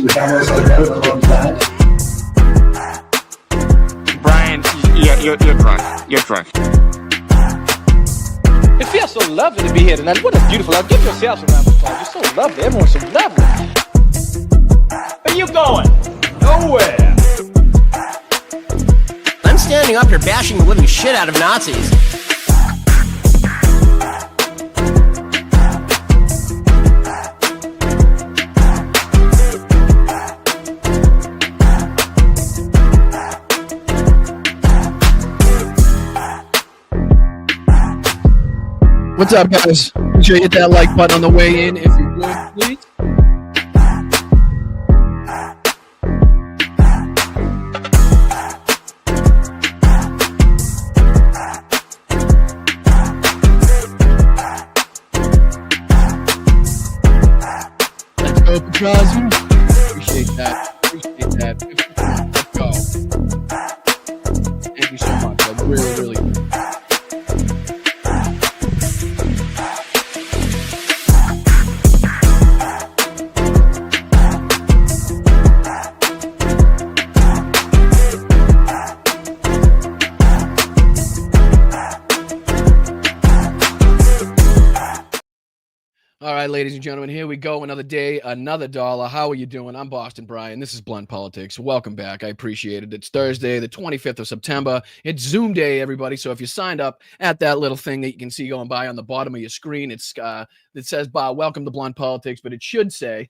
Nazi was almost like that on that. Brian, yeah, you're drunk. You're drunk. It feels so lovely to be here tonight. What a beautiful life. Give yourselves a round of applause. You're so lovely. Everyone's so lovely. Where you going? Nowhere. I'm standing up here bashing the living shit out of Nazis. What's up, guys? Make sure you hit that like button on the way in if you would, please. Let's go, Petrazi. Appreciate that. Appreciate that. Let's go. Thank you so much. I really do. All right, ladies and gentlemen, here we go. Another day, another dollar. How are you doing? I'm Boston Brian. This is Blunt Politics. Welcome back. I appreciate it. It's Thursday, the 25th of September. It's Zoom day, everybody. So if you signed up at that little thing that you can see going by on the bottom of your screen, it says, welcome to Blunt Politics, but it should say,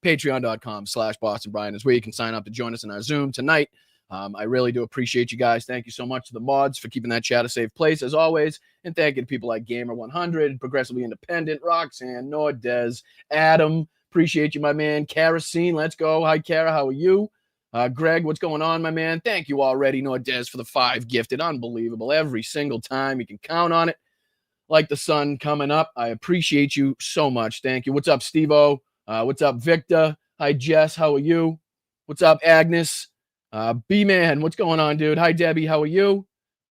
patreon.com/Boston Brian is where you can sign up to join us in our Zoom tonight. I really do appreciate you guys. Thank you so much to the mods for keeping that chat a safe place, as always. And thank you to people like Gamer100, Progressively Independent, Roxanne, Nordez, Adam. Appreciate you, my man. Kerosene, let's go. Hi, Kara. How are you? Greg, what's going on, my man? Thank you already, Nordez, for the 5 gifted. Unbelievable. Every single time. You can count on it. Like the sun coming up. I appreciate you so much. Thank you. What's up, Steve-O? What's up, Victor? Hi, Jess. How are you? What's up, Agnes? B-Man, what's going on, dude? Hi, Debbie. How are you?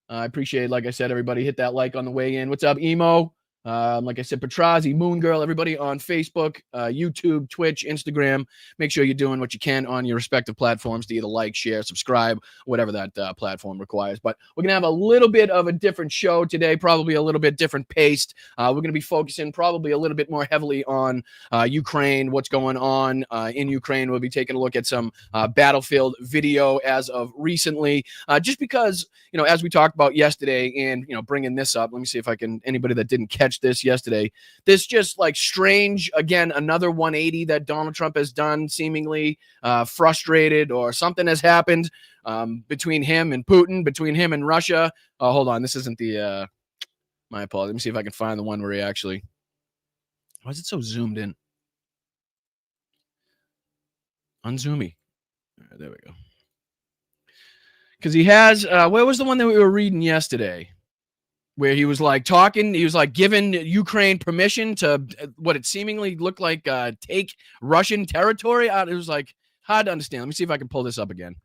I appreciate it. Like I said, everybody hit that like on the way in. What's up, Emo? Like I said, Petrazi, Moon Girl, everybody on Facebook, YouTube, Twitch, Instagram. Make sure you're doing what you can on your respective platforms to either like, share, subscribe, whatever that platform requires. But we're going to have a little bit of a different show today, probably a little bit different paced. We're going to be focusing probably a little bit more heavily on Ukraine, what's going on in Ukraine. We'll be taking a look at some battlefield video as of recently, just because, as we talked about yesterday and, bringing this up, let me see if I can, anybody that didn't catch this yesterday, this just like strange, again, another 180 that Donald Trump has done, seemingly frustrated or something has happened between him and Putin, between him and Russia. Hold on, this isn't the my apologies. Let me see if I can find the one where he actually, why is it so zoomed in? Unzoomy. All right, there we go. Because he has, where was the one that we were reading yesterday? Where he was like talking, he was like giving Ukraine permission to what it seemingly looked like take Russian territory out. It was like hard to understand. Let me see if I can pull this up again.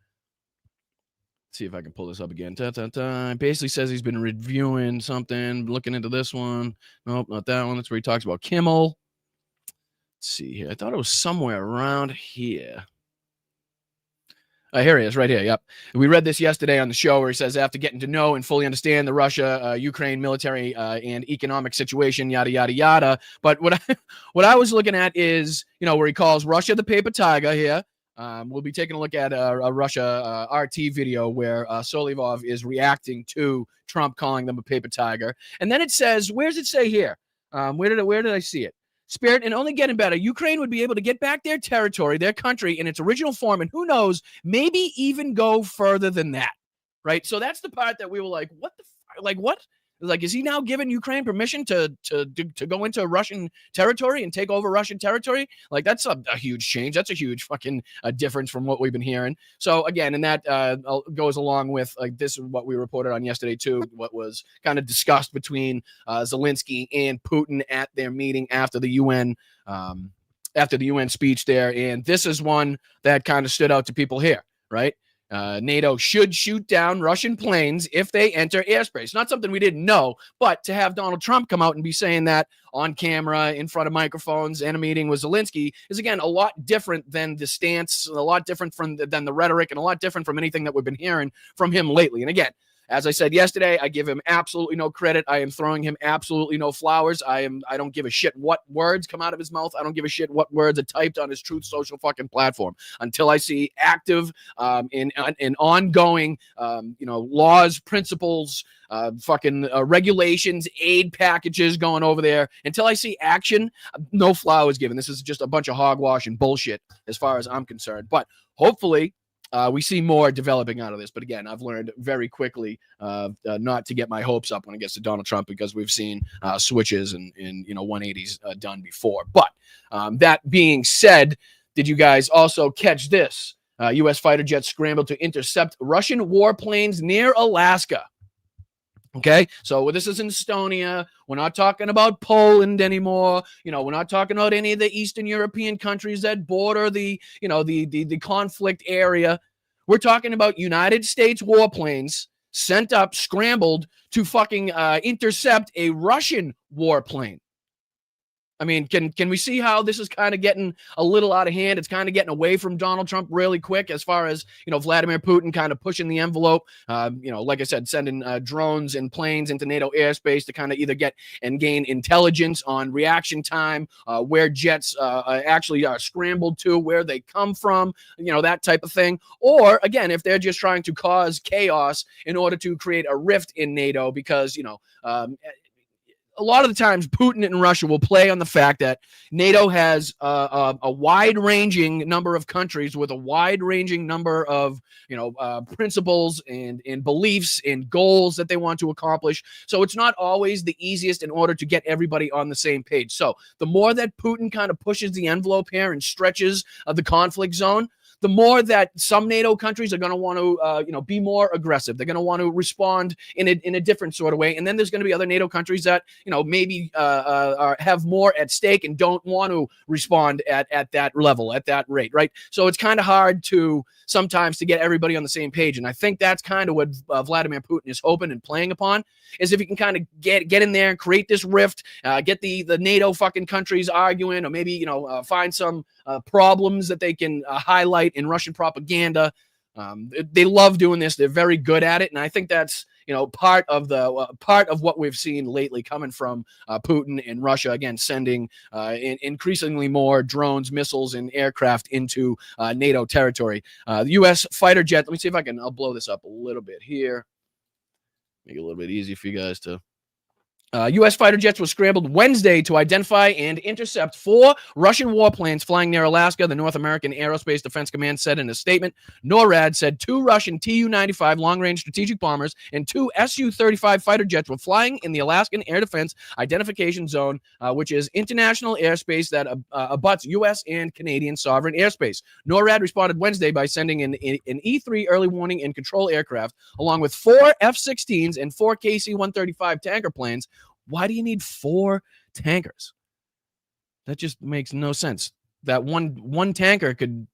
It basically says he's been reviewing something, looking into this one. Nope, not that one. That's where he talks about Kimmel. Let's see here. I thought it was somewhere around here. Here he is, right here. Yep. We read this yesterday on the show where he says, after getting to know and fully understand the Russia-Ukraine military and economic situation, yada, yada, yada. But what I was looking at is, where he calls Russia the paper tiger here. We'll be taking a look at a Russia RT video where Solovyov is reacting to Trump calling them a paper tiger. And then it says, where does it say here? Where did I see it? Spirit, and only getting better, Ukraine would be able to get back their territory, their country in its original form, and who knows, maybe even go further than that, right? So that's the part that we were like, what the what? Like, is he now giving Ukraine permission to go into Russian territory and take over Russian territory? Like, that's a huge change. That's a huge fucking difference from what we've been hearing. So, again, and that goes along with, like, this is what we reported on yesterday, too, what was kind of discussed between Zelensky and Putin at their meeting after the UN speech there. And this is one that kind of stood out to people here, right? NATO should shoot down Russian planes if they enter airspace. Not something we didn't know, but to have Donald Trump come out and be saying that on camera, in front of microphones, in a meeting with Zelensky is, again, a lot different than the stance, a lot different than the rhetoric, and a lot different from anything that we've been hearing from him lately. And again, as I said yesterday, I give him absolutely no credit. I am throwing him absolutely no flowers. I don't give a shit what words come out of his mouth. I don't give a shit what words are typed on his Truth Social fucking platform until I see active and ongoing, laws, principles, regulations, aid packages going over there. Until I see action, no flowers given. This is just a bunch of hogwash and bullshit as far as I'm concerned. But hopefully, we see more developing out of this. But again, I've learned very quickly not to get my hopes up when it gets to Donald Trump, because we've seen switches and 180s done before. But that being said, did you guys also catch this? U.S. fighter jets scrambled to intercept Russian warplanes near Alaska. Okay, so this is in Estonia. We're not talking about Poland anymore. We're not talking about any of the Eastern European countries that border the conflict area. We're talking about United States warplanes sent up, scrambled to fucking intercept a Russian warplane. I mean, can we see how this is kind of getting a little out of hand? It's kind of getting away from Donald Trump really quick, as far as, Vladimir Putin kind of pushing the envelope. Like I said, sending drones and planes into NATO airspace to kind of either get and gain intelligence on reaction time, where jets actually are scrambled to, where they come from, that type of thing. Or, again, if they're just trying to cause chaos in order to create a rift in NATO, because, a lot of the times Putin and Russia will play on the fact that NATO has a wide-ranging number of countries with a wide-ranging number of, principles and beliefs and goals that they want to accomplish. So it's not always the easiest in order to get everybody on the same page. So the more that Putin kind of pushes the envelope here and stretches the conflict zone, the more that some NATO countries are going to want to, be more aggressive. They're going to want to respond in a different sort of way. And then there's going to be other NATO countries that, maybe have more at stake and don't want to respond at that level, at that rate, right? So it's kind of hard to sometimes to get everybody on the same page. And I think that's kind of what Vladimir Putin is hoping and playing upon, is if he can kind of get in there and create this rift, get the NATO fucking countries arguing, or maybe, find some problems that they can highlight in Russian propaganda. They love doing this. They're very good at it. And I think that's, part of what we've seen lately coming from Putin and Russia, again, sending increasingly more drones, missiles, and aircraft into NATO territory. The U.S. fighter jet, let me see if I'll blow this up a little bit here. Make it a little bit easy for you guys to. U.S. fighter jets were scrambled Wednesday to identify and intercept 4 Russian warplanes flying near Alaska, the North American Aerospace Defense Command said in a statement. NORAD said 2 Russian Tu-95 long-range strategic bombers and 2 Su-35 fighter jets were flying in the Alaskan Air Defense Identification Zone, which is international airspace that abuts U.S. and Canadian sovereign airspace. NORAD responded Wednesday by sending an E-3 early warning and control aircraft, along with 4 F-16s and 4 KC-135 tanker planes. Why do you need 4 tankers? That just makes no sense. That one tanker could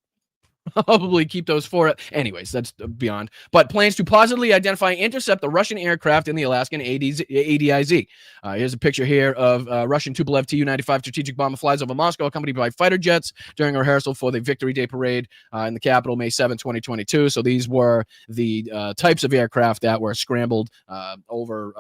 probably keep those 4. Anyways, that's beyond. But plans to positively identify and intercept the Russian aircraft in the Alaskan ADIZ. Here's a picture here of Russian Tupolev Tu-95 strategic bomber flies over Moscow, accompanied by fighter jets during a rehearsal for the Victory Day parade in the capital, May 7, 2022. So these were the types of aircraft that were scrambled over,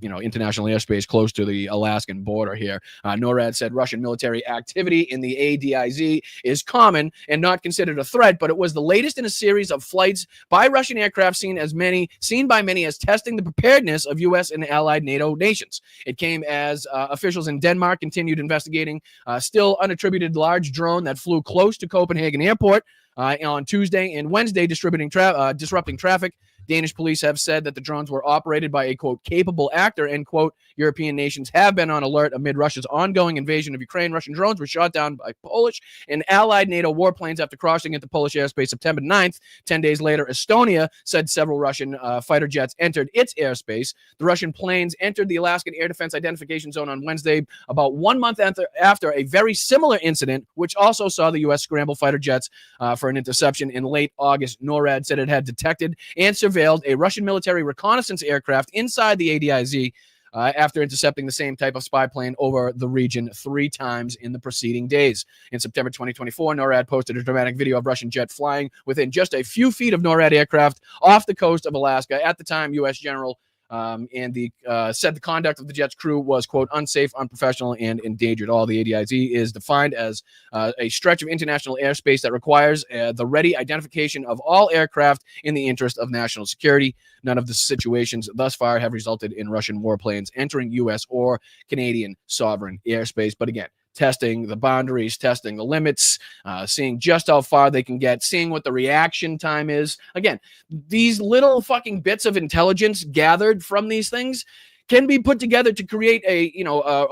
international airspace close to the Alaskan border here. NORAD said Russian military activity in the ADIZ is common and not considered a threat, but it was the latest in a series of flights by Russian aircraft seen by many as testing the preparedness of U.S. and allied NATO nations. It came as officials in Denmark continued investigating still unattributed large drone that flew close to Copenhagen Airport on Tuesday and Wednesday, disrupting traffic Danish police have said that the drones were operated by a, quote, capable actor, end quote. European nations have been on alert amid Russia's ongoing invasion of Ukraine. Russian drones were shot down by Polish and allied NATO warplanes after crossing into Polish airspace September 9th. 10 days later, Estonia said several Russian fighter jets entered its airspace. The Russian planes entered the Alaskan Air Defense Identification Zone on Wednesday, about 1 month after a very similar incident, which also saw the U.S. scramble fighter jets for an interception in late August. NORAD said it had detected and surveilled a Russian military reconnaissance aircraft inside the ADIZ after intercepting the same type of spy plane over the region 3 times in the preceding days. In September 2024, NORAD posted a dramatic video of Russian jet flying within just a few feet of NORAD aircraft off the coast of Alaska. At the time, U.S. General said the conduct of the jet's crew was, quote, unsafe, unprofessional, and endangered. All the ADIZ is defined as a stretch of international airspace that requires the ready identification of all aircraft in the interest of national security. None of the situations thus far have resulted in Russian warplanes entering U.S. or Canadian sovereign airspace. But again, testing the boundaries, testing the limits, seeing just how far they can get, seeing what the reaction time is. Again, these little fucking bits of intelligence gathered from these things can be put together to create a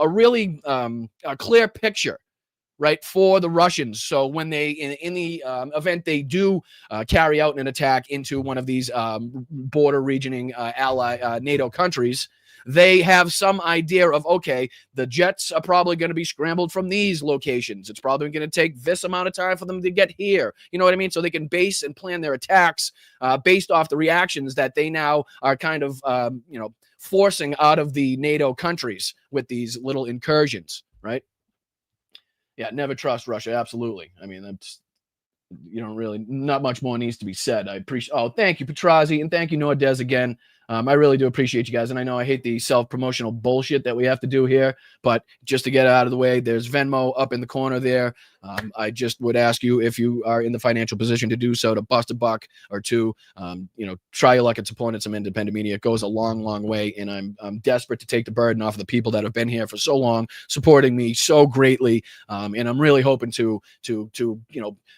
really clear picture, right, for the Russians. So when they, in the event they do carry out an attack into one of these border regioning ally NATO countries, they have some idea of, okay, the jets are probably going to be scrambled from these locations. It's probably going to take this amount of time for them to get here. You know what I mean? So they can base and plan their attacks based off the reactions that they now are kind of, forcing out of the NATO countries with these little incursions, right? Yeah, never trust Russia. Absolutely. I mean, that's, not much more needs to be said. I appreciate, thank you, Petrazi, and thank you, Nordez, again. I really do appreciate you guys, and I know I hate the self-promotional bullshit that we have to do here, but just to get it out of the way, there's Venmo up in the corner there. I just would ask you, if you are in the financial position to do so, to bust a buck or two. Try your luck at supporting some independent media. It goes a long, long way, and I'm desperate to take the burden off of the people that have been here for so long, supporting me so greatly, and I'm really hoping to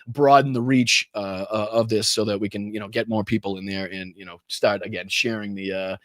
broaden the reach of this so that we can get more people in there and start again sharing the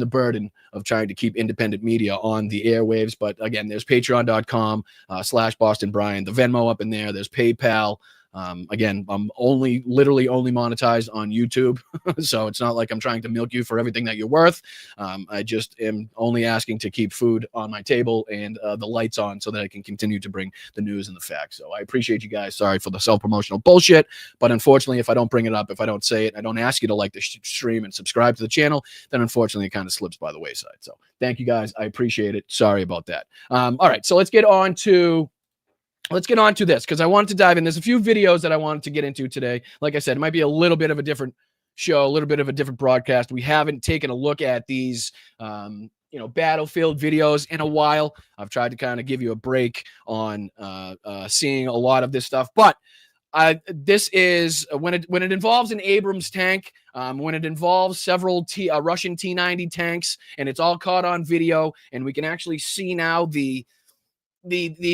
burden of trying to keep independent media on the airwaves. But again, there's patreon.com/Boston Brian, the Venmo up in there. There's PayPal. Again, I'm literally only monetized on YouTube. So it's not like I'm trying to milk you for everything that you're worth. I just am only asking to keep food on my table and the lights on so that I can continue to bring the news and the facts. So I appreciate you guys. Sorry for the self-promotional bullshit, but unfortunately, if I don't bring it up, if I don't say it, I don't ask you to like the stream and subscribe to the channel, then unfortunately it kind of slips by the wayside. So thank you guys. I appreciate it. Sorry about that. All right, so let's get on to this, because I wanted to dive in. There's a few videos that I wanted to get into today. Like I said, it might be a little bit of a different show, a little bit of a different broadcast. We haven't taken a look at these, battlefield videos in a while. I've tried to kind of give you a break on seeing a lot of this stuff, but this is when it involves an Abrams tank, when it involves several Russian T-90 tanks, and it's all caught on video, and we can actually see now the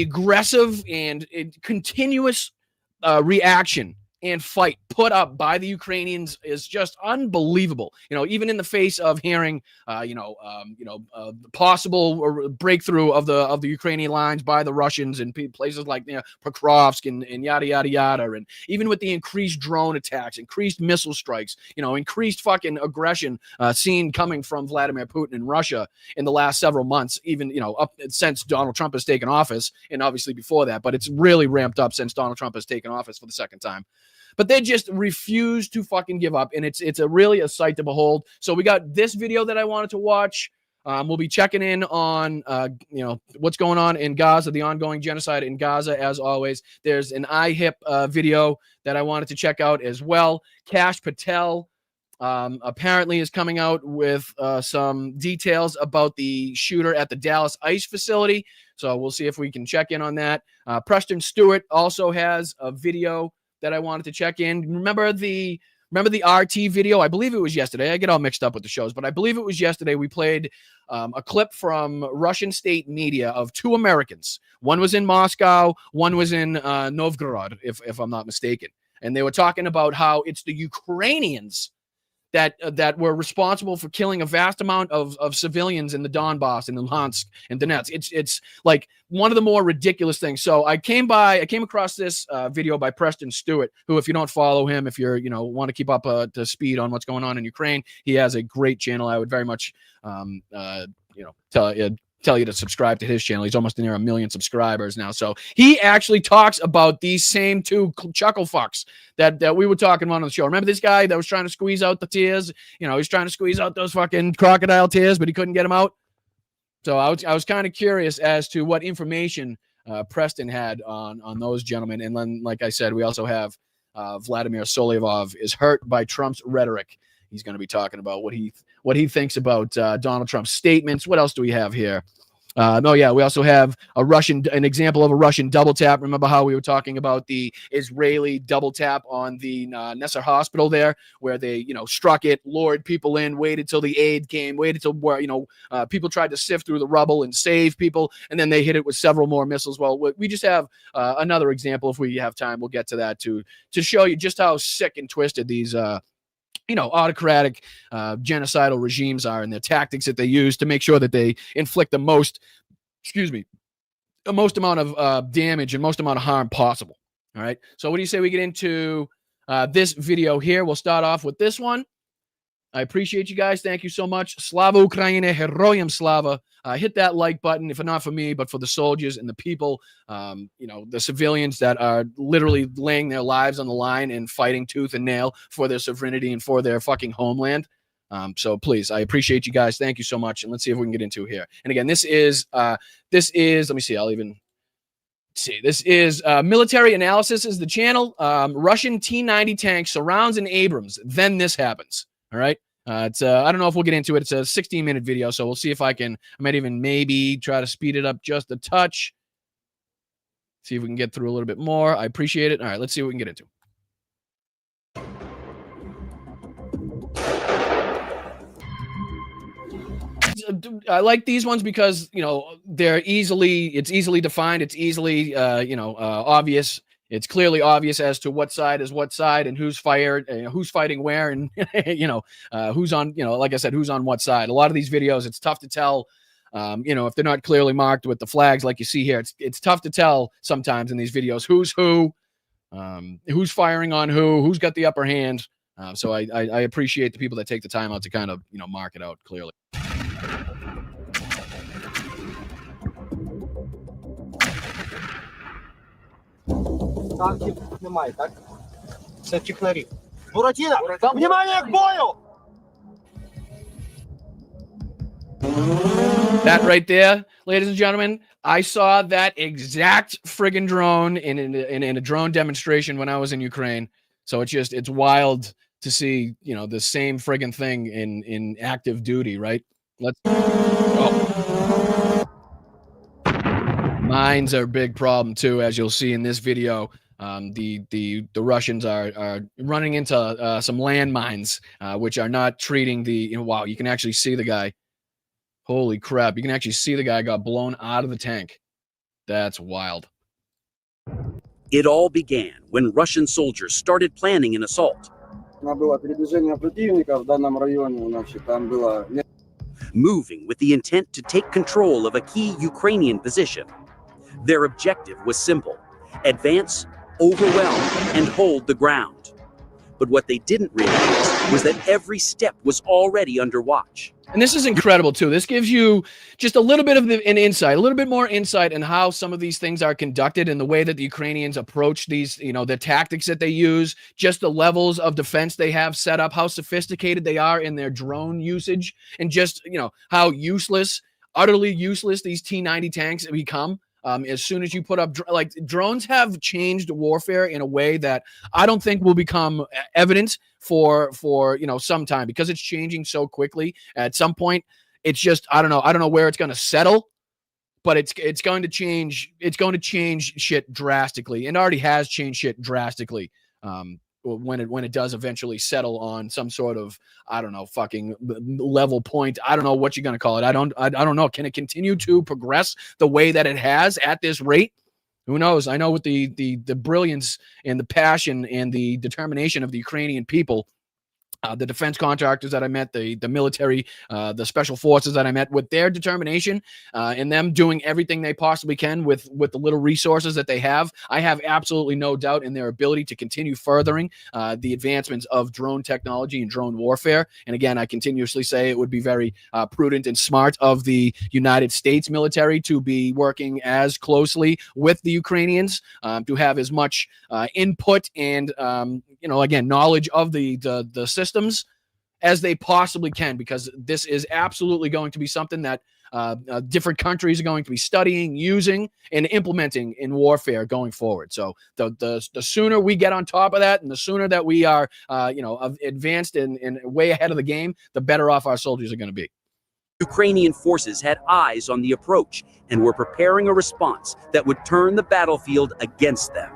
aggressive and continuous reaction and fight put up by the Ukrainians is just unbelievable. Even in the face of hearing, possible breakthrough of the Ukrainian lines by the Russians in places like Pokrovsk and yada yada yada, and even with the increased drone attacks, increased missile strikes, increased fucking aggression seen coming from Vladimir Putin in Russia in the last several months, even up since Donald Trump has taken office, and obviously before that, but it's really ramped up since Donald Trump has taken office for the second time. But they just refuse to fucking give up, and it's really a sight to behold. So we got this video that I wanted to watch. We'll be checking in on what's going on in Gaza, the ongoing genocide in Gaza. As always, there's an IHIP video that I wanted to check out as well. Kash Patel apparently is coming out with some details about the shooter at the Dallas ICE facility. So we'll see if we can check in on that. Preston Stewart also has a video that I wanted to check in. Remember the RT video? I believe it was yesterday. I get all mixed up with the shows, but I believe it was yesterday. We played a clip from Russian state media of 2 Americans. One was in Moscow, one was in Novgorod, if I'm not mistaken. And they were talking about how it's the Ukrainians that were responsible for killing a vast amount of civilians in the Donbass and Luhansk and Donetsk. It's like one of the more ridiculous things. So I came across this video by Preston Stewart, who, if you don't follow him, if you're want to keep up to speed on what's going on in Ukraine, he has a great channel. I would very much tell you to subscribe to his channel. He's almost near 1 million subscribers now. So he actually talks about these same two chuckle fucks that we were talking about on the show. Remember this guy that was trying to squeeze out the tears? He's trying to squeeze out those fucking crocodile tears, but he couldn't get them out. So I was kind of curious as to what information Preston had on those gentlemen. And then, like I said, we also have Vladimir Solovyov is hurt by Trump's rhetoric. He's going to be talking about what he thinks about Donald Trump's statements. What else do we have here? We also have an example of a Russian double tap. Remember how we were talking about the Israeli double tap on the Nasser hospital there, where they, struck it, lured people in, waited till the aid came, waited till people tried to sift through the rubble and save people, and then they hit it with several more missiles. Well, we just have another example. If we have time, we'll get to that to show you just how sick and twisted these autocratic, genocidal regimes are, and their tactics that they use to make sure that they inflict the most amount of damage and most amount of harm possible. All right. So what do you say we get into this video here? We'll start off with this one. I appreciate you guys. Thank you so much. Slava Ukraina, Heroyam Slava. Hit that like button, if not for me, but for the soldiers and the people, the civilians that are literally laying their lives on the line and fighting tooth and nail for their sovereignty and for their fucking homeland. So please, I appreciate you guys. Thank you so much. And let's see if we can get into it here. And again, this is, let me see. This is Military Analysis is the channel. Russian T-90 tank surrounds an Abrams. Then this happens. All right. I don't know if we'll get into it. It's a 16-minute video, so we'll see if I might even maybe try to speed it up just a touch. See if we can get through a little bit more. I appreciate it. All right, let's see what we can get into. I like these ones because, it's easily defined. It's easily, obvious. It's clearly obvious as to what side is what side and who's who's fighting where, and who's on, like I said, who's on what side. A lot of these videos, it's tough to tell, if they're not clearly marked with the flags like you see here. It's tough to tell sometimes in these videos who's who's firing on who's got the upper hand. So I appreciate the people that take the time out to kind of mark it out clearly. Танків немає, так? Це технарі. Буратино, внимание к бою! That right there, ladies and gentlemen, I saw that exact friggin' drone in a drone demonstration when I was in Ukraine. So it's wild to see, the same friggin' thing in active duty, right? Mines are a big problem too, as you'll see in this video. The Russians are running into some landmines, which are not treating wow, you can actually see the guy. Holy crap, you can actually see the guy got blown out of the tank. That's wild. It all began when Russian soldiers started planning an assault. Moving with the intent to take control of a key Ukrainian position. Their objective was simple: advance, overwhelm, and hold the ground. But what they didn't realize was that every step was already under watch. And this is incredible too. This gives you just a little bit of an insight, a little bit more insight in how some of these things are conducted and the way that the Ukrainians approach these, the tactics that they use, just the levels of defense they have set up, how sophisticated they are in their drone usage, and just, how utterly useless these T-90 tanks become. As soon as you put up, drones have changed warfare in a way that I don't think will become evident for some time, because it's changing so quickly. At some point, it's just, I don't know where it's going to settle, but it's going to change. It's going to change shit drastically, and already has changed shit drastically. When it does eventually settle on some sort of, fucking level point. I don't know what you're going to call it. I don't know. Can it continue to progress the way that it has at this rate? Who knows? I know with the brilliance and the passion and the determination of the Ukrainian people, the defense contractors that I met, the military, the special forces that I met, with their determination and them doing everything they possibly can with the little resources that they have, I have absolutely no doubt in their ability to continue furthering the advancements of drone technology and drone warfare. And again, I continuously say it would be very prudent and smart of the United States military to be working as closely with the Ukrainians, to have as much input and again, knowledge of the systems as they possibly can, because this is absolutely going to be something that different countries are going to be studying, using, and implementing in warfare going forward. So the sooner we get on top of that, and the sooner that we are advanced and way ahead of the game, the better off our soldiers are going to be. Ukrainian forces had eyes on the approach and were preparing a response that would turn the battlefield against them.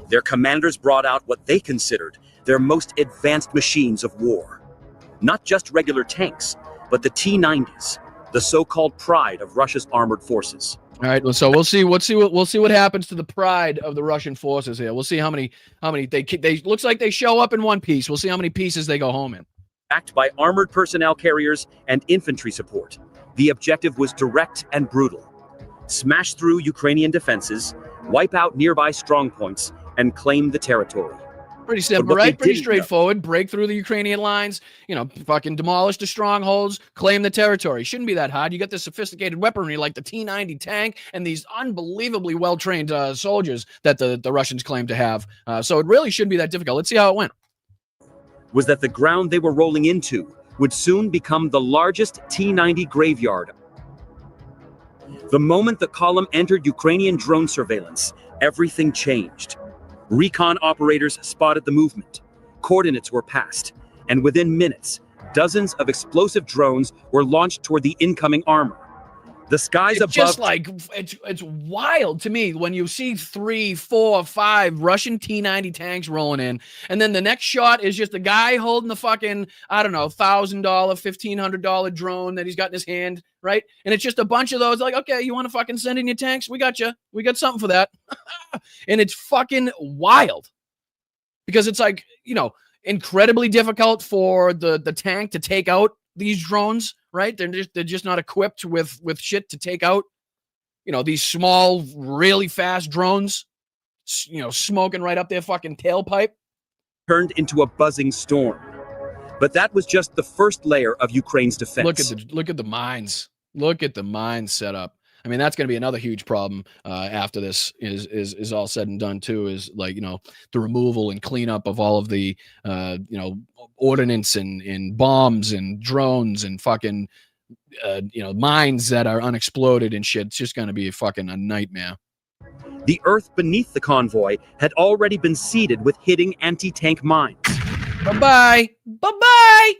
Their commanders brought out what they considered their most advanced machines of war. Not just regular tanks, but the T-90s, the so-called pride of Russia's armored forces. All right, so we'll see what happens to the pride of the Russian forces here. We'll see how many they looks like they show up in one piece. We'll see how many pieces they go home in. Backed by armored personnel carriers and infantry support, the objective was direct and brutal. Smash through Ukrainian defenses, wipe out nearby strongpoints, and claim the territory. Pretty simple, right? Pretty straightforward. Break through the Ukrainian lines, fucking demolish the strongholds, claim the territory. Shouldn't be that hard. You got this sophisticated weaponry like the T-90 tank and these unbelievably well-trained soldiers that the Russians claim to have. So it really shouldn't be that difficult. Let's see how it went. Was that the ground they were rolling into would soon become the largest T-90 graveyard. The moment the column entered Ukrainian drone surveillance, everything changed. Recon operators spotted the movement. Coordinates were passed, and within minutes, dozens of explosive drones were launched toward the incoming armor. The skies above... Just like, it's wild to me when you see 3, 4, 5 Russian T-90 tanks rolling in, and then the next shot is just a guy holding the fucking, I don't know, $1,000, $1,500 drone that he's got in his hand, right? And it's just a bunch of those, like, okay, you want to fucking send in your tanks? We got you. We got something for that. And it's fucking wild. Because it's like, incredibly difficult for the tank to take out these drones, right? They're just not equipped with shit to take out, these small, really fast drones, smoking right up their fucking tailpipe. Turned into a buzzing storm. But that was just the first layer of Ukraine's defense. Look at the mines. Look at the mines set up. I mean, that's going to be another huge problem after this is all said and done too, is like, the removal and cleanup of all of the, ordnance and bombs and drones and fucking, mines that are unexploded and shit. It's just going to be a nightmare. The earth beneath the convoy had already been seeded with hitting anti-tank mines. Bye-bye. Bye-bye.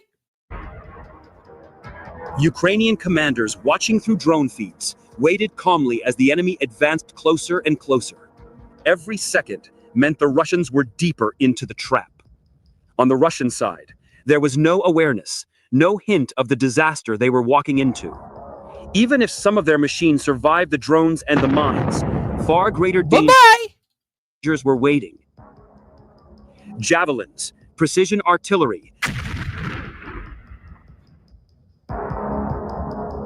Ukrainian commanders watching through drone feeds waited calmly as the enemy advanced closer and closer. Every second meant the Russians were deeper into the trap. On the Russian side, there was no awareness, no hint of the disaster they were walking into. Even if some of their machines survived the drones and the mines, far greater dangers were waiting. Javelins, precision artillery,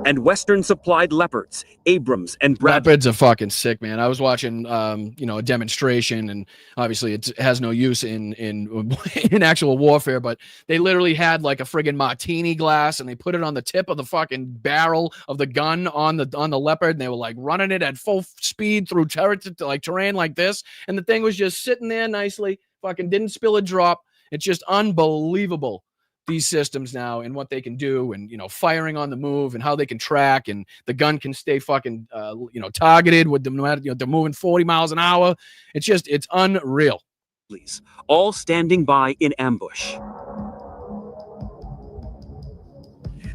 and Western-supplied Leopards, Abrams, and Bradley. Leopards are fucking sick, man. I was watching, a demonstration, and obviously it has no use in actual warfare, but they literally had like a friggin' martini glass, and they put it on the tip of the fucking barrel of the gun on the Leopard, and they were like running it at full speed through terrain like this, and the thing was just sitting there nicely, fucking didn't spill a drop. It's just unbelievable, these systems now and what they can do, and firing on the move and how they can track, and the gun can stay fucking targeted with them, they're moving 40 miles an hour. It's unreal. All standing by in ambush.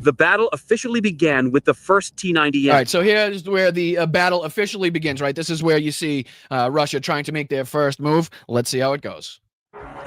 The battle officially began with the first T-90. All right, so here's where the battle officially begins, right? This is where you see Russia trying to make their first move. Let's see how it goes.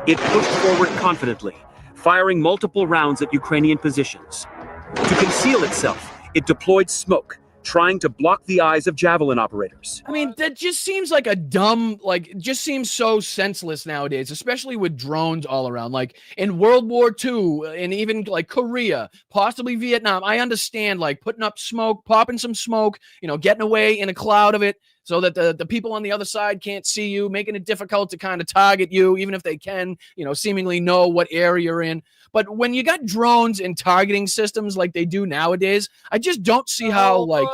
It pushed forward confidently, firing multiple rounds at Ukrainian positions. To conceal itself, it deployed smoke, trying to block the eyes of javelin operators. I mean, that just seems like a dumb, like, it just seems so senseless nowadays, especially with drones all around. Like in World War II and even like Korea, possibly Vietnam, I understand like putting up smoke, popping some smoke, you know, getting away in a cloud of it so that the people on the other side can't see you, making it difficult to kind of target you, even if they can, you know, seemingly know what area you're in. But when you got drones and targeting systems like they do nowadays, I just don't see how like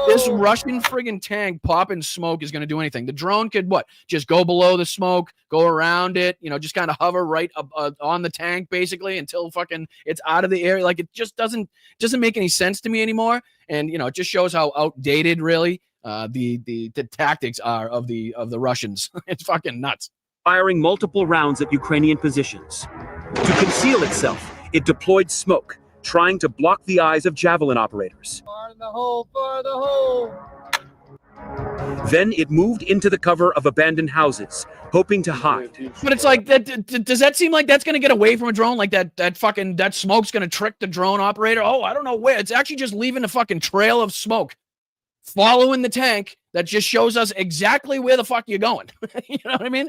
this Russian friggin' tank popping smoke is going to do anything. The drone could what? Just go below the smoke, go around it, you know, just kind of hover right up on the tank basically until fucking it's out of the area. Like it just doesn't make any sense to me anymore. And you know, it just shows how outdated really the tactics are of the Russians. It's fucking nuts. Firing multiple rounds at Ukrainian positions. To conceal itself, it deployed smoke, trying to block the eyes of javelin operators. Fire in the hole, fire in the hole. Then it moved into the cover of abandoned houses, hoping to hide. But it's like that. Does that seem like that's going to get away from a drone? Like that smoke's going to trick the drone operator? Oh, I don't know where. It's actually just leaving a fucking trail of smoke, following the tank that just shows us exactly where the fuck you're going. You know what I mean?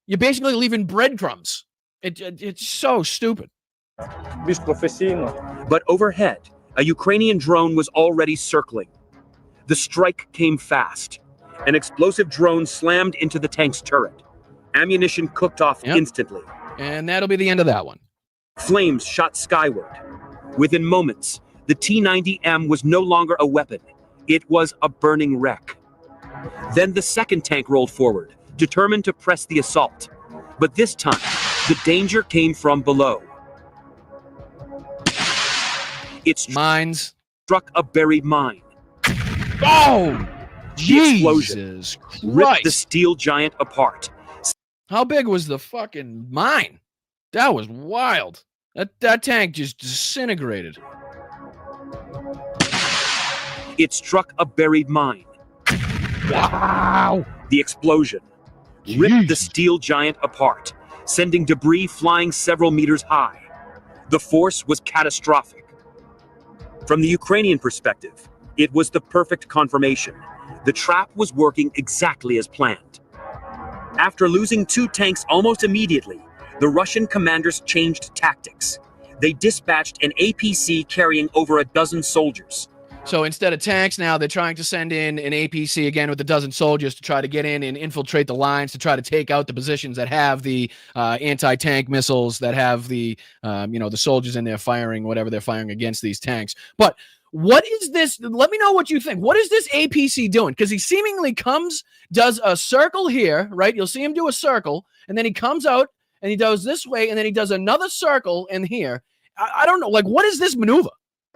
You're basically leaving breadcrumbs. It's so stupid. But overhead, a Ukrainian drone was already circling. The strike came fast. An explosive drone slammed into the tank's turret. Ammunition cooked off instantly. And that'll be the end of that one. Flames shot skyward. Within moments, the T-90M was no longer a weapon. It was a burning wreck. Then the second tank rolled forward, determined to press the assault. But this time, the danger came from below. Its mines struck a buried mine. Oh, Jesus Christ. Ripped the steel giant apart. How big was the fucking mine? That was wild. That tank just disintegrated. It struck a buried mine. Wow. The explosion ripped the steel giant apart, sending debris flying several meters high. The force was catastrophic. From the Ukrainian perspective, it was the perfect confirmation. The trap was working exactly as planned. After losing 2 tanks almost immediately, the Russian commanders changed tactics. They dispatched an APC carrying over a dozen soldiers. So instead of tanks now, they're trying to send in an APC again with a dozen soldiers to try to get in and infiltrate the lines, to try to take out the positions that have the anti-tank missiles, that have the, the soldiers in there firing whatever they're firing against these tanks. But what is this? Let me know what you think. What is this APC doing? Because he seemingly comes, does a circle here, right? You'll see him do a circle, and then he comes out and he does this way, and then he does another circle in here. I don't know. Like, what is this maneuver?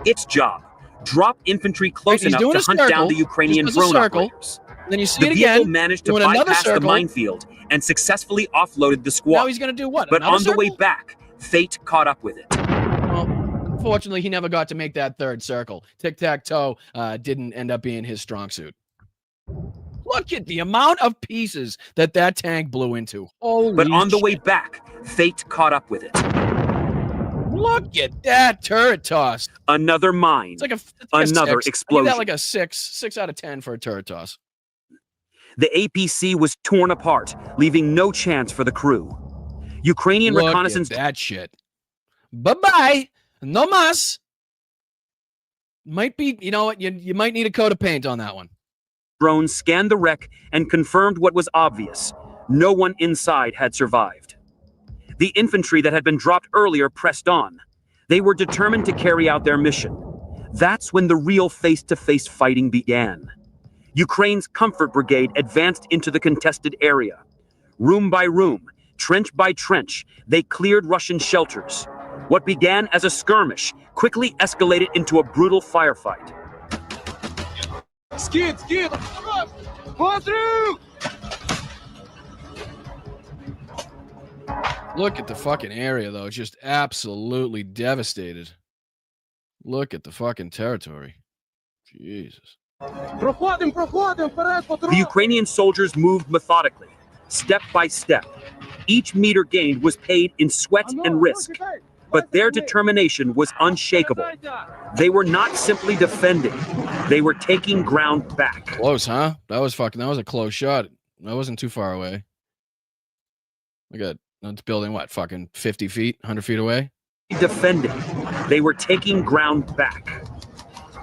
Its job. Drop infantry close enough to hunt down the Ukrainian drone operators. Then you see the it vehicle again. managed to bypass the minefield and successfully offloaded the squad. Now he's going to do what? But on the way back, fate caught up with it. Well, unfortunately, he never got to make that third circle. Tic-tac-toe didn't end up being his strong suit. Look at the amount of pieces that tank blew into. Holy But on the shit. way back, fate caught up with it. Look at that turret toss. Another mine. It's like another explosion. I give that like a 6 out of 10 for a turret toss. The APC was torn apart, leaving no chance for the crew. Ukrainian reconnaissance. At that shit. Bye-bye. No mas. Might be, you know what? You might need a coat of paint on that one. Drones scanned the wreck and confirmed what was obvious. No one inside had survived. The infantry that had been dropped earlier pressed on. They were determined to carry out their mission. That's when the real face-to-face fighting began. Ukraine's Comfort Brigade advanced into the contested area. Room by room, trench by trench, they cleared Russian shelters. What began as a skirmish quickly escalated into a brutal firefight. Skid! Go through! Look at the fucking area, though. It's just absolutely devastated. Look at the fucking territory. Jesus. The Ukrainian soldiers moved methodically, step by step. Each meter gained was paid in sweat and risk, but their determination was unshakable. They were not simply defending, They were taking ground back. Close, huh? That was a close shot. That wasn't too far away. Look at that's building what? Fucking 50 feet, 100 feet away. Defending. They were taking ground back.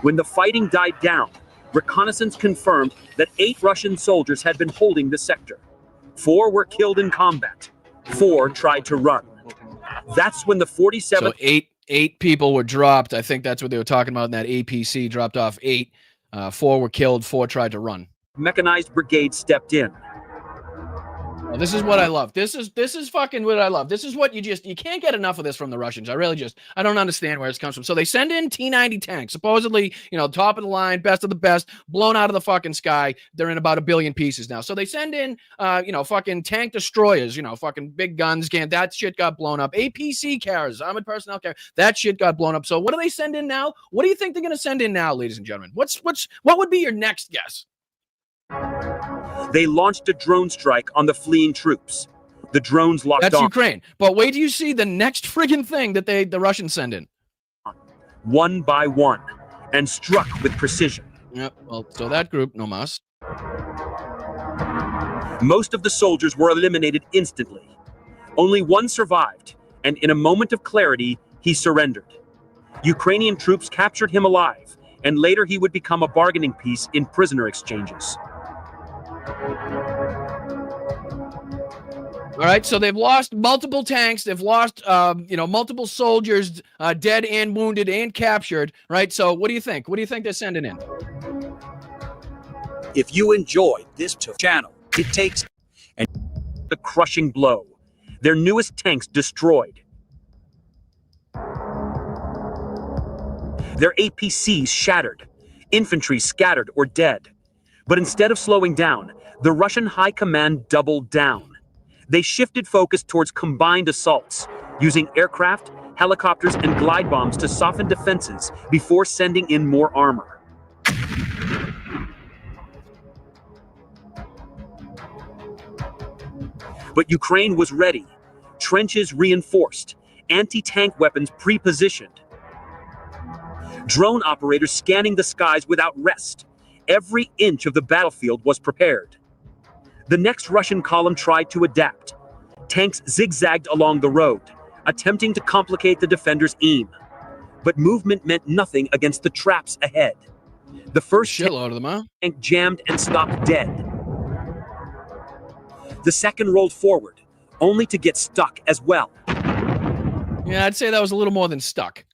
When the fighting died down, reconnaissance confirmed that 8 Russian soldiers had been holding the sector. 4 were killed in combat. 4 tried to run. That's when the 47th... So eight people were dropped. I think that's what they were talking about in that APC. Dropped off 8. 4 were killed. 4 tried to run. Mechanized brigade stepped in. Well, this is what I love. This is fucking what I love. This is what you can't get enough of this from the Russians. I don't understand where this comes from. So they send in T-90 tanks, supposedly, top of the line, best of the best, blown out of the fucking sky. They're in about 1 billion pieces now. So they send in, fucking tank destroyers, fucking big guns. That shit got blown up. APC carriers, armored personnel carriers, that shit got blown up. So what do they send in now? What do you think they're going to send in now, ladies and gentlemen? What would be your next guess? They launched a drone strike on the fleeing troops. The drones locked on. That's Ukraine. But wait till you see the next friggin' thing that the Russians send in. One by one, and struck with precision. Yep. Well, so that group, no mas. Most of the soldiers were eliminated instantly. Only one survived, and in a moment of clarity, he surrendered. Ukrainian troops captured him alive, and later he would become a bargaining piece in prisoner exchanges. All right, so they've lost multiple tanks. They've lost, multiple soldiers, dead and wounded and captured. Right. So, what do you think? What do you think they're sending in? If you enjoyed this channel, it takes the crushing blow. Their newest tanks destroyed. Their APCs shattered. Infantry scattered or dead. But instead of slowing down, the Russian high command doubled down. They shifted focus towards combined assaults, using aircraft, helicopters, and glide bombs to soften defenses before sending in more armor. But Ukraine was ready. Trenches reinforced, anti-tank weapons pre-positioned. Drone operators scanning the skies without rest. Every inch of the battlefield was prepared. The next Russian column tried to adapt. Tanks zigzagged along the road, attempting to complicate the defenders' aim. But movement meant nothing against the traps ahead. The first shitload of them, huh? Tank jammed and stopped dead. The second rolled forward, only to get stuck as well. Yeah, I'd say that was a little more than stuck.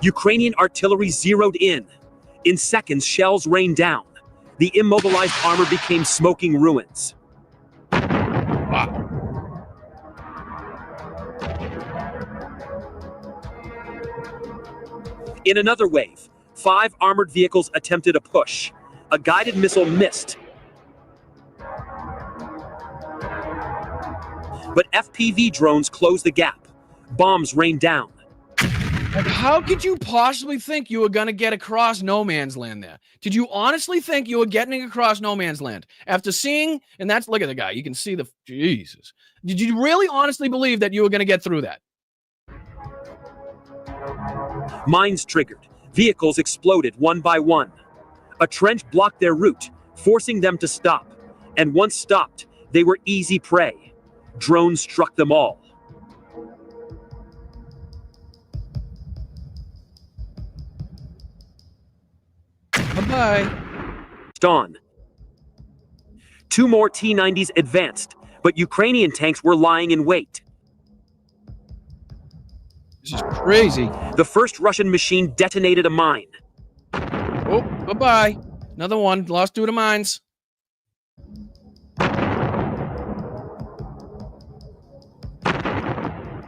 Ukrainian artillery zeroed in. In seconds, shells rained down. The immobilized armor became smoking ruins. Wow. In another wave, 5 armored vehicles attempted a push. A guided missile missed. But FPV drones closed the gap. Bombs rained down. How could you possibly think you were going to get across no man's land there? Did you honestly think you were getting across no man's land? After seeing, and that's, look at the guy, you can see the, Jesus. Did you really honestly believe that you were going to get through that? Mines triggered. Vehicles exploded one by one. A trench blocked their route, forcing them to stop. And once stopped, they were easy prey. Drones struck them all. Bye-bye. On. 2 more T-90s advanced, but Ukrainian tanks were lying in wait. This is crazy. The first Russian machine detonated a mine. Oh, bye-bye. Another one. Lost 2 of the mines.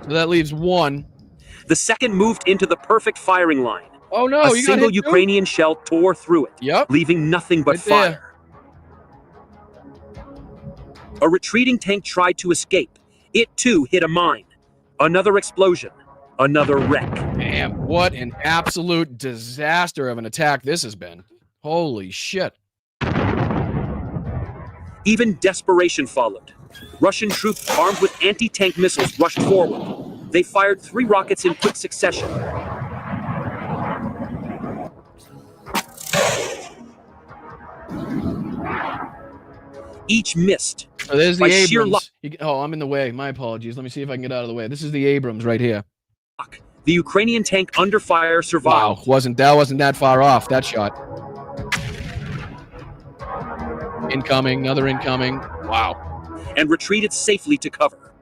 So that leaves 1. The second moved into the perfect firing line. Oh no, a single Ukrainian shell tore through it, leaving nothing but fire. A retreating tank tried to escape. It too hit a mine. Another explosion. Another wreck. Damn, what an absolute disaster of an attack this has been. Holy shit. Even desperation followed. Russian troops armed with anti-tank missiles rushed forward. They fired 3 rockets in quick succession. each missed. So there's the By sheer Abrams. Oh, I'm in the way. My apologies. Let me see if I can get out of the way. This is the Abrams right here. luck. The Ukrainian tank under fire survived. Wow, wasn't that far off, that shot. Incoming, another incoming. Wow. And retreated safely to cover.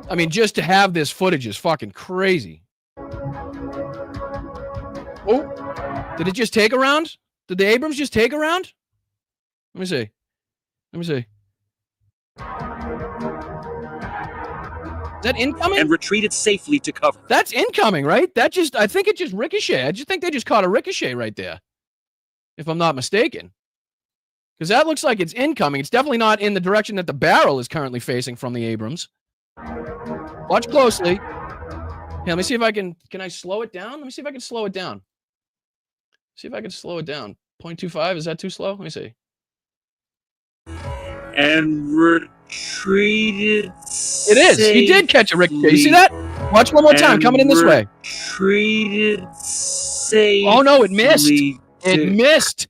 I mean, just to have this footage is fucking crazy. Oh, did it just take a round? Did the Abrams just take a round? Let me see. Let me see. Is that incoming? And retreated safely to cover. That's incoming, right? I think it just ricocheted. I just think they just caught a ricochet right there. If I'm not mistaken. Because that looks like it's incoming. It's definitely not in the direction that the barrel is currently facing from the Abrams. Watch closely. Yeah, let me see if I can I slow it down? Let me see if I can slow it down. See if I can slow it down. 0.25, is that too slow? Let me see. And retreated. It is. He did catch a ricochet. You see that? Watch one more time. Coming in this way. Retreated safely. Oh no, it missed. It missed.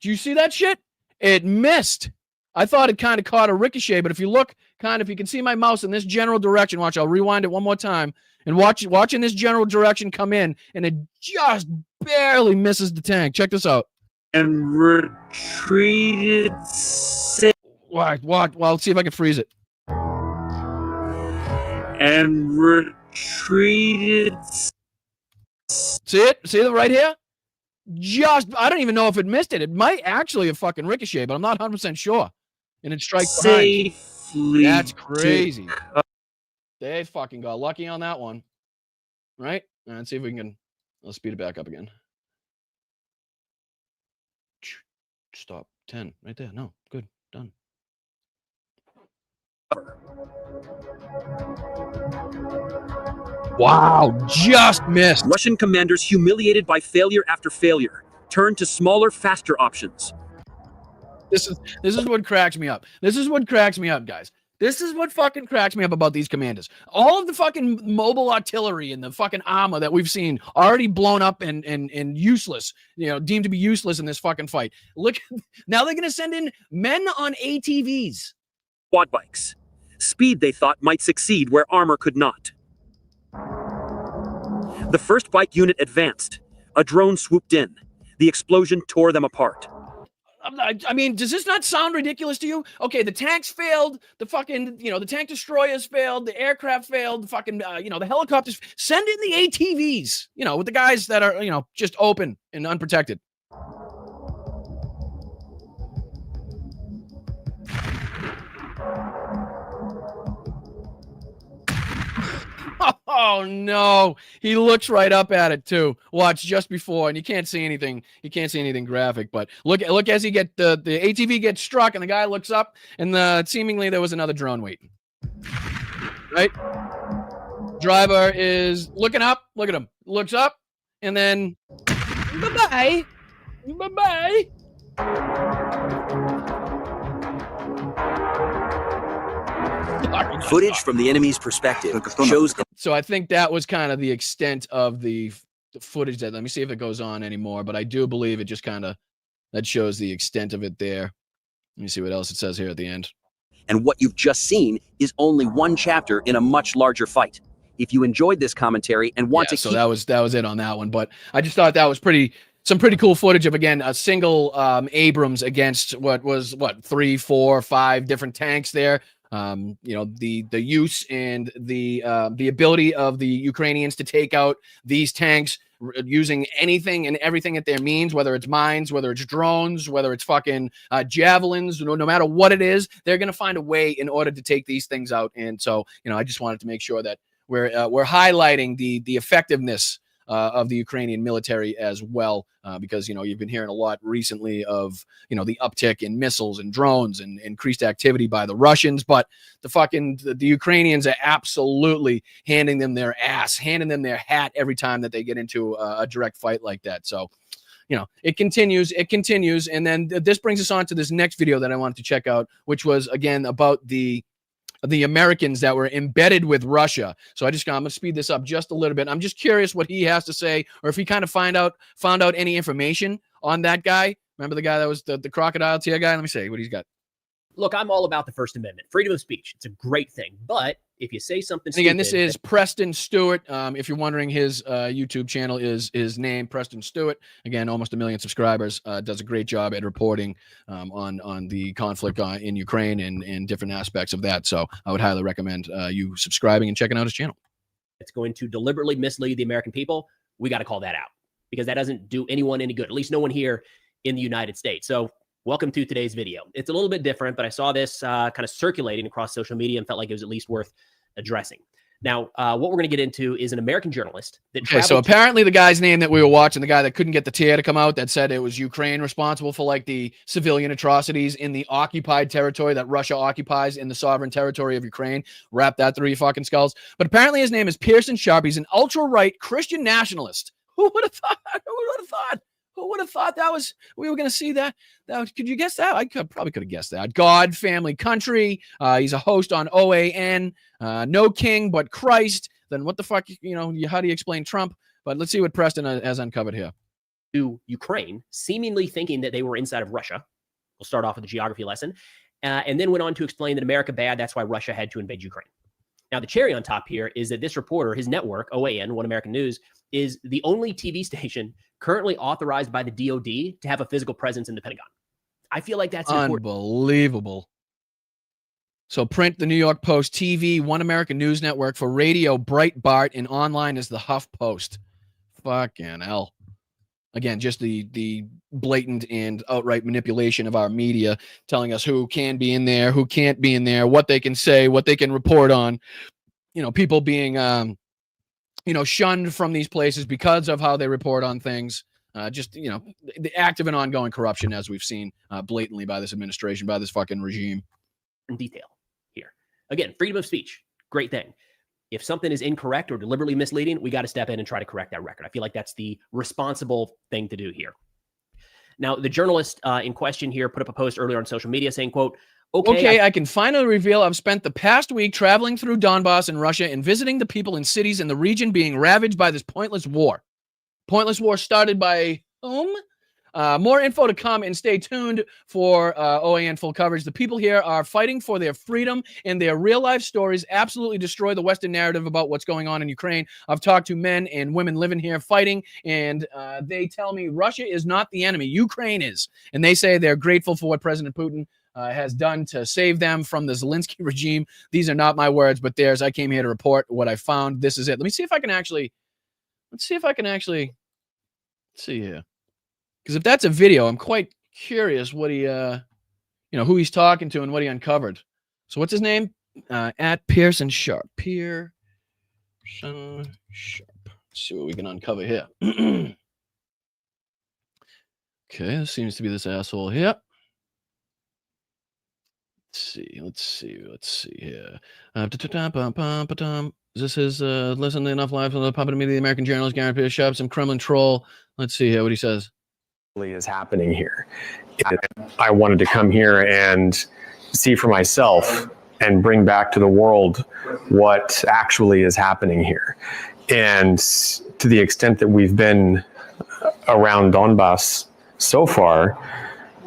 Do you see that shit? It missed. I thought it kind of caught a ricochet, but if you look, if you can see my mouse in this general direction, watch, I'll rewind it one more time, and watch in this general direction come in, and it just barely misses the tank. Check this out. And retreated safely. What? Well, let's see if I can freeze it. And retreated. See it? See it right here? I don't even know if it missed it. It might actually have fucking ricocheted, but I'm not 100% sure. And it strikes behind. Safely. That's crazy. They fucking got lucky on that one. Right? Let's see if we can. Let's speed it back up again. Stop. 10. Right there. No. Good. Done. Wow. Just missed. Russian commanders, humiliated by failure after failure, turned to smaller, faster options. This is what cracks me up. This is what cracks me up, guys. This is what fucking cracks me up about these commanders. All of the fucking mobile artillery and the fucking armor that we've seen already blown up and useless, deemed to be useless in this fucking fight. Look, now they're going to send in men on ATVs. Quad bikes. Speed they thought might succeed where armor could not. The first bike unit advanced. A drone swooped in. The explosion tore them apart. I mean, does this not sound ridiculous to you? Okay, the tanks failed. The fucking, the tank destroyers failed. The aircraft failed. The fucking, the helicopters. Send in the ATVs, with the guys that are, just open and unprotected. Oh no, he looks right up at it too. Watch just before, and you can't see anything. You can't see anything graphic, but look as he the ATV gets struck, and the guy looks up, and seemingly there was another drone waiting. Right? Driver is looking up. Look at him. Looks up, and then bye bye. Footage from the enemy's perspective shows. So I think that was kind of the extent of the footage. That let me see if it goes on anymore, but I do believe it just that shows the extent of it there. Let me see what else it says here at the end. And what you've just seen is only one chapter in a much larger fight. If you enjoyed this commentary and want to so that was it on that one. But I just thought that was some pretty cool footage of, again, a single Abrams against what 3, 4, 5 different tanks there. The use and the ability of the Ukrainians to take out these tanks using anything and everything at their means, whether it's mines, whether it's drones, whether it's fucking javelins, no matter what it is, they're going to find a way in order to take these things out. And so, I just wanted to make sure that we're highlighting the effectiveness of the Ukrainian military as well, because, you've been hearing a lot recently of, the uptick in missiles and drones and increased activity by the Russians, but the Ukrainians are absolutely handing them their ass, handing them their hat every time that they get into a direct fight like that. So, it continues. And then this brings us on to this next video that I wanted to check out, which was, again, about the Americans that were embedded with Russia. So I'm going to speed this up just a little bit. I'm just curious what he has to say, or if he kind of found out any information on that guy, Remember the guy that was the crocodile tear guy? Let me see what he's got. Look, I'm all about the First Amendment, freedom of speech. It's a great thing. But if you say something And again, stupid, this is Preston Stewart. If you're wondering, his YouTube channel is his name, Preston Stewart. Again, almost 1 million subscribers. Does a great job at reporting on the conflict in Ukraine and different aspects of that. So I would highly recommend you subscribing and checking out his channel. it's going to deliberately mislead the American people, we got to call that out because that doesn't do anyone any good, at least no one here in the United States. So welcome to today's video. It's a little bit different, but I saw this kind of circulating across social media and felt like it was at least worth addressing. Now, what we're going to get into is an American journalist that okay, so apparently the guy's name that we were watching, the guy that couldn't get the tear to come out, that said it was Ukraine responsible for like the civilian atrocities in the occupied territory that Russia occupies in the sovereign territory of Ukraine. Wrap that through your fucking skulls. But apparently his name is Pearson Sharp. He's an ultra-right Christian nationalist. Who would have thought? Who would have thought? Who would have thought that was, we were going to see that? Could you guess that? I probably could have guessed that. God, family, country. He's a host on OAN. No king but Christ. Then what the fuck, how do you explain Trump? But let's see what Preston has uncovered here. To Ukraine, seemingly thinking that they were inside of Russia. We'll start off with a geography lesson. And then went on to explain that America bad, that's why Russia had to invade Ukraine. Now, the cherry on top here is that this reporter, his network, OAN, One American News, is the only TV station currently authorized by the DOD to have a physical presence in the Pentagon. I feel like that's unbelievable. So print, the New York Post, TV, One American News Network, for radio, Breitbart, and online is the Huff Post. Fucking hell. Again, just the blatant and outright manipulation of our media, telling us who can be in there, who can't be in there, what they can say, what they can report on. People being, shunned from these places because of how they report on things. The active and ongoing corruption, as we've seen blatantly by this administration, by this fucking regime. In detail here. Again, freedom of speech, great thing. If something is incorrect or deliberately misleading, we got to step in and try to correct that record. I feel like that's the responsible thing to do here. Now, the journalist in question here put up a post earlier on social media saying, quote, Okay, I can finally reveal I've spent the past week traveling through Donbass and Russia and visiting the people in cities in the region being ravaged by this pointless war. Pointless war started by whom? More info to come, and stay tuned for OAN full coverage. The people here are fighting for their freedom, and their real-life stories absolutely destroy the Western narrative about what's going on in Ukraine. I've talked to men and women living here fighting, and they tell me Russia is not the enemy. Ukraine is. And they say they're grateful for what President Putin has done to save them from the Zelensky regime. These are not my words, but theirs. I came here to report what I found. This is it. Let me see if I can actually, let's see here. Because if that's a video, I'm quite curious what he, who he's talking to and what he uncovered. So what's his name? At Pearson Sharp. Pearson Sharp. Let's see what we can uncover here. Okay, this seems to be this asshole here. Let's see here. Is this his listen to enough live from the puppet media, the American journalist, Gary Pearson Sharp, some Kremlin troll. Let's see here what he says. Is happening here. I wanted to come here and see for myself and bring back to the world what actually is happening here. And to the extent that we've been around Donbass so far,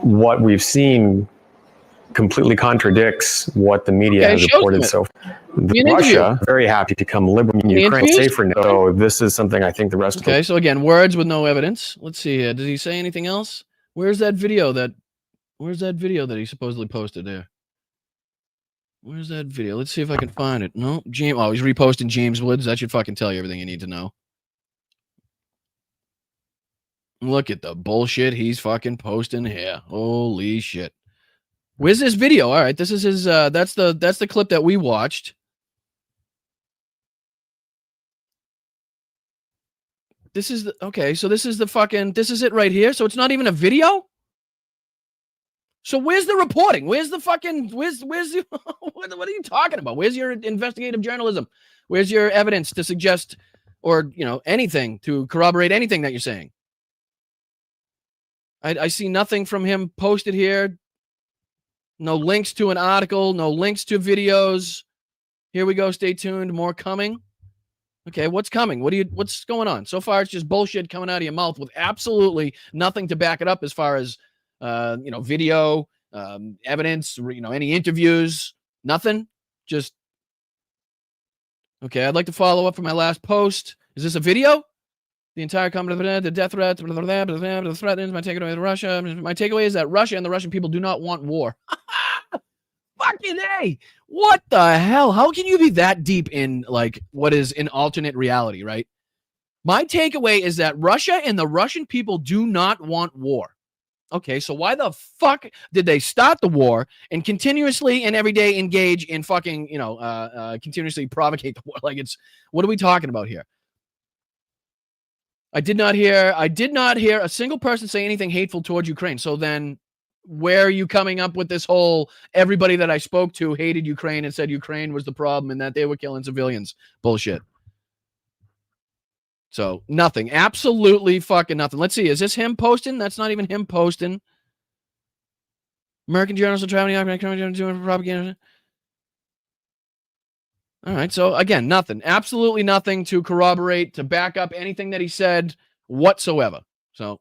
what we've seen completely contradicts what the media has reported so far. Russia, very happy to come liberate Ukraine, safer now. So this is something I think the rest of the... so again, words with no evidence. Let's see here. Does he say anything else? Where's that video that he supposedly posted there? Where's that video? Let's see if I can find it. No, he's reposting James Woods. That should fucking tell you everything you need to know. Look at the bullshit he's fucking posting here. Holy shit. Where's this video? All right, this is his that's the clip that we watched. This is this is it right here. So it's not even a video? So where's the reporting? Where's the fucking where's the what are you talking about? Where's your investigative journalism? Where's your evidence to suggest or anything to corroborate anything that you're saying? I see nothing from him posted here. No links to an article, no links to videos. Here we go. Stay tuned. More coming. Okay, what's coming? What's going on? So far, it's just bullshit coming out of your mouth with absolutely nothing to back it up as far as video, evidence, any interviews, nothing. Just, okay, I'd like to follow up for my last post. Is this a video? The entire comment of the death threat, the threat ends. My takeaway to Russia. My takeaway is that Russia and the Russian people do not want war. Fucking A. What the hell? How can you be that deep in like what is an alternate reality, right? My takeaway is that Russia and the Russian people do not want war. Okay, so why the fuck did they start the war and continuously and every day engage in fucking, continuously provocate the war? Like, what are we talking about here? I did not hear a single person say anything hateful towards Ukraine. So then where are you coming up with this whole everybody that I spoke to hated Ukraine and said Ukraine was the problem and that they were killing civilians bullshit? So nothing, absolutely fucking nothing. Let's see. Is this him posting? That's not even him posting. American journalists are traveling doing propaganda. All right. So again, nothing, absolutely nothing to corroborate, to back up anything that he said whatsoever. So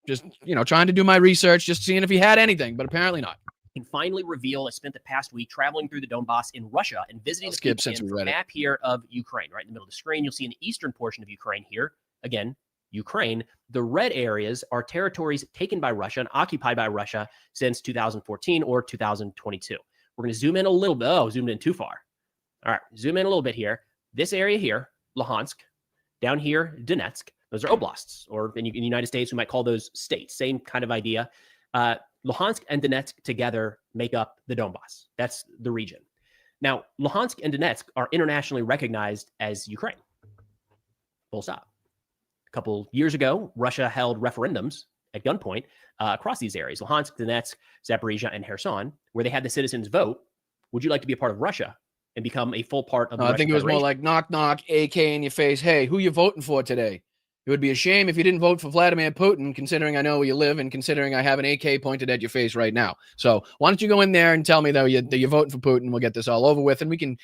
just, trying to do my research, just seeing if he had anything, but apparently not. Can finally reveal I spent the past week traveling through the Donbass in Russia and visiting the people in map here of Ukraine, right in the middle of the screen. You'll see in the eastern portion of Ukraine here, again, Ukraine, the red areas are territories taken by Russia and occupied by Russia since 2014 or 2022. We're going to zoom in a little bit. Oh, zoomed in too far. All right, zoom in a little bit here. This area here, Luhansk, down here, Donetsk, those are oblasts, or in the United States, we might call those states. Same kind of idea. Luhansk and Donetsk together make up the Donbass. That's the region. Now, Luhansk and Donetsk are internationally recognized as Ukraine. Full stop. A couple years ago, Russia held referendums at gunpoint across these areas, Luhansk, Donetsk, Zaporizhia, and Kherson, where they had the citizens vote, would you like to be a part of Russia and become a full part of the Russian I think it was Federation? more like knock, knock, AK in your face. Hey, who you voting for today? It would be a shame if you didn't vote for Vladimir Putin, considering I know where you live and considering I have an AK pointed at your face right now. So why don't you go in there and tell me that you're voting for Putin? We'll get this all over with, and we can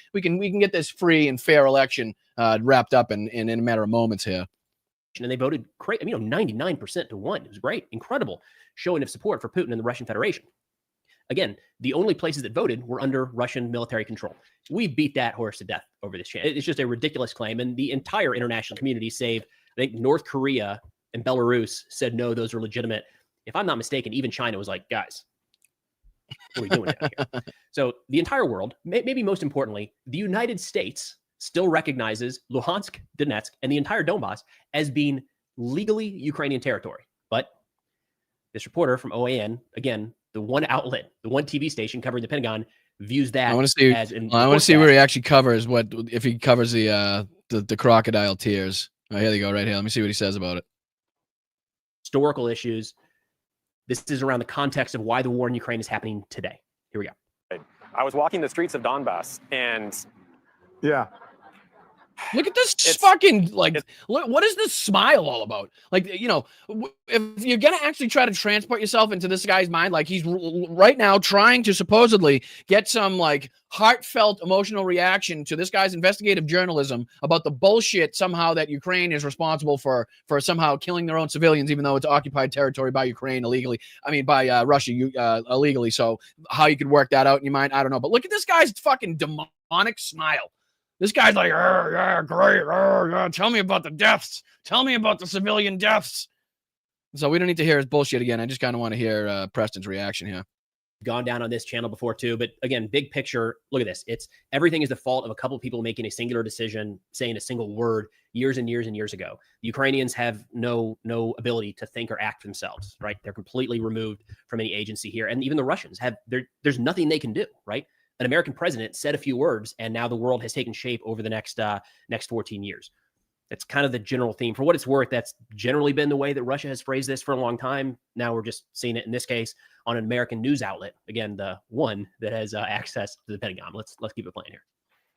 get this free and fair election wrapped up in a matter of moments here. And they voted 99% to 1. It was great, incredible showing of support for Putin and the Russian Federation. Again, the only places that voted were under Russian military control. We beat that horse to death over this channel. It's just a ridiculous claim, and the entire international community, save I think North Korea and Belarus, said no, those are legitimate. If I'm not mistaken, even China was like, guys, what are we doing down here? So the entire world, maybe most importantly, the United States still recognizes Luhansk, Donetsk, and the entire Donbass as being legally Ukrainian territory. But this reporter from OAN, again, the one outlet, the one TV station covering the Pentagon, views that as I want to see where he actually covers if he covers the crocodile tears. Oh, here they go, right here. Let me see what he says about it. Historical issues. This is around the context of why the war in Ukraine is happening today. Here we go. I was walking the streets of Donbass, and look at this fucking, what is this smile all about? Like, if you're going to actually try to transport yourself into this guy's mind, like he's right now trying to supposedly get some heartfelt emotional reaction to this guy's investigative journalism about the bullshit somehow that Ukraine is responsible for somehow killing their own civilians, even though it's occupied territory by Ukraine illegally. I mean, by Russia illegally. So how you could work that out in your mind, I don't know. But look at this guy's fucking demonic smile. This guy's like, yeah, great. Yeah. Tell me about the deaths. Tell me about the civilian deaths. So we don't need to hear his bullshit again. I just kind of want to hear Preston's reaction here. Gone down on this channel before too, but again, big picture, look at this. It's everything is the fault of a couple of people making a singular decision, saying a single word years and years and years ago. The Ukrainians have no ability to think or act themselves, right? They're completely removed from any agency here. And even the Russians there's nothing they can do, right? An American president said a few words, and now the world has taken shape over the next 14 years. That's kind of the general theme. For what it's worth, that's generally been the way that Russia has phrased this for a long time. Now we're just seeing it in this case on an American news outlet. Again, the one that has access to the Pentagon. Let's keep it playing here.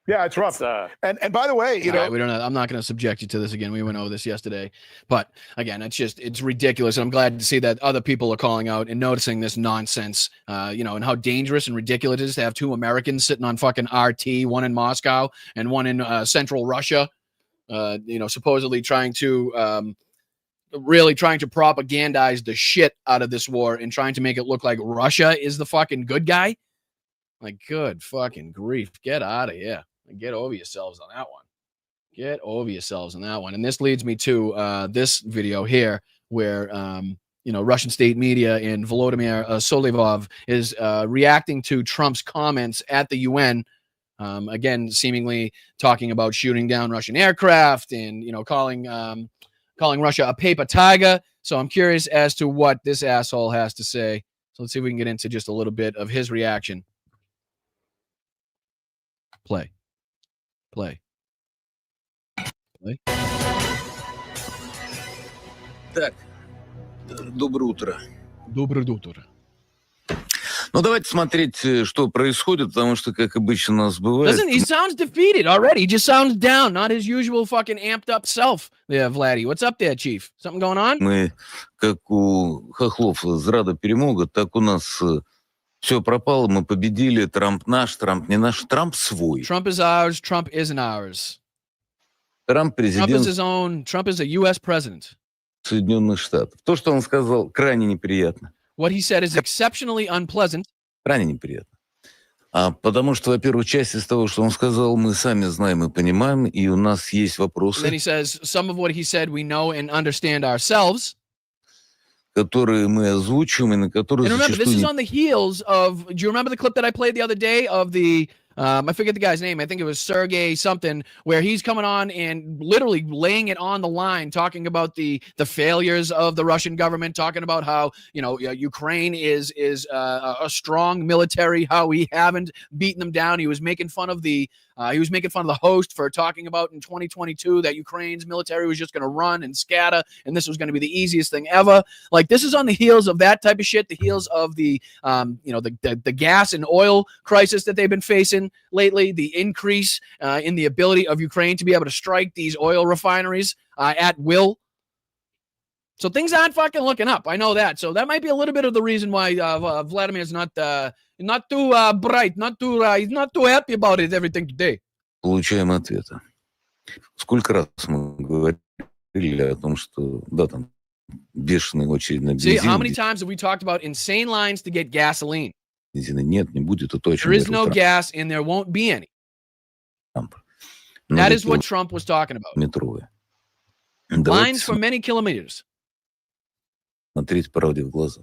Yeah, it's rough. And by the way, we don't know. I'm not going to subject you to this again. We went over this yesterday, but again, it's ridiculous. And I'm glad to see that other people are calling out and noticing this nonsense, and how dangerous and ridiculous it is to have two Americans sitting on fucking RT, one in Moscow and one in central Russia, supposedly trying to really trying to propagandize the shit out of this war and trying to make it look like Russia is the fucking good guy. Like, good fucking grief. Get out of here. Get over yourselves on that one. Get over yourselves on that one. And this leads me to this video here where, Russian state media and Volodymyr Solovyov is reacting to Trump's comments at the UN. Again, seemingly talking about shooting down Russian aircraft and, calling Russia a paper tiger. So I'm curious as to what this asshole has to say. So let's see if we can get into just a little bit of his reaction. Play. Так, доброе утро. Доброе утро. Ну, давайте смотреть, что происходит, потому что, как обычно у нас бывает... He sounds defeated already. He just sounds down, not his usual fucking amped up self. Yeah, Vladdy. What's up there, Chief? Something going on? Мы, как у хохлов из Рада Перемога, так у нас все пропало, мы победили, Трамп наш, Трамп не наш, Трамп свой. Trump is ours, Trump isn't ours. Трамп президент... Trump is his own, Trump is a U.S. president. Соединенных Штатов. То, что он сказал, крайне неприятно. What he said is exceptionally unpleasant. Крайне неприятно. Потому что, во-первых, часть из того, что он сказал, мы сами знаем и понимаем, и у нас есть вопросы. And then he says, some of what he said we know and understand ourselves. Которые мы озвучиваем, и на которые and remember, зачастую... this is on the heels of... Do you remember the clip that I played the other day of the... I forget the guy's name. I think it was Sergey something, where he's coming on and literally laying it on the line, talking about the failures of the Russian government, talking about how Ukraine is a strong military, how we haven't beaten them down. He was making fun of the host for talking about in 2022 that Ukraine's military was just going to run and scatter, and this was going to be the easiest thing ever. Like, this is on the heels of that type of shit, the heels of the gas and oil crisis that they've been facing lately, the increase in the ability of Ukraine to be able to strike these oil refineries at will. So things aren't fucking looking up. I know that. So that might be a little bit of the reason why Vladimir's not too bright, he's not too happy about it, everything today. Получаем ответы. Сколько раз мы говорили о том, что, да, там, бешеная очередь на бензин. See, how many times have we talked about insane lines to get gasoline? Бензина нет, не будет, это точно. There is no gas and there won't be any. That is what Trump was talking about. Метровые. Lines for many kilometers. Смотрите правде в глаза.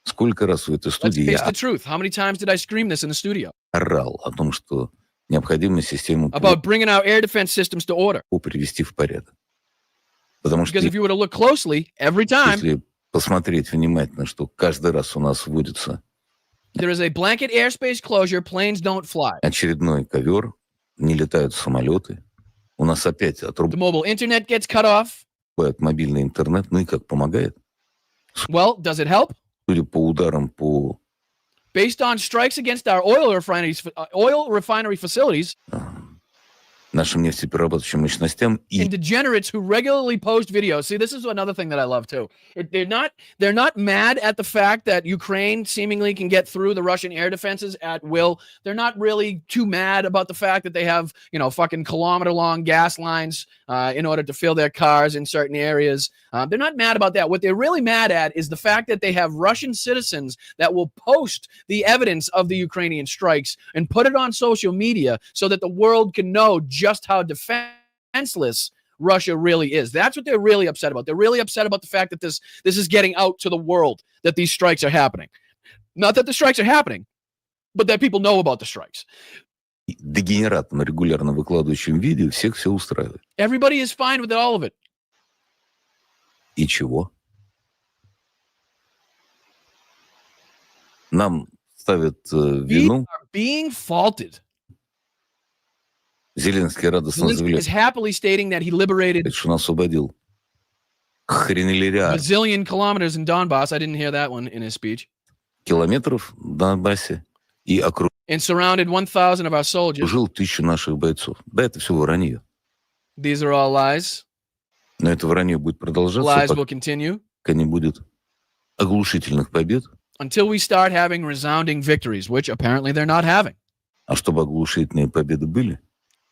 Сколько раз в этой студии я How many times did I scream this in the studio? Орал о том, что необходимо систему about bringing our air defense systems to order. Привести в порядок. Потому что because if you were to look closely, every time, если посмотреть внимательно, что каждый раз у нас вводится there is a blanket airspace closure, planes don't fly. Очередной ковер, не летают самолеты. У нас опять the mobile internet gets cut off. Мобильный интернет, ну и как помогает? Well, does it help? Судя по ударам по... Based on strikes against our oil refinery facilities, нашим нефтеперерабатывающим мощностям и and degenerates who regularly post videos. See, this is another thing that I love too. They're not mad at the fact that Ukraine seemingly can get through the Russian air defenses at will. They're not really too mad about the fact that they have, fucking kilometer-long gas lines in order to fill their cars in certain areas. They're not mad about that. What they're really mad at is the fact that they have Russian citizens that will post the evidence of the Ukrainian strikes and put it on social media so that the world can know just how defenseless Russia really is. That's what they're really upset about. They're really upset about the fact that this is getting out to the world, that these strikes are happening. Not that the strikes are happening, but that people know about the strikes. Дегенератам, регулярно выкладывающим видео, всех все устраивает. Everybody is fine with all of it. И чего? Нам ставят вину. We are being faulted. Зеленский радостно заявляет, is happily stating that he liberated что он освободил bazillion kilometers in Donbass. I didn't hear that one in his speech. Километров в Донбассе и and surrounded 1,000 of our soldiers. Окружил 1000 наших бойцов. Да, это все вранье. These are all lies. Но это вранье будет продолжаться, Lies will continue пока не будет оглушительных побед. Until we start having resounding victories, which apparently they're not having. А чтобы оглушительные победы были,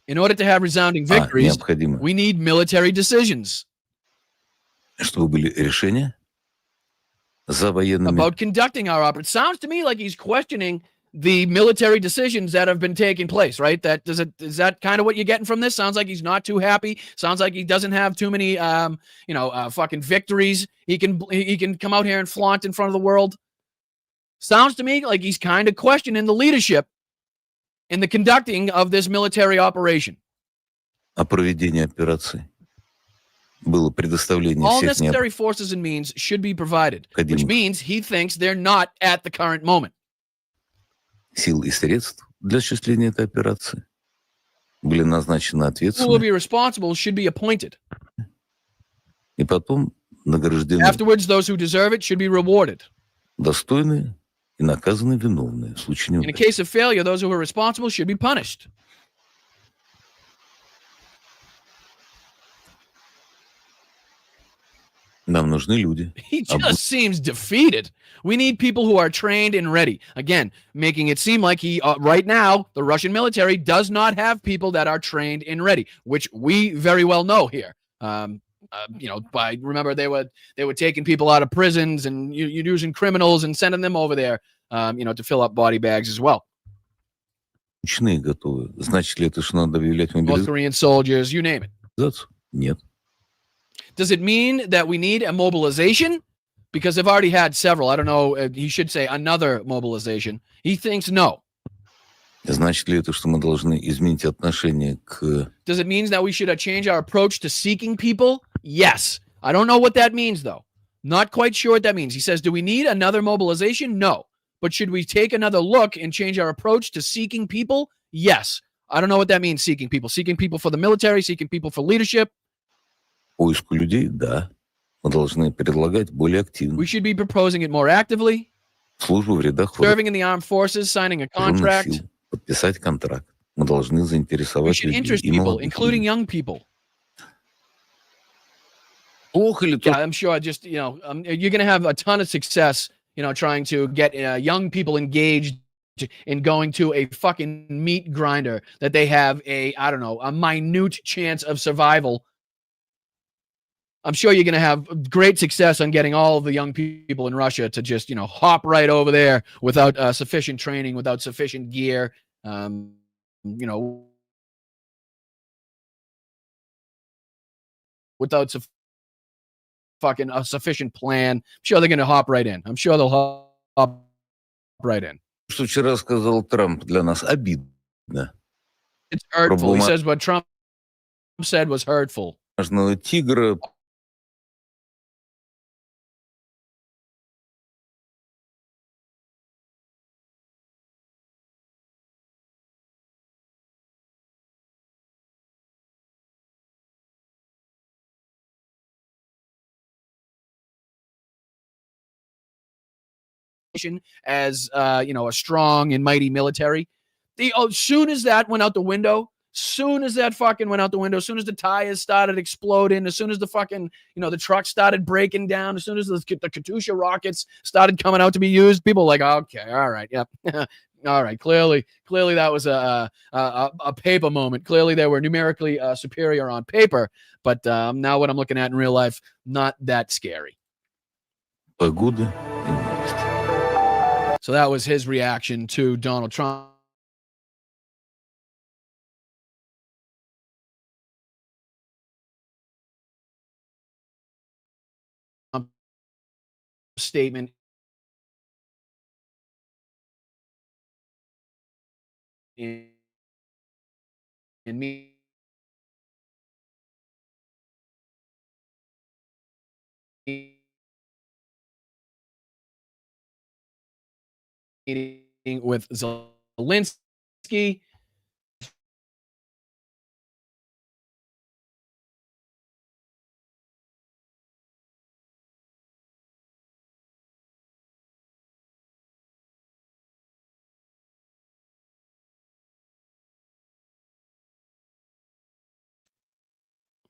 in order to have resounding victories, we need military decisions. Чтобы были решения за военными. About conducting our operation. Sounds to me like he's questioning the military decisions that have been taking place, right? Is that kind of what you're getting from this? Sounds like he's not too happy. Sounds like he doesn't have too many, fucking victories. He can come out here and flaunt in front of the world. Sounds to me like he's kind of questioning the leadership in the conducting of this military operation. О проведении операции было предоставление All всех necessary forces and means should be provided, which means he thinks they're not at the current moment. Сил и средств для осуществления этой операции были назначены Who will be ответственные responsible should be appointed. и потом награждены Afterwards, those who deserve it should be rewarded. достойные и наказаны виновные в случае In a неудачи. case of failure, those who are responsible should be punished. Нам нужны люди. He just seems defeated. We need people who are trained and ready. Again, making it seem like right now, the Russian military does not have people that are trained and ready, which we very well know here. Remember they were taking people out of prisons and using criminals and sending them over there, to fill up body bags as well. Ученые готовы. Значит ли это, что надо объявлять North Korean soldiers, you name it. мобилизацию? Нет. Does it mean that we need a mobilization? Because they've already had several. I don't know. He should say another mobilization. He thinks no. Значит ли это, что мы должны изменить отношение к... Does it mean that we should change our approach to seeking people? Yes. I don't know what that means, though. Not quite sure what that means. He says, do we need another mobilization? No. But should we take another look and change our approach to seeking people? Yes. I don't know what that means, seeking people. Seeking people for the military, seeking people for leadership. Поиску людей, да. Мы должны предлагать более активно. We should be proposing it more actively. Службу в рядах Serving in the armed forces, signing a contract. сил, подписать контракт. Мы должны We заинтересовать should людей interest и people, молодых including людей. young people. Плохо ли то, Yeah, I'm sure you're going to have a ton of success, trying to get young people engaged in going to a fucking meat grinder that they have a minute chance of survival. I'm sure you're going to have great success on getting all of the young people in Russia to just, hop right over there without sufficient training, without sufficient gear, without a sufficient plan. I'm sure they're going to hop right in. I'm sure they'll hop right in. что вчера сказал Трамп, для нас обидно. It's hurtful. He says what Trump said was hurtful. Бумажного тигра. As a strong and mighty military. Soon as that went out the window, soon as that fucking went out the window, as soon as the tires started exploding, as soon as the fucking the truck started breaking down, as soon as the Katyusha rockets started coming out to be used, people were like, okay, all right, yep. All right, clearly that was a paper moment. Clearly they were numerically superior on paper, but now what I'm looking at in real life, not that scary. Погода. So that was his reaction to Donald Trump. Statement in me. Meeting with Zelensky.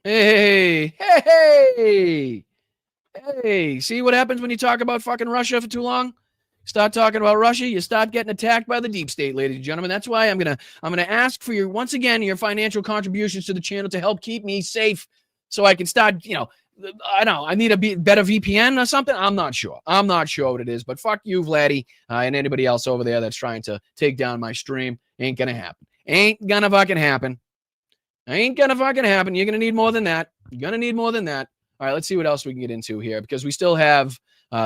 Hey, see what happens when you talk about fucking Russia for too long? Start talking about Russia, you start getting attacked by the deep state, ladies and gentlemen. That's why I'm gonna ask for your financial contributions to the channel to help keep me safe, so I can start, I don't know. I need a better VPN or something. I'm not sure. I'm not sure what it is, but fuck you, Vladdy, and anybody else over there that's trying to take down my stream. Ain't gonna happen. Ain't gonna fucking happen. Ain't gonna fucking happen. You're gonna need more than that. You're gonna need more than that. All right, let's see what else we can get into here, because we still have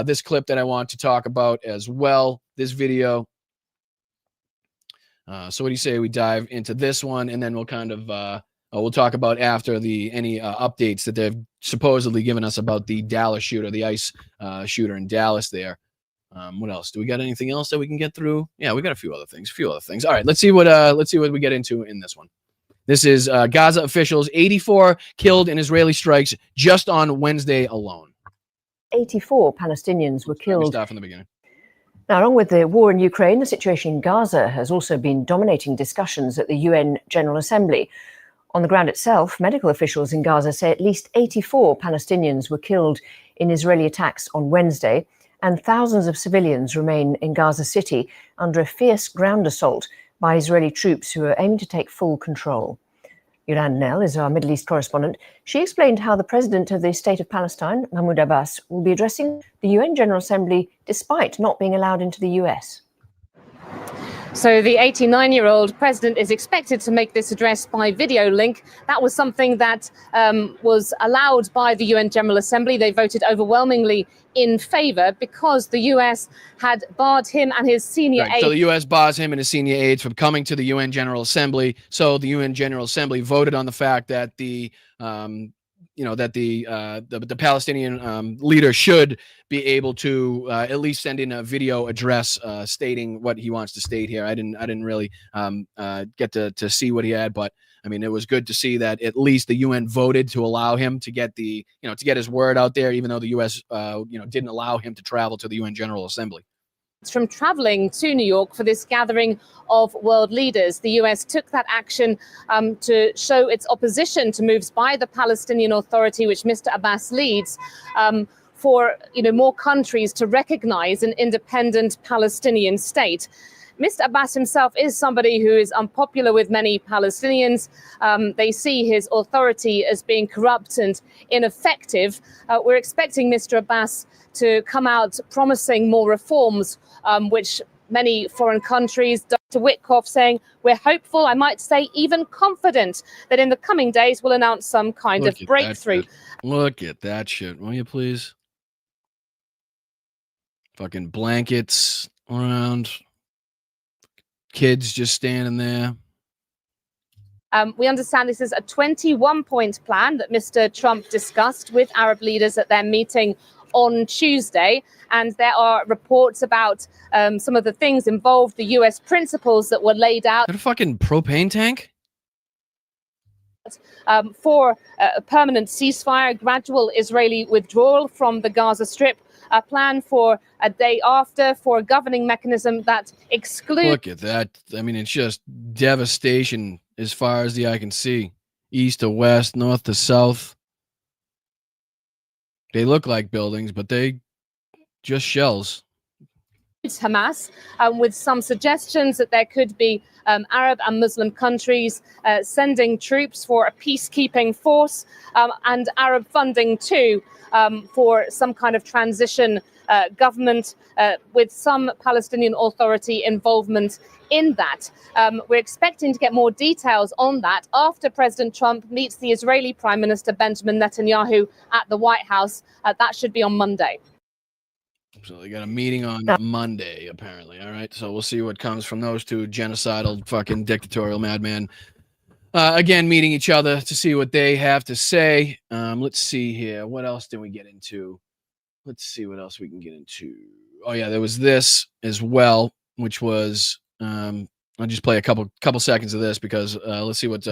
this clip that I want to talk about as well. This video. So what do you say we dive into this one, and then we'll kind of we'll talk about after any updates that they've supposedly given us about the Dallas shooter, the ICE shooter in Dallas there. What else? Do we got anything else that we can get through? Yeah, we got a few other things. All right, let's see what we get into in this one. This is Gaza officials, 84 killed in Israeli strikes just on Wednesday alone. 84 Palestinians were killed. Start from the beginning. Now, along with the war in Ukraine, the situation in Gaza has also been dominating discussions at the UN General Assembly. On the ground itself, medical officials in Gaza say at least 84 Palestinians were killed in Israeli attacks on Wednesday, and thousands of civilians remain in Gaza City under a fierce ground assault by Israeli troops who are aiming to take full control. Yuran Nell is our Middle East correspondent. She explained how the president of the State of Palestine, Mahmoud Abbas, will be addressing the UN General Assembly despite not being allowed into the US. So the 89-year-old president is expected to make this address by video link. That was something that was allowed by the UN General Assembly. They voted overwhelmingly in favor because the US had barred him and his senior aides. So the US bars him and his senior aides from coming to the UN General Assembly. So the UN General Assembly voted on the fact that the Palestinian leader should be able to at least send in a video address stating what he wants to state here. I didn't really get to see what he had, but I mean, it was good to see that at least the UN voted to allow him to get to get his word out there, even though the US didn't allow him to travel to the UN General Assembly. From traveling to New York for this gathering of world leaders. The US took that action to show its opposition to moves by the Palestinian Authority, which Mr. Abbas leads, for more countries to recognize an independent Palestinian state. Mr. Abbas himself is somebody who is unpopular with many Palestinians. They see his authority as being corrupt and ineffective. We're expecting Mr. Abbas to come out promising more reforms, which many foreign countries, Dr. Witkoff saying, we're hopeful, I might say even confident, that in the coming days we'll announce some kind of breakthrough. Look at that shit, will you please? Fucking blankets around. Kids just standing there. We understand this is a 21-point plan that Mr. Trump discussed with Arab leaders at their meeting on Tuesday, and there are reports about some of the things involved, the US principles that were laid out. Is that a fucking propane tank? For a permanent ceasefire, gradual Israeli withdrawal from the Gaza Strip, a plan for a day after, for a governing mechanism that excludes... Look at that. I mean, it's just devastation as far as the eye can see. East to west, north to south. They look like buildings, but they just shells. Hamas, with some suggestions that there could be Arab and Muslim countries sending troops for a peacekeeping force, and Arab funding too for some kind of transition government with some Palestinian Authority involvement in that. We're expecting to get more details on that after President Trump meets the Israeli Prime Minister Benjamin Netanyahu at the White House. That should be on Monday. So they got a meeting on Monday, apparently. All right. So we'll see what comes from those two genocidal, fucking dictatorial madmen. Again, meeting each other to see what they have to say. Let's see here. What else did we get into? Let's see what else we can get into. Oh, yeah, there was this as well, which was... I'll just play a couple seconds of this because let's see what...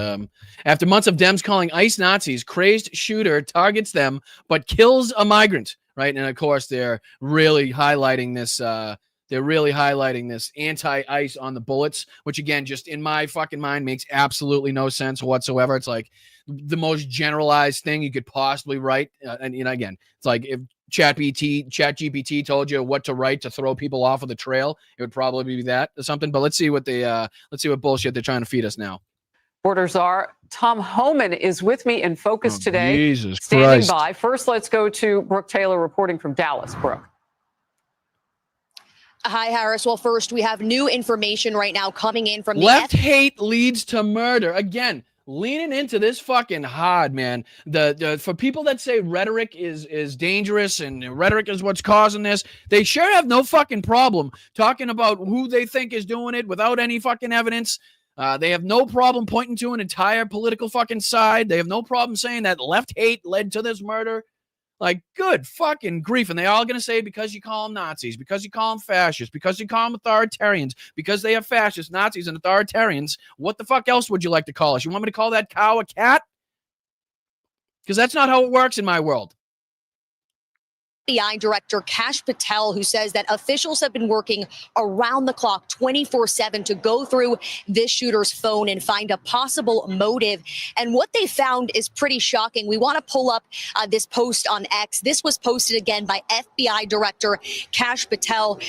after months of Dems calling ICE Nazis, crazed shooter targets them but kills a migrant. Right. And of course, they're really highlighting this. They're really highlighting this anti-ICE on the bullets, which, again, just in my fucking mind makes absolutely no sense whatsoever. It's like the most generalized thing you could possibly write. And again, it's like if ChatGPT told you what to write to throw people off of the trail, it would probably be that or something. But let's see what bullshit they're trying to feed us now. Reporters are Tom Homan is with me in focus today. Jesus standing Christ. by. First, let's go to Brooke Taylor reporting from Dallas. Brooke. Hi, Harris. Well, first, we have new information right now coming in from the Left hate leads to murder. Again, leaning into this fucking hard, man. For people that say rhetoric is dangerous and rhetoric is what's causing this, they sure have no fucking problem talking about who they think is doing it without any fucking evidence. They have no problem pointing to an entire political fucking side. They have no problem saying that left hate led to this murder. Like, good fucking grief. And they all going to say because you call them Nazis, because you call them fascists, because you call them authoritarians, because they are fascists, Nazis, and authoritarians. What the fuck else would you like to call us? You want me to call that cow a cat? Because that's not how it works in my world. FBI Director Kash Patel, who says that officials have been working around the clock 24/7 to go through this shooter's phone and find a possible motive. And what they found is pretty shocking. We want to pull up this post on X. This was posted again by FBI Director Kash Patel.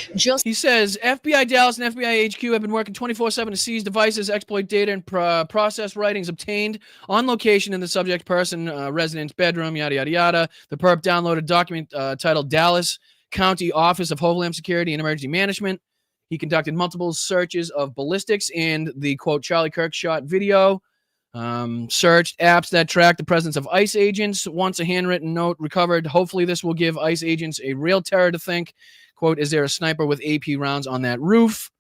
He says FBI Dallas and FBI HQ have been working 24/7 to seize devices, exploit data, and process writings obtained on location in the subject person resident's bedroom, yada, yada, yada. The perp downloaded a document titled Dallas County Office of Homeland Security and Emergency Management. He conducted multiple searches of ballistics and the, quote, Charlie Kirk shot video. Searched apps that track the presence of ICE agents. Once a handwritten note recovered. Hopefully this will give ICE agents a real terror to think. Quote, is there a sniper with AP rounds on that roof?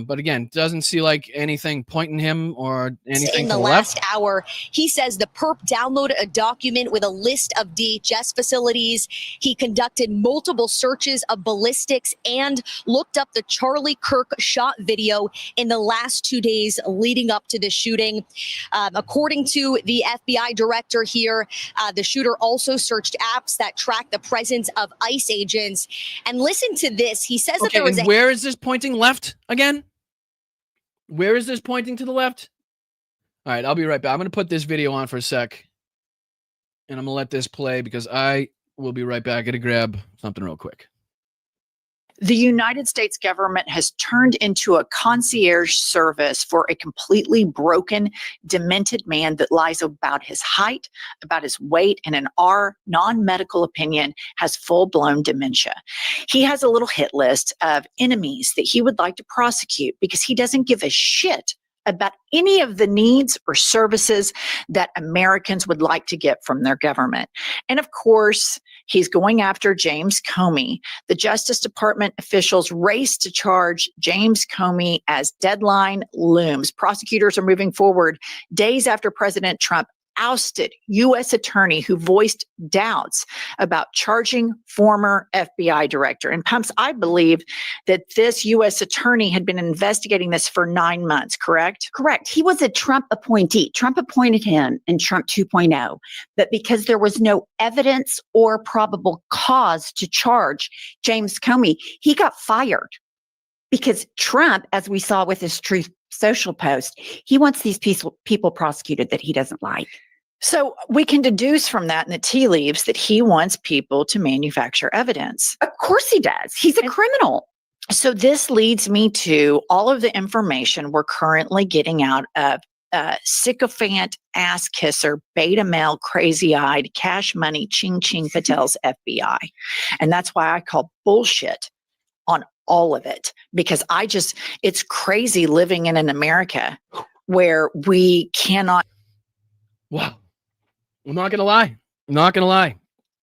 But again, doesn't see like anything pointing him or anything in the last hour. He says the perp downloaded a document with a list of DHS facilities. He conducted multiple searches of ballistics and looked up the Charlie Kirk shot video in the last 2 days leading up to the shooting. According to the FBI director here, the shooter also searched apps that track the presence of ICE agents. And listen to this. He says that there was where is this pointing left again? Where is this pointing to the left? All right, I'll be right back. I'm going to put this video on for a sec. And I'm going to let this play because I will be right back. Got to grab something real quick. The United States government has turned into a concierge service for a completely broken, demented man that lies about his height, about his weight, and in our non-medical opinion, has full-blown dementia. He has a little hit list of enemies that he would like to prosecute because he doesn't give a shit about any of the needs or services that Americans would like to get from their government. And of course, he's going after James Comey. The Justice Department officials race to charge James Comey as deadline looms. Prosecutors are moving forward days after President Trump ousted U.S. attorney who voiced doubts about charging former FBI director. And Pumps, I believe that this U.S. attorney had been investigating this for 9 months, correct? Correct. He was a Trump appointee. Trump appointed him in Trump 2.0. But because there was no evidence or probable cause to charge James Comey, he got fired. Because Trump, as we saw with his Truth Social post, he wants these people prosecuted that he doesn't like. So we can deduce from that in the tea leaves that he wants people to manufacture evidence. Of course he does. He's a criminal. So this leads me to all of the information we're currently getting out of sycophant, ass kisser, beta male, crazy-eyed, cash money, Ching Ching Patel's FBI. And that's why I call bullshit on all of it, because it's crazy living in an America where we cannot. Wow. I'm not going to lie.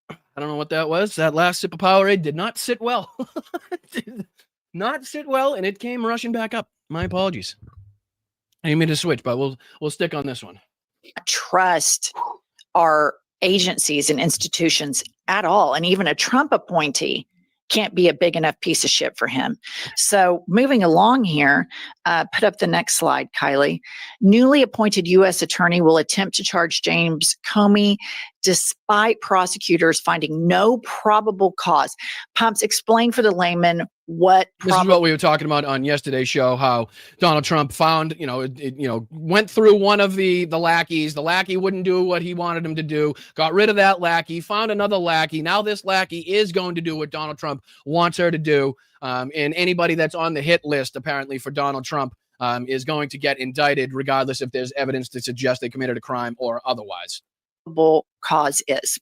I don't know what that was. That last sip of Powerade did not sit well. Did not sit well, and it came rushing back up. My apologies. I didn't mean to switch, but we'll stick on this one. Trust our agencies and institutions at all. And even a Trump appointee can't be a big enough piece of shit for him. So moving along here, put up the next slide, Kylie. Newly appointed U.S. attorney will attempt to charge James Comey despite prosecutors finding no probable cause. Pumps, explain for the layman what this is what we were talking about on yesterday's show, how Donald Trump found, went through one of the lackeys. The lackey wouldn't do what he wanted him to do, got rid of that lackey, found another lackey. Now this lackey is going to do what Donald Trump wants her to do. And anybody that's on the hit list, apparently, for Donald Trump is going to get indicted regardless if there's evidence to suggest they committed a crime or otherwise. Cause is.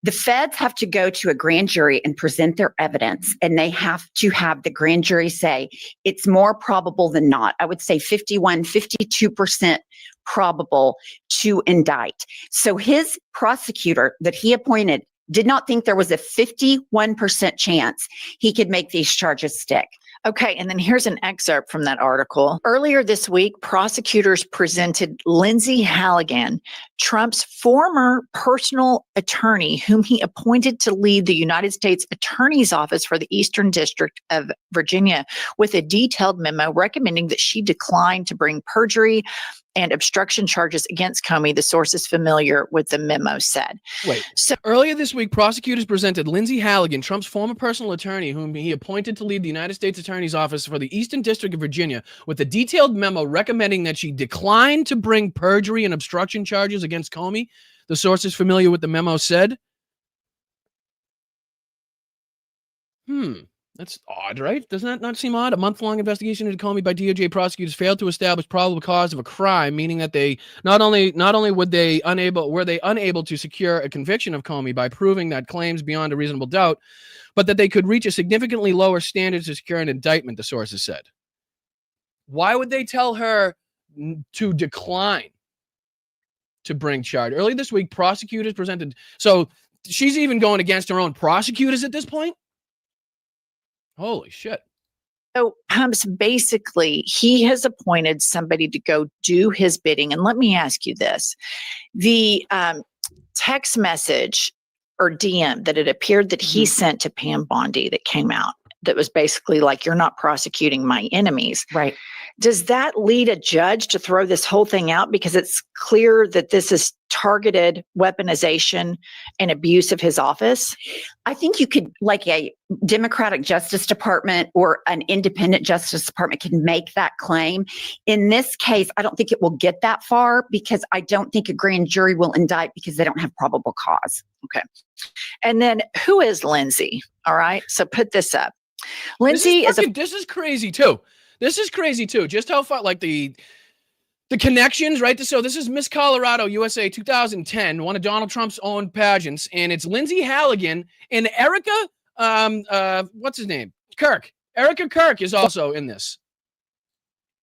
The feds have to go to a grand jury and present their evidence, and they have to have the grand jury say it's more probable than not. I would say 52% probable to indict. So his prosecutor that he appointed did not think there was a 51% chance he could make these charges stick. Okay, and then here's an excerpt from that article. Earlier this week, prosecutors presented Lindsay Halligan, Trump's former personal attorney, whom he appointed to lead the United States Attorney's Office for the Eastern District of Virginia, with a detailed memo recommending that she decline to bring perjury and obstruction charges against Comey, the sources familiar with the memo said. Wait, so earlier this week, prosecutors presented Lindsay Halligan, Trump's former personal attorney, whom he appointed to lead the United States Attorney's Office for the Eastern District of Virginia, with a detailed memo recommending that she decline to bring perjury and obstruction charges against Comey, the sources familiar with the memo said. That's odd, right? Doesn't that not seem odd? A month-long investigation into Comey by DOJ prosecutors failed to establish probable cause of a crime, meaning that they not only were they unable to secure a conviction of Comey by proving that claims beyond a reasonable doubt, but that they could reach a significantly lower standard to secure an indictment, the sources said. Why would they tell her to decline to bring charge? Earlier this week, prosecutors presented... So she's even going against her own prosecutors at this point? Holy shit. So basically, he has appointed somebody to go do his bidding. And let me ask you this. The text message or DM that it appeared that he sent to Pam Bondi that came out, that was basically like, you're not prosecuting my enemies. Right. Does that lead a judge to throw this whole thing out? Because it's clear that this is targeted weaponization and abuse of his office. I think you could, like a Democratic Justice Department or an independent Justice Department can make that claim. In this case, I don't think it will get that far because I don't think a grand jury will indict because they don't have probable cause. Okay. And then who is Lindsay? All right. So put this up. Lindsay this is crazy too. This is crazy too. Just how far, like the connections, right? So this is Miss Colorado USA 2010, one of Donald Trump's own pageants, and it's Lindsay Halligan and Erica, what's his name? Kirk. Erica Kirk is also in this.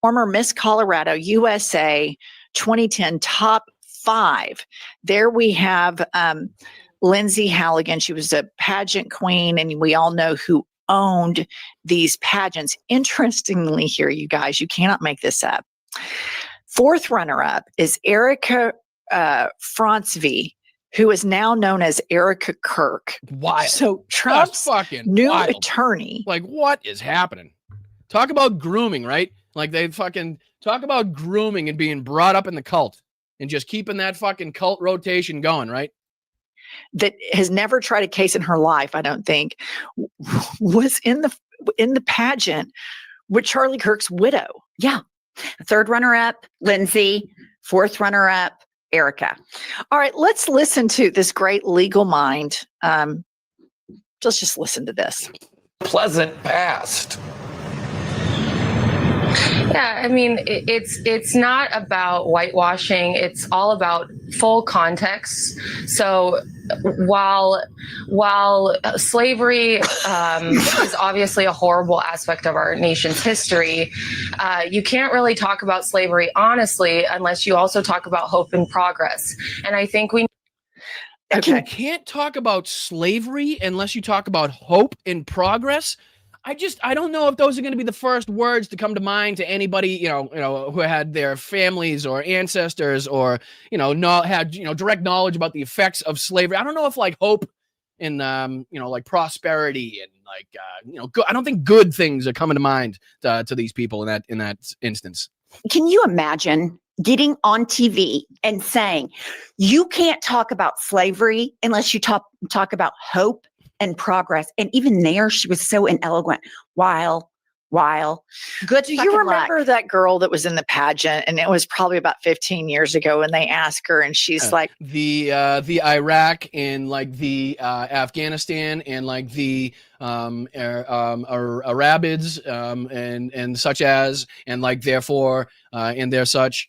Former Miss Colorado USA 2010 top 5. There we have Lindsay Halligan. She was a pageant queen, and we all know who owned these pageants. Interestingly here, you guys, you cannot make this up. 4th runner-up is Erica Francvi, who is now known as Erica Kirk. Wild. So Trump's new wild. attorney. Like, what is happening? Talk about grooming, right? Like, they fucking talk about grooming and being brought up in the cult and just keeping that fucking cult rotation going, right? That has never tried a case in her life, I don't think, was in the pageant with Charlie Kirk's widow. Yeah. 3rd runner-up, Lindsay. 4th runner-up, Erica. All right, let's listen to this great legal mind. Let's just listen to this. Pleasant past. Yeah, I mean, it's not about whitewashing. It's all about full context. So while slavery is obviously a horrible aspect of our nation's history, you can't really talk about slavery honestly unless you also talk about hope and progress. And I think we... Okay. You can't talk about slavery unless you talk about hope and progress. I don't know if those are going to be the first words to come to mind to anybody, you know, who had their families or ancestors or, not had, direct knowledge about the effects of slavery. I don't know if like hope and, like prosperity and like, I don't think good things are coming to mind to these people in that instance. Can you imagine getting on TV and saying, you can't talk about slavery unless you talk about hope and progress? And even there, she was so ineloquent. While while. Good Do you fucking remember luck. that girl that was in the pageant? And it was probably about 15 years ago, and they asked her, and she's like, the Iraq and like the Afghanistan and like the Arabids and such as, and like therefore and their such.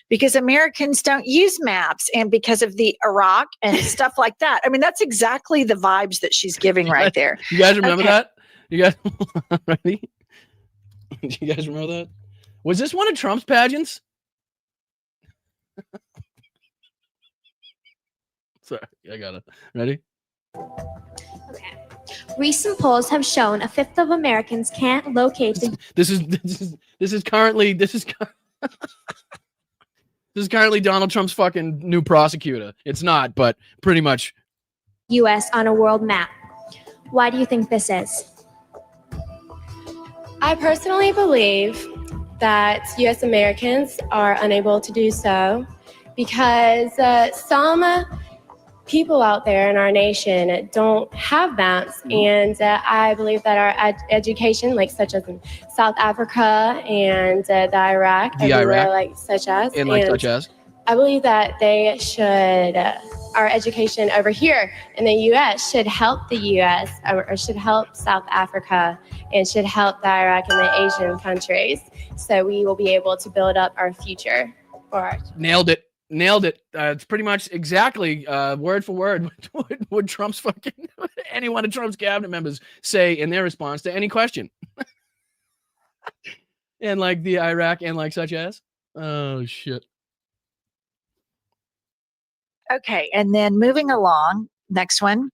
because Americans don't use maps, and because of the Iraq and stuff like that. I mean, that's exactly the vibes that she's giving right there. You guys remember Okay. that? You guys ready? Do you guys remember that? Was this one of Trump's pageants? Sorry, I got it. Ready? Recent polls have shown a fifth of Americans can't locate the This is currently Donald Trump's fucking new prosecutor. It's not, but pretty much. U.S. on a world map. Why do you think this is? I personally believe that U.S. Americans are unable to do so because some people out there in our nation don't have maps, and I believe that our education, like such as in South Africa and the Iraq, such as, I believe that they should, our education over here in the U.S. should help the U.S. or should help South Africa and should help the Iraq and the Asian countries. So we will be able to build up our future. Nailed it. It's pretty much exactly word for word what Trump's fucking any one of Trump's cabinet members say in their response to any question. And like the Iraq and like such as. Oh shit. Okay, and then moving along, next one.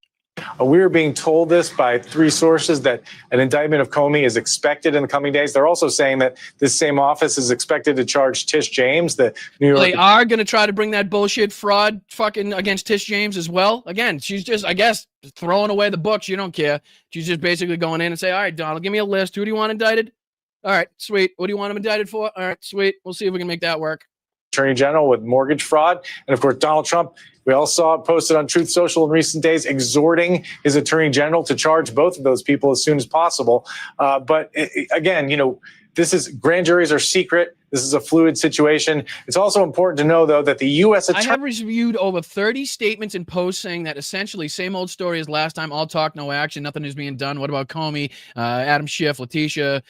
We are being told this by 3 sources that an indictment of Comey is expected in the coming days. They're also saying that this same office is expected to charge Tish James, the New York. They are going to try to bring that bullshit fraud fucking against Tish James as well. Again, she's just, I guess, throwing away the books. You don't care. She's just basically going in and say, all right, Donald, give me a list. Who do you want indicted? All right, sweet. What do you want him indicted for? All right, sweet. We'll see if we can make that work. Attorney General with mortgage fraud. And of course, Donald Trump, we all saw it posted on Truth Social in recent days, exhorting his Attorney General to charge both of those people as soon as possible. Again, this is, grand juries are secret. This is a fluid situation. It's also important to know, though, that the U.S. I have reviewed over 30 statements and posts saying that essentially same old story as last time. All talk, no action. Nothing is being done. What about Comey, Adam Schiff, Letitia,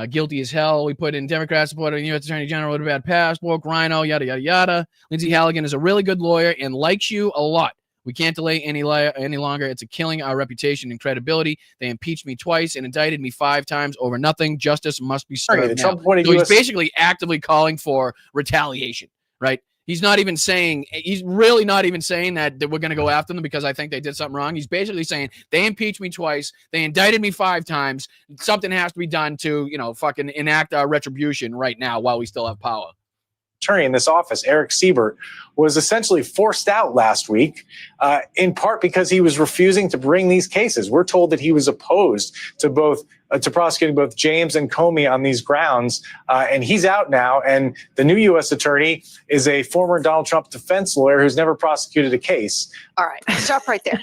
guilty as hell. We put in Democrat supporter, U.S. Attorney General with a bad past, woke rhino, yada, yada, yada. Lindsey Halligan is a really good lawyer and likes you a lot. We can't delay any longer. It's killing our reputation and credibility. They impeached me twice and indicted me 5 times over nothing. Justice must be served now. So he's basically actively calling for retaliation, right? He's really not even saying that we're going to go after them because I think they did something wrong. He's basically saying they impeached me twice. They indicted me 5 times. Something has to be done to, fucking enact our retribution right now while we still have power. Attorney in this office, Eric Siebert, was essentially forced out last week, in part because he was refusing to bring these cases. We're told that he was opposed to prosecuting both James and Comey on these grounds, and he's out now. And the new U.S. attorney is a former Donald Trump defense lawyer who's never prosecuted a case. All right, stop right there.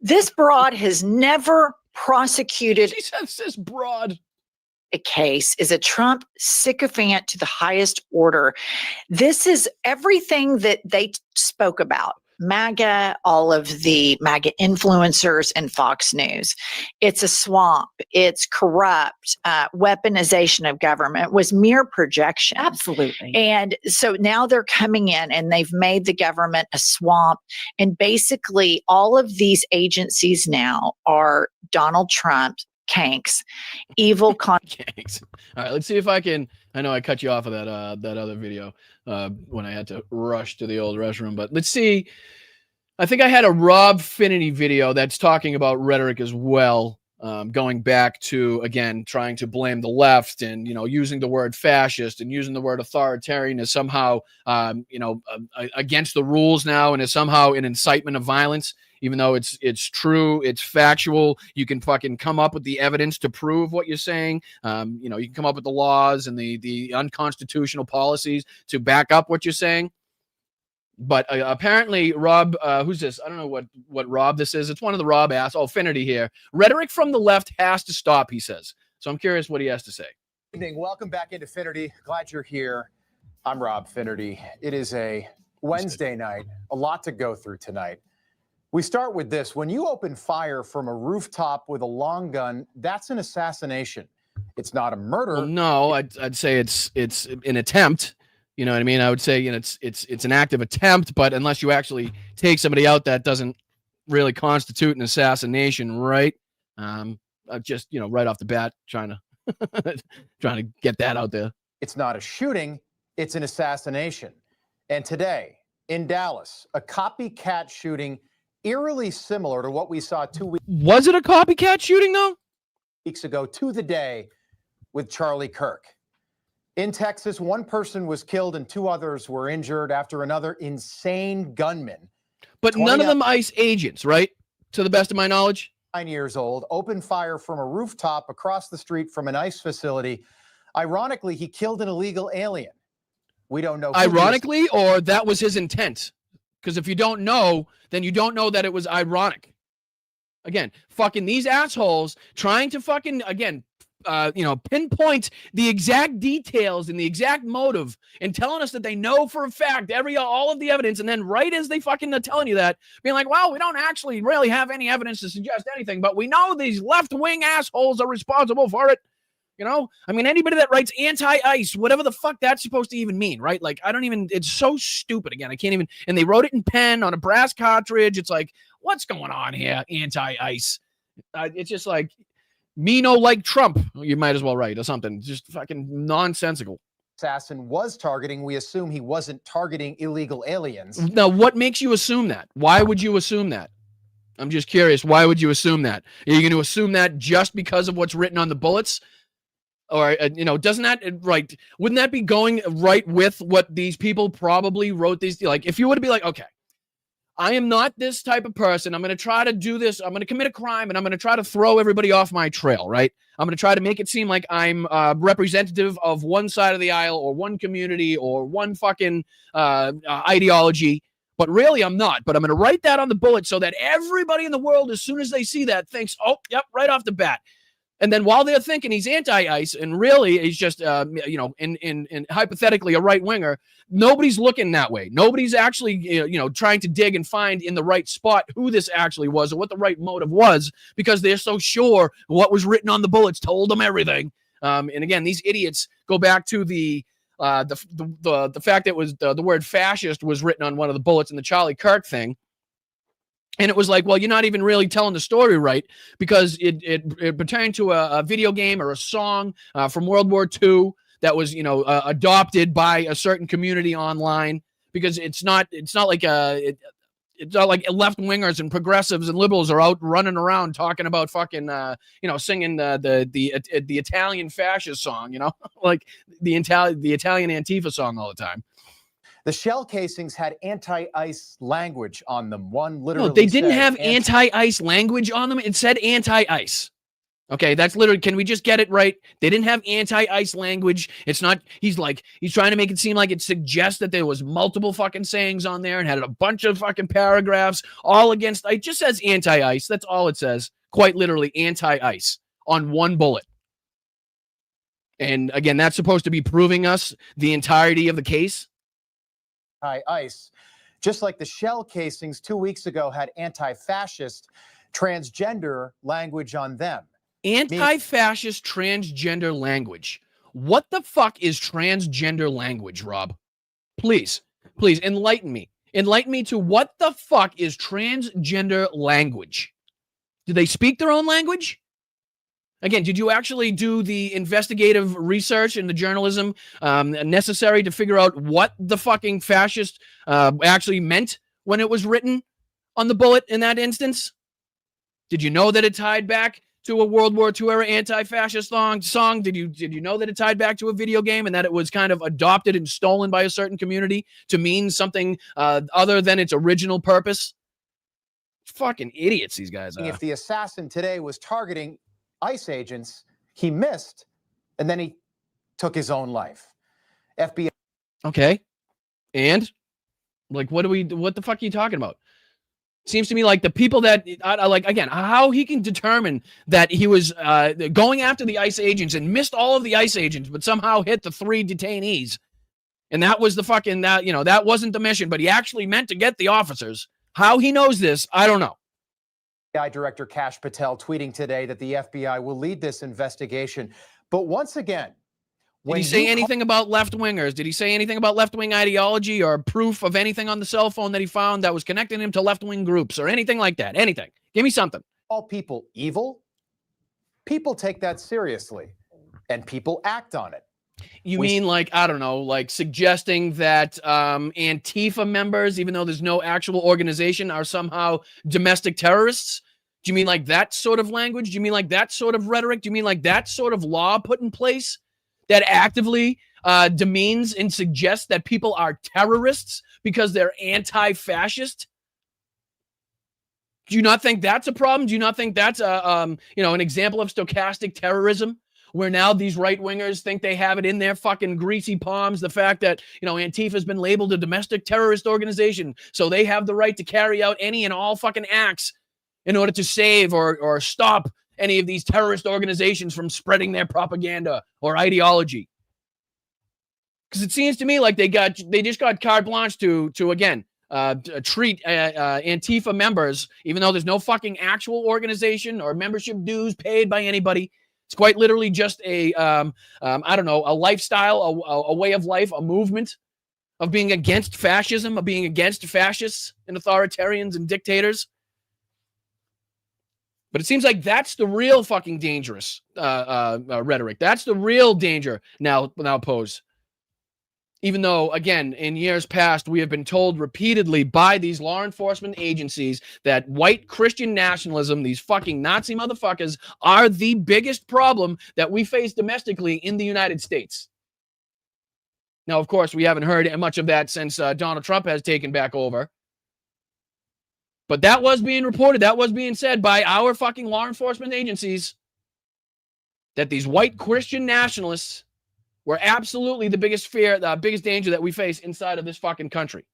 This broad has never prosecuted. She says this broad. A case, is a Trump sycophant to the highest order. This is everything that they spoke about. MAGA, all of the MAGA influencers and Fox News. It's a swamp. It's corrupt. Weaponization of government was mere projection. Absolutely. And so now they're coming in and they've made the government a swamp. And basically all of these agencies now are Donald Trump Kanks, evil Kanks. All right, let's see if I can. I know I cut you off of that other video when I had to rush to the old restroom, but let's see. I think I had a Rob Finity video that's talking about rhetoric as well, going back to, again, trying to blame the left and, using the word fascist and using the word authoritarian as somehow, against the rules now and is somehow an incitement of violence. Even though it's true, it's factual, you can fucking come up with the evidence to prove what you're saying. You can come up with the laws and the unconstitutional policies to back up what you're saying. But apparently, Rob, who's this? I don't know what Rob this is. It's one of the Rob asks. Oh, Finity here. Rhetoric from the left has to stop, he says. So I'm curious what he has to say. Evening. Welcome back into Finnerty. Glad you're here. I'm Rob Finnerty. It is a Wednesday night. A lot to go through tonight. We start with this. When you open fire from a rooftop with a long gun, that's an assassination. It's not a murder. Well, no, I'd say it's an attempt. You know what I mean? I would say, you know, it's an active attempt, but unless you actually take somebody out, that doesn't really constitute an assassination, right? Just, you know, right off the bat, trying to get that out there. It's not a shooting, it's an assassination. And today in Dallas, a copycat shooting eerily similar to what we saw 2 weeks. Was it a copycat shooting though? Weeks ago to the day with Charlie Kirk. In Texas, one person was killed and 2 others were injured after another insane gunman. But none of them ICE agents, right? To the best of my knowledge. 9 years old, opened fire from a rooftop across the street from an ICE facility. Ironically, he killed an illegal alien. We don't know. Ironically, or that was his intent? Because if you don't know, then you don't know that it was ironic. Again, fucking these assholes trying to fucking, again, pinpoint the exact details and the exact motive and telling us that they know for a fact all of the evidence, and then right as they fucking are telling you that, being like, well, we don't actually really have any evidence to suggest anything, but we know these left-wing assholes are responsible for it. You know, I mean, anybody that writes anti-ICE, whatever the fuck that's supposed to even mean, right? Like, I don't even, it's so stupid. Again, I can't even, and they wrote it in pen on a brass cartridge. It's like, what's going on here? Anti-ICE. It's just like, me no like Trump, you might as well write or something. Just fucking nonsensical. Assassin was targeting. We assume he wasn't targeting illegal aliens. Now, what makes you assume that? Why would you assume that? I'm just curious. Why would you assume that? Are you going to assume that just because of what's written on the bullets? Or, doesn't that, right, wouldn't that be going right with what these people probably wrote these, like, if you were to be like, okay, I am not this type of person, I'm going to try to do this, I'm going to commit a crime, and I'm going to try to throw everybody off my trail, right? I'm going to try to make it seem like I'm representative of one side of the aisle or one community or one fucking ideology, but really I'm not. But I'm going to write that on the bullet so that everybody in the world, as soon as they see that, thinks, oh, yep, right off the bat. And then while they're thinking he's anti-ICE and really he's just, in hypothetically a right-winger, nobody's looking that way. Nobody's actually, trying to dig and find in the right spot who this actually was or what the right motive was, because they're so sure what was written on the bullets told them everything. And again, these idiots go back to the fact that was the word fascist was written on one of the bullets in the Charlie Kirk thing. And it was like, well, you're not even really telling the story right, because it pertained to a video game or a song from World War II that was, adopted by a certain community online. Because it's not like left wingers and progressives and liberals are out running around talking about fucking singing the Italian fascist song, like the Italian Antifa song all the time. The shell casings had anti-ICE language on them. One literally. No, they didn't have anti-ICE language on them. It said anti-ICE. Okay, that's literally. Can we just get it right? They didn't have anti-ICE language. It's not. He's trying to make it seem like it suggests that there was multiple fucking sayings on there and had a bunch of fucking paragraphs all against. It just says anti-ICE. That's all it says. Quite literally, anti-ICE on one bullet. And again, that's supposed to be proving us the entirety of the case. ICE, just like the shell casings 2 weeks ago had anti-fascist transgender language on them. Anti-fascist transgender language. What the fuck is transgender language, Rob? Please enlighten me. Enlighten me to what the fuck is transgender language. Do they speak their own language? Again, did you actually do the investigative research and the journalism necessary to figure out what the fucking fascist actually meant when it was written on the bullet in that instance? Did you know that it tied back to a World War II era anti-fascist song? Did you know that it tied back to a video game and that it was kind of adopted and stolen by a certain community to mean something other than its original purpose? Fucking idiots, these guys are. If the assassin today was targeting ICE agents, he missed, and then he took his own life. FBI. Okay. And like, what the fuck are you talking about? Seems to me like the people that, like, again, how he can determine that he was going after the ICE agents and missed all of the ICE agents, but somehow hit the 3 detainees. And that was the fucking, that wasn't the mission, but he actually meant to get the officers. How he knows this, I don't know. FBI Director Kash Patel tweeting today that the FBI will lead this investigation. But once again, did he say anything about left-wingers? Did he say anything about left-wing ideology or proof of anything on the cell phone that he found that was connecting him to left-wing groups or anything like that? Anything. Give me something. All people evil? People take that seriously, and people act on it. You mean like, I don't know, like suggesting that Antifa members, even though there's no actual organization, are somehow domestic terrorists? Do you mean like that sort of language? Do you mean like that sort of rhetoric? Do you mean like that sort of law put in place that actively demeans and suggests that people are terrorists because they're anti-fascist? Do you not think that's a problem? Do you not think that's an example of stochastic terrorism, where now these right-wingers think they have it in their fucking greasy palms, the fact that, Antifa has been labeled a domestic terrorist organization, so they have the right to carry out any and all fucking acts in order to save or stop any of these terrorist organizations from spreading their propaganda or ideology? Because it seems to me like they just got carte blanche to again treat Antifa members, even though there's no fucking actual organization or membership dues paid by anybody. It's quite literally just a lifestyle, a way of life, a movement of being against fascism, of being against fascists and authoritarians and dictators. But it seems like that's the real fucking dangerous rhetoric. That's the real danger now posed. Even though, again, in years past, we have been told repeatedly by these law enforcement agencies that white Christian nationalism, these fucking Nazi motherfuckers, are the biggest problem that we face domestically in the United States. Now, of course, we haven't heard much of that since Donald Trump has taken back over. But that was being reported, that was being said by our fucking law enforcement agencies, that these white Christian nationalists were absolutely the biggest fear, the biggest danger that we face inside of this fucking country.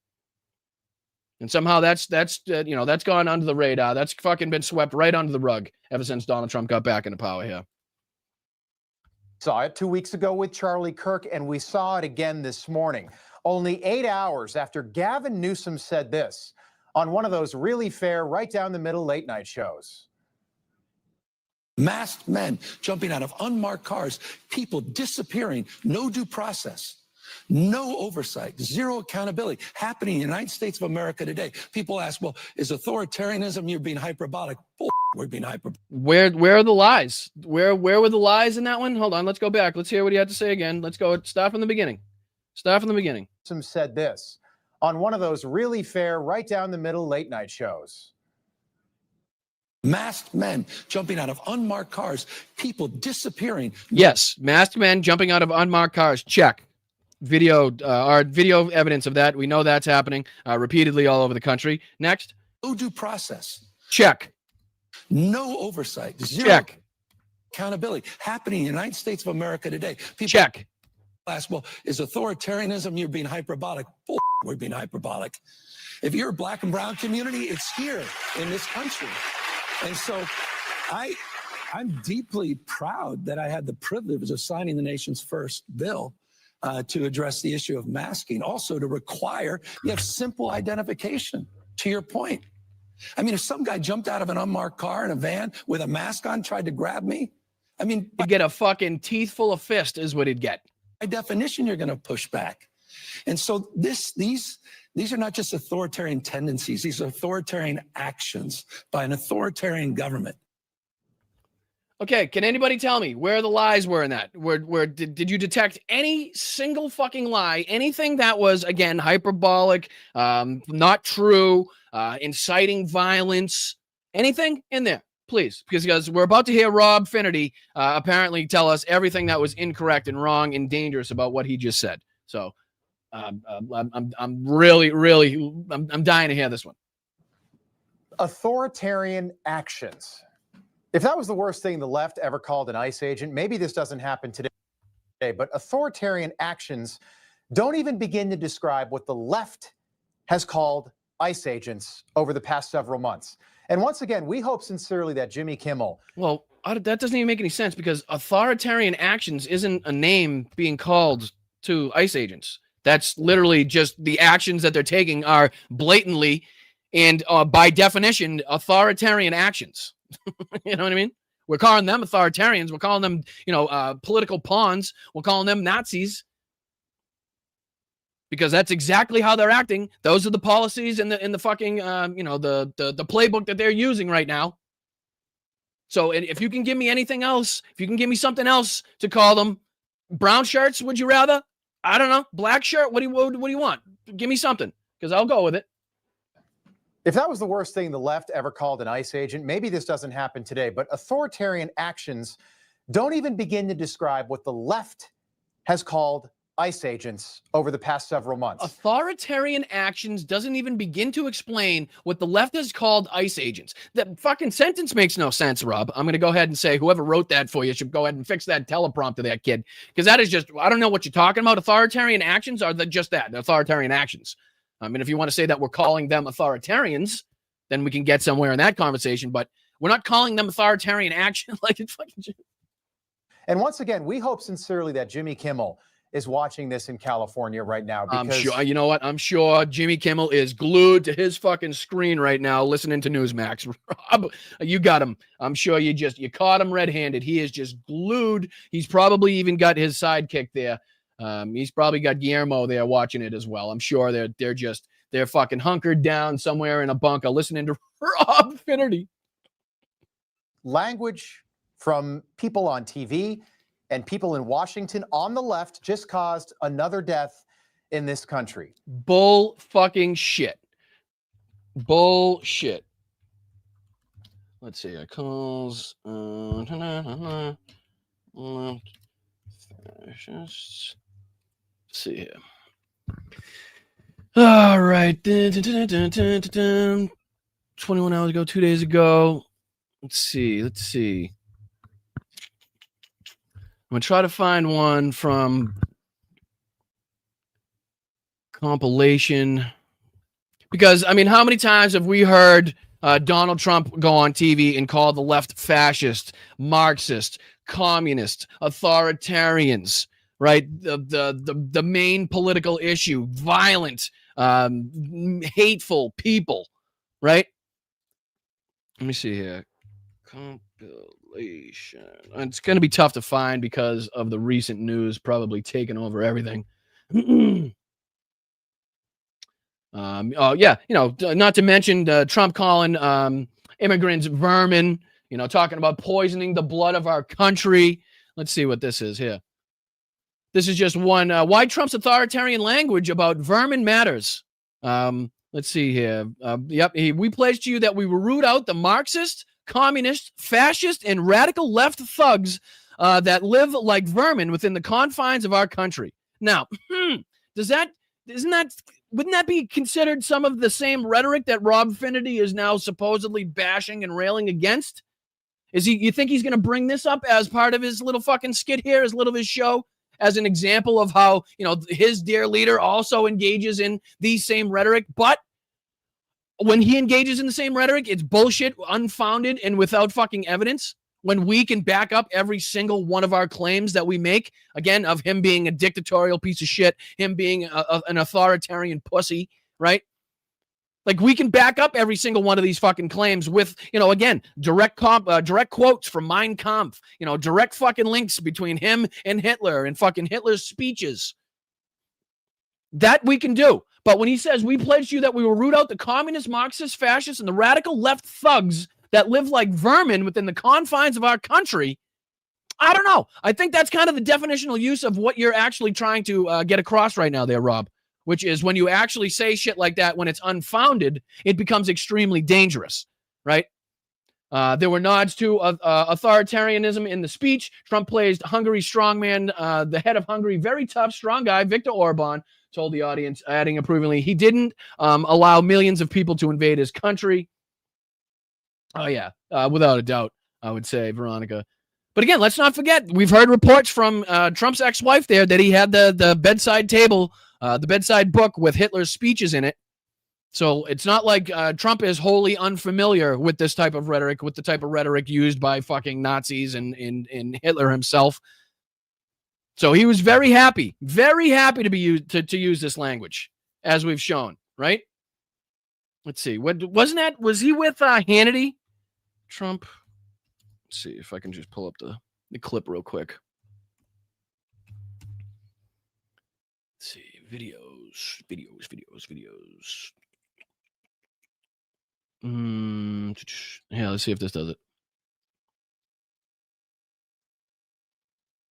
And somehow that's gone under the radar. That's fucking been swept right under the rug ever since Donald Trump got back into power here. Saw it 2 weeks ago with Charlie Kirk, and we saw it again this morning, only 8 hours after Gavin Newsom said this on one of those really fair, right down the middle late night shows. Masked men jumping out of unmarked cars, people disappearing, no due process, no oversight, zero accountability happening in the United States of America today. People ask, well, is authoritarianism, you're being hyperbolic? We're being hyperbolic. Where are the lies? Where were the lies in that one? Hold on, let's go back. Let's hear what he had to say again. Let's go, start from the beginning. Start from the beginning. Newsom said this on one of those really fair, right down the middle late night shows. Masked men jumping out of unmarked cars, people disappearing. Yes, masked men jumping out of unmarked cars. Check. Video evidence of that. We know that's happening repeatedly all over the country. Next. No due process. Check. No oversight. Zero Check. Accountability happening in the United States of America today. People check. Ask, well, is authoritarianism, you're being hyperbolic? We're being hyperbolic. If you're a black and brown community, it's here in this country. And so I'm deeply proud that I had the privilege of signing the nation's first bill to address the issue of masking, also to require you have simple identification, to your point. I mean, if some guy jumped out of an unmarked car in a van with a mask on, tried to grab me, I mean, he'd get a fucking teeth full of fist is what he'd get. By definition, you're going to push back. And so these are not just authoritarian tendencies. These are authoritarian actions by an authoritarian government. Okay, can anybody tell me where the lies were in that? Where did you detect any single fucking lie? Anything that was, again, hyperbolic, not true, inciting violence? Anything in there, please? Because we're about to hear Rob Finnerty apparently tell us everything that was incorrect and wrong and dangerous about what he just said. So I'm really dying to hear this one. Authoritarian actions. If that was the worst thing the left ever called an ICE agent, maybe this doesn't happen today. But authoritarian actions don't even begin to describe what the left has called ICE agents over the past several months. And once again, we hope sincerely that Jimmy Kimmel... Well, that doesn't even make any sense because authoritarian actions isn't a name being called to ICE agents. That's literally just the actions that they're taking are blatantly and by definition, authoritarian actions. You know what I mean? We're calling them authoritarians. We're calling them, political pawns. We're calling them Nazis because that's exactly how they're acting. Those are the policies in the fucking, the playbook that they're using right now. So if you can give me anything else, if you can give me something else to call them, brown shirts, would you rather? I don't know. Black shirt. What do you want? Give me something because I'll go with it. If that was the worst thing the left ever called an ICE agent, maybe this doesn't happen today, but authoritarian actions don't even begin to describe what the left has called ICE agents over the past several months. Authoritarian actions doesn't even begin to explain what the left has called ICE agents. That fucking sentence makes no sense, Rob. I'm going to go ahead and say whoever wrote that for you should go ahead and fix that teleprompter there, kid. Because that is just, I don't know what you're talking about. Authoritarian actions are just that, authoritarian actions. I mean, if you want to say that we're calling them authoritarians, then we can get somewhere in that conversation. But we're not calling them authoritarian action like it's fucking. And once again, we hope sincerely that Jimmy Kimmel is watching this in California right now. Because... I'm sure. You know what? I'm sure Jimmy Kimmel is glued to his fucking screen right now, listening to Newsmax. Rob, you got him. I'm sure you caught him red-handed. He is just glued. He's probably even got his sidekick there. He's probably got Guillermo there watching it as well. I'm sure they're fucking hunkered down somewhere in a bunker listening to Rob Finnerty. Language from people on TV and people in Washington on the left just caused another death in this country. Bull fucking shit. Bullshit. Let's see. I calls. See here. All right. 21 hours ago, 2 days ago. Let's see. I'm going to try to find one from compilation. Because, I mean, how many times have we heard Donald Trump go on TV and call the left fascist, Marxist, communist, authoritarians? Right, the main political issue, violent, hateful people, right? Let me see here. Compilation. It's going to be tough to find because of the recent news probably taking over everything. Not to mention Trump calling immigrants vermin, talking about poisoning the blood of our country. Let's see what this is here. This is just one. Why Trump's authoritarian language about vermin matters. Let's see here. We pledged to you that we will root out the Marxist, communist, fascist, and radical left thugs that live like vermin within the confines of our country. Now, wouldn't that be considered some of the same rhetoric that Rob Finnerty is now supposedly bashing and railing against? You think he's going to bring this up as part of his little fucking skit here, his show? As an example of how, his dear leader also engages in the same rhetoric. But when he engages in the same rhetoric, it's bullshit, unfounded, and without fucking evidence. When we can back up every single one of our claims that we make, again, of him being a dictatorial piece of shit, him being an authoritarian pussy, right? Like, we can back up every single one of these fucking claims with, again, direct quotes from Mein Kampf, direct fucking links between him and Hitler and fucking Hitler's speeches. That we can do. But when he says, we pledged you that we will root out the communist, Marxist, fascists, and the radical left thugs that live like vermin within the confines of our country, I don't know. I think that's kind of the definitional use of what you're actually trying to get across right now there, Rob. Which is when you actually say shit like that, when it's unfounded, it becomes extremely dangerous, right? There were nods to authoritarianism in the speech. Trump praised Hungary's strongman, the head of Hungary, very tough, strong guy, Viktor Orban, told the audience, adding approvingly, he didn't allow millions of people to invade his country. Oh, yeah, without a doubt, I would say, Veronica. But again, let's not forget, we've heard reports from Trump's ex-wife there that he had the bedside table, the bedside book with Hitler's speeches in it. So it's not like Trump is wholly unfamiliar with this type of rhetoric, with the type of rhetoric used by fucking Nazis and Hitler himself. So he was very happy to be used to use this language, as we've shown, right? Let's see. Was he with Hannity? Trump. Let's see if I can just pull up the clip real quick. Let's see. Videos. Yeah, let's see if this does it.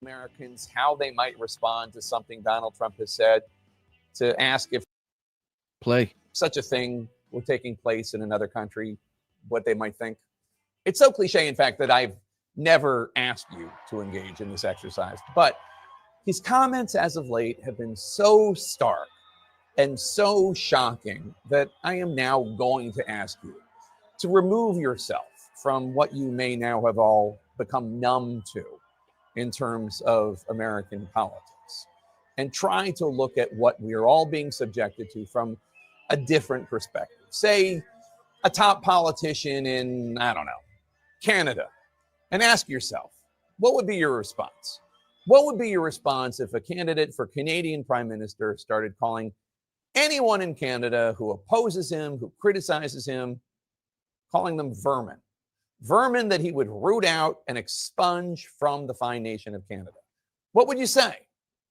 Americans how they might respond to something Donald Trump has said, to ask if such a thing were taking place in another country, what they might think. It's so cliche, in fact, that I've never asked you to engage in this exercise, but his comments as of late have been so stark and so shocking that I am now going to ask you to remove yourself from what you may now have all become numb to in terms of American politics, and try to look at what we are all being subjected to from a different perspective. Say a top politician in, I don't know, Canada, and ask yourself, what would be your response? What would be your response if a candidate for Canadian Prime Minister started calling anyone in Canada who opposes him, who criticizes him, calling them vermin? Vermin that he would root out and expunge from the fine nation of Canada. What would you say?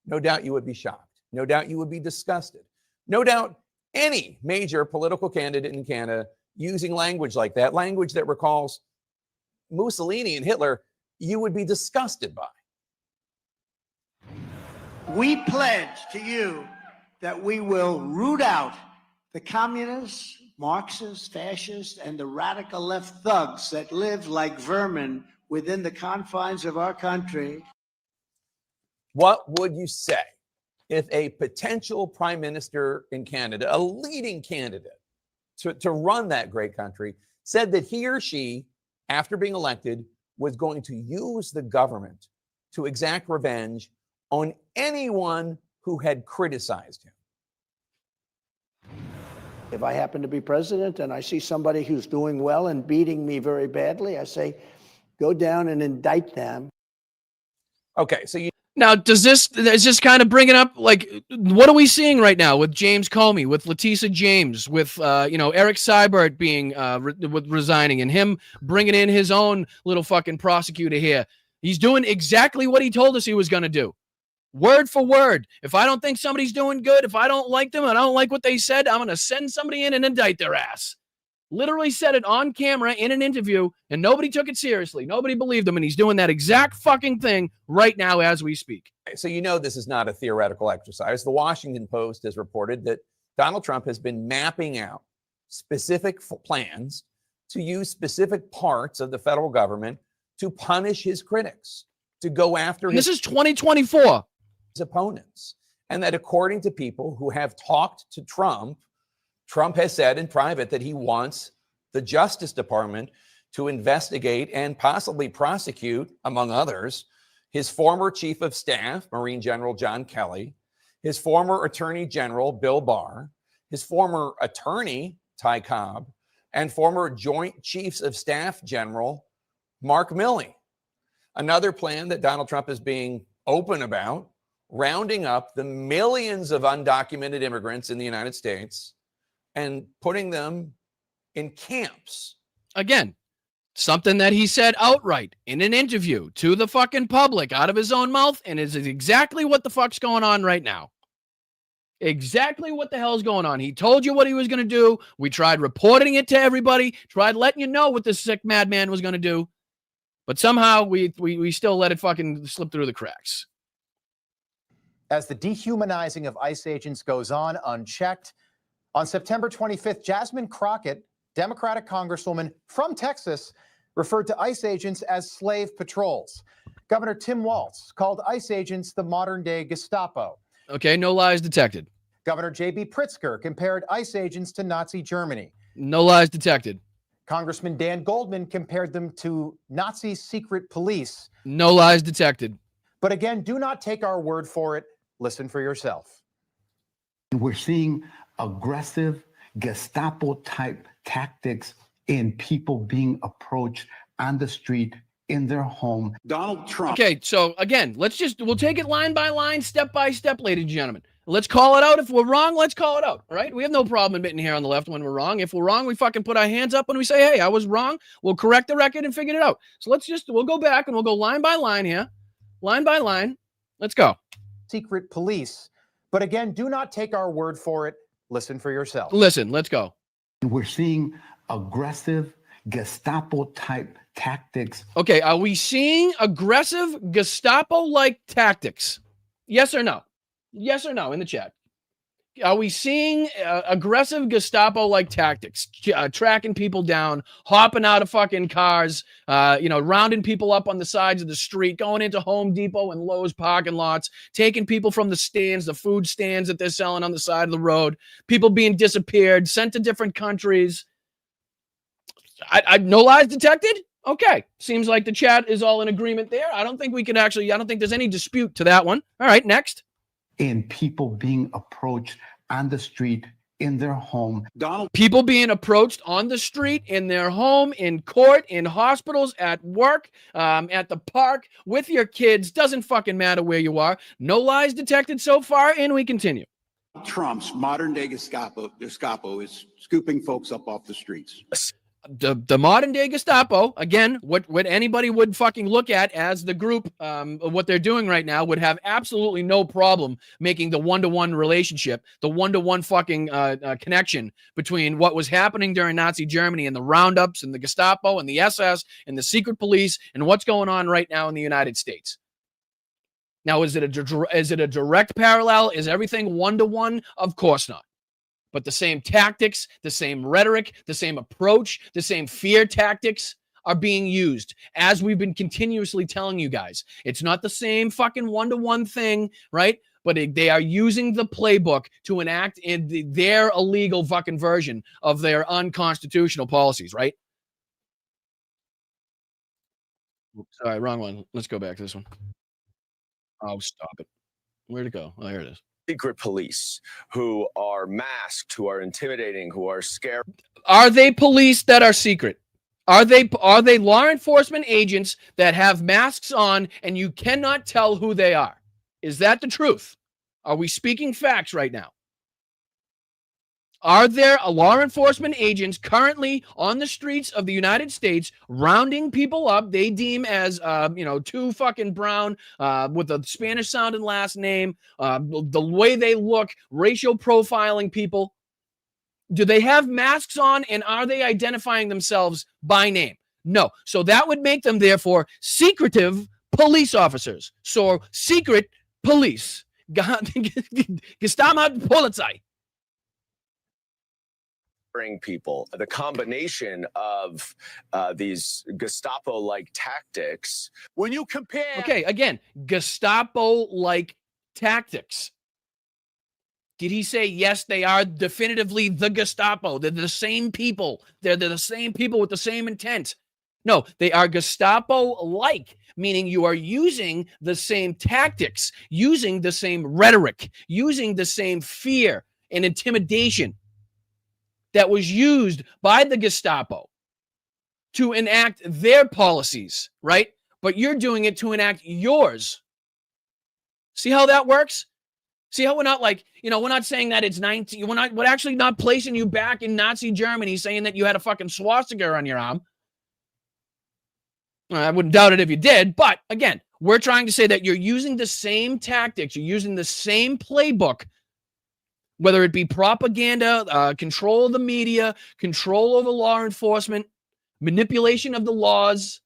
No doubt you would be shocked. No doubt you would be disgusted. No doubt any major political candidate in Canada using language like that, language that recalls Mussolini and Hitler, you would be disgusted by. We pledge to you that we will root out the communists, Marxists, fascists, and the radical left thugs that live like vermin within the confines of our country. What would you say if a potential prime minister in Canada, a leading candidate to run that great country, said that he or she, after being elected, was going to use the government to exact revenge on anyone who had criticized him? If I happen to be president and I see somebody who's doing well and beating me very badly, I say, go down and indict them. Okay, so you now is this kind of bringing up, like, what are we seeing right now with James Comey, with Letitia James, with Eric Seibert being resigning, and him bringing in his own little fucking prosecutor here? He's doing exactly what he told us he was going to do. Word for word. If I don't think somebody's doing good, if I don't like them, and I don't like what they said, I'm going to send somebody in and indict their ass. Literally said it on camera in an interview, and nobody took it seriously. Nobody believed him, and he's doing that exact fucking thing right now as we speak. So you know this is not a theoretical exercise. The Washington Post has reported that Donald Trump has been mapping out specific plans to use specific parts of the federal government to punish his critics, to go after This is 2024. His opponents. And that according to people who have talked to Trump, Trump has said in private that he wants the Justice Department to investigate and possibly prosecute, among others, his former chief of staff, Marine General John Kelly, his former Attorney General Bill Barr, his former attorney Ty Cobb, and former Joint Chiefs of Staff General Mark Milley. Another plan that Donald Trump is being open about, rounding up the millions of undocumented immigrants in the United States and putting them in camps. Again, something that he said outright in an interview to the fucking public out of his own mouth, and is exactly what the fuck's going on right now. Exactly what the hell's going on. He told you what he was going to do. We tried reporting it to everybody, tried letting you know what this sick madman was going to do, but somehow we still let it fucking slip through the cracks. As the dehumanizing of ICE agents goes on unchecked, on September 25th, Jasmine Crockett, Democratic Congresswoman from Texas, referred to ICE agents as slave patrols. Governor Tim Walz called ICE agents the modern-day Gestapo. Okay, no lies detected. Governor J.B. Pritzker compared ICE agents to Nazi Germany. No lies detected. Congressman Dan Goldman compared them to Nazi secret police. No lies detected. But again, do not take our word for it. Listen for yourself. We're seeing aggressive Gestapo-type tactics in people being approached on the street, in their home. Donald Trump. Okay, so again, we'll take it line by line, step by step, ladies and gentlemen. Let's call it out. If we're wrong, let's call it out. All right. We have no problem admitting here on the left when we're wrong. If we're wrong, we fucking put our hands up when we say, hey, I was wrong. We'll correct the record and figure it out. So we'll go back and we'll go line by line here. Line by line. Let's go. Secret police. But again, do not take our word for it. Listen for yourself. Listen, let's go. We're seeing aggressive Gestapo-type tactics. Okay, are we seeing aggressive Gestapo-like tactics? Yes or no? Yes or no in the chat. Are we seeing aggressive Gestapo-like tactics? Tracking people down, hopping out of fucking cars, rounding people up on the sides of the street, going into Home Depot and Lowe's parking lots, taking people from the stands, the food stands that they're selling on the side of the road, people being disappeared, sent to different countries. No lies detected? Okay. Seems like the chat is all in agreement there. I don't think there's any dispute to that one. All right, next. In people being approached on the street, in their home. People being approached on the street, in their home, in court, in hospitals, at work, at the park, with your kids. Doesn't fucking matter where you are. No lies detected so far, and we continue. Trump's modern-day Gestapo is scooping folks up off the streets. The modern day Gestapo, again, what anybody would fucking look at as the group, what they're doing right now, would have absolutely no problem making the one-to-one relationship, the one-to-one fucking connection between what was happening during Nazi Germany and the roundups and the Gestapo and the SS and the secret police and what's going on right now in the United States. Now, is it a direct parallel? Is everything one-to-one? Of course not. But the same tactics, the same rhetoric, the same approach, the same fear tactics are being used, as we've been continuously telling you guys. It's not the same fucking one-to-one thing, right? But they are using the playbook to enact in their illegal fucking version of their unconstitutional policies, right? Oops, sorry, wrong one. Let's go back to this one. Oh, stop it. Where'd it go? Oh, here it is. Secret police who are masked, who are intimidating, who are scared. Are they police that are secret? Are they law enforcement agents that have masks on and you cannot tell who they are? Is that the truth? Are we speaking facts right now? Are there law enforcement agents currently on the streets of the United States rounding people up they deem as, too fucking brown, with a Spanish sounding last name, the way they look, racial profiling people? Do they have masks on and are they identifying themselves by name? No. So that would make them, therefore, secretive police officers. So secret police. Gestapo-Polizei. People, the combination of these Gestapo-like tactics. When you compare, okay, again, Gestapo-like tactics. Did he say yes? They are definitively the Gestapo. They're the same people. They're the same people with the same intent. No, they are Gestapo-like, meaning you are using the same tactics, using the same rhetoric, using the same fear and intimidation that was used by the Gestapo to enact their policies, right? But you're doing it to enact yours. See how that works? See how we're not we're not saying that it's 19, we're actually not placing you back in Nazi Germany saying that you had a fucking swastika on your arm. I wouldn't doubt it if you did, but again, we're trying to say that you're using the same tactics, you're using the same playbook, whether it be propaganda, control of the media, control over law enforcement, manipulation of the laws,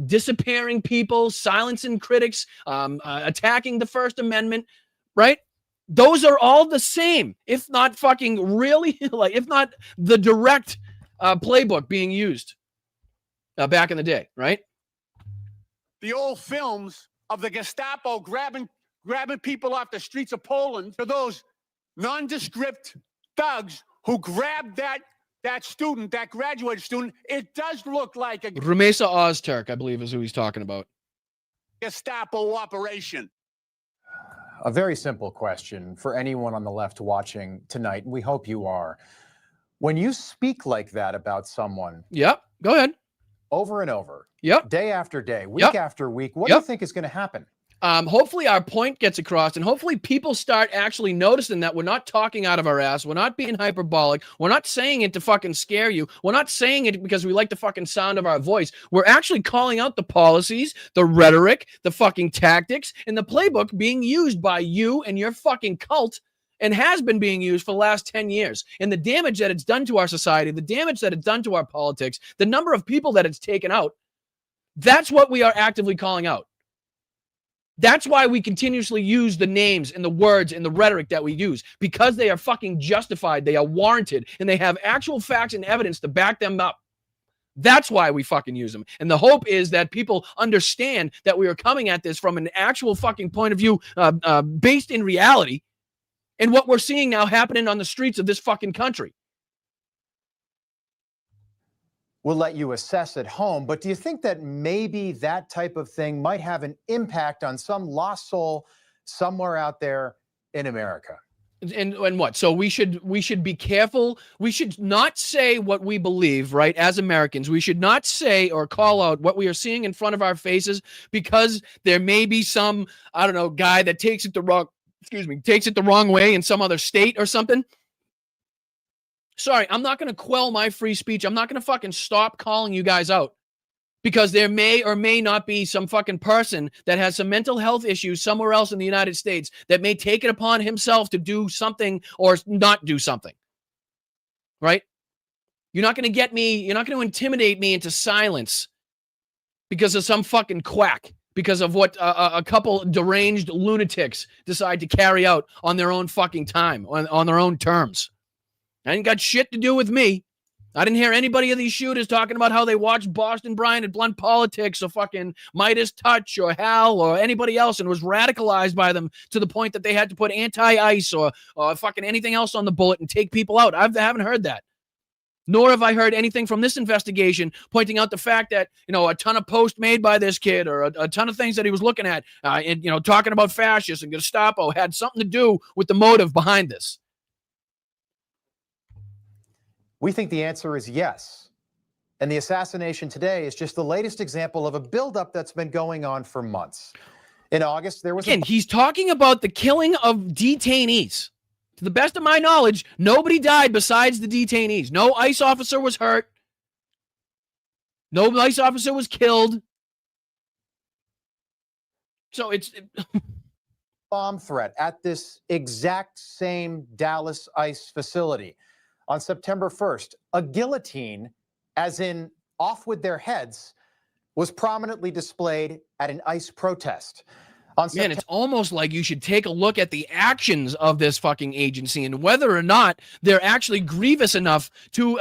disappearing people, silencing critics, attacking the First Amendment, right? Those are all the same, if not fucking really, if not the direct playbook being used back in the day, right? The old films of the Gestapo grabbing people off the streets of Poland to those nondescript thugs who grabbed that student, that graduate student. It does look like a Rumesa Ozturk, I believe, is who he's talking about. Gestapo operation. A very simple question for anyone on the left watching tonight, and we hope you are. When you speak like that about someone, Yep, go ahead. Over and over, yep, day after day, week after week, what do you think is going to happen? Hopefully our point gets across, and hopefully people start actually noticing that we're not talking out of our ass. We're not being hyperbolic. We're not saying it to fucking scare you. We're not saying it because we like the fucking sound of our voice. We're actually calling out the policies, the rhetoric, the fucking tactics, and the playbook being used by you and your fucking cult, and has been being used for the last 10 years. And the damage that it's done to our society, the damage that it's done to our politics, the number of people that it's taken out, that's what we are actively calling out. That's why we continuously use the names and the words and the rhetoric that we use, because they are fucking justified, they are warranted, and they have actual facts and evidence to back them up. That's why we fucking use them. And the hope is that people understand that we are coming at this from an actual fucking point of view based in reality and what we're seeing now happening on the streets of this fucking country. We'll let you assess at home, but do you think that maybe that type of thing might have an impact on some lost soul somewhere out there in America? And what? So we should be careful. We should not say what we believe, right? As Americans, we should not say or call out what we are seeing in front of our faces, because there may be some, I don't know, guy that takes it the wrong way in some other state or something. Sorry, I'm not going to quell my free speech. I'm not going to fucking stop calling you guys out, because there may or may not be some fucking person that has some mental health issues somewhere else in the United States that may take it upon himself to do something or not do something, right? You're not going to get me. You're not going to intimidate me into silence because of some fucking quack, because of what a couple deranged lunatics decide to carry out on their own fucking time, on their own terms. That ain't got shit to do with me. I didn't hear anybody of these shooters talking about how they watched Boston Bryant and Blunt Politics or fucking Midas Touch or Hal or anybody else and was radicalized by them to the point that they had to put anti-ICE or fucking anything else on the bullet and take people out. I haven't heard that. Nor have I heard anything from this investigation pointing out the fact that, a ton of posts made by this kid or a ton of things that he was looking at and, talking about fascists and Gestapo had something to do with the motive behind this. We think the answer is yes. And the assassination today is just the latest example of a buildup that's been going on for months. In August, there was... Again, he's talking about the killing of detainees. To the best of my knowledge, nobody died besides the detainees. No ICE officer was hurt. No ICE officer was killed. So it's... bomb threat at this exact same Dallas ICE facility. On September 1st, a guillotine, as in off with their heads, was prominently displayed at an ICE protest. Man, it's almost like you should take a look at the actions of this fucking agency and whether or not they're actually grievous enough to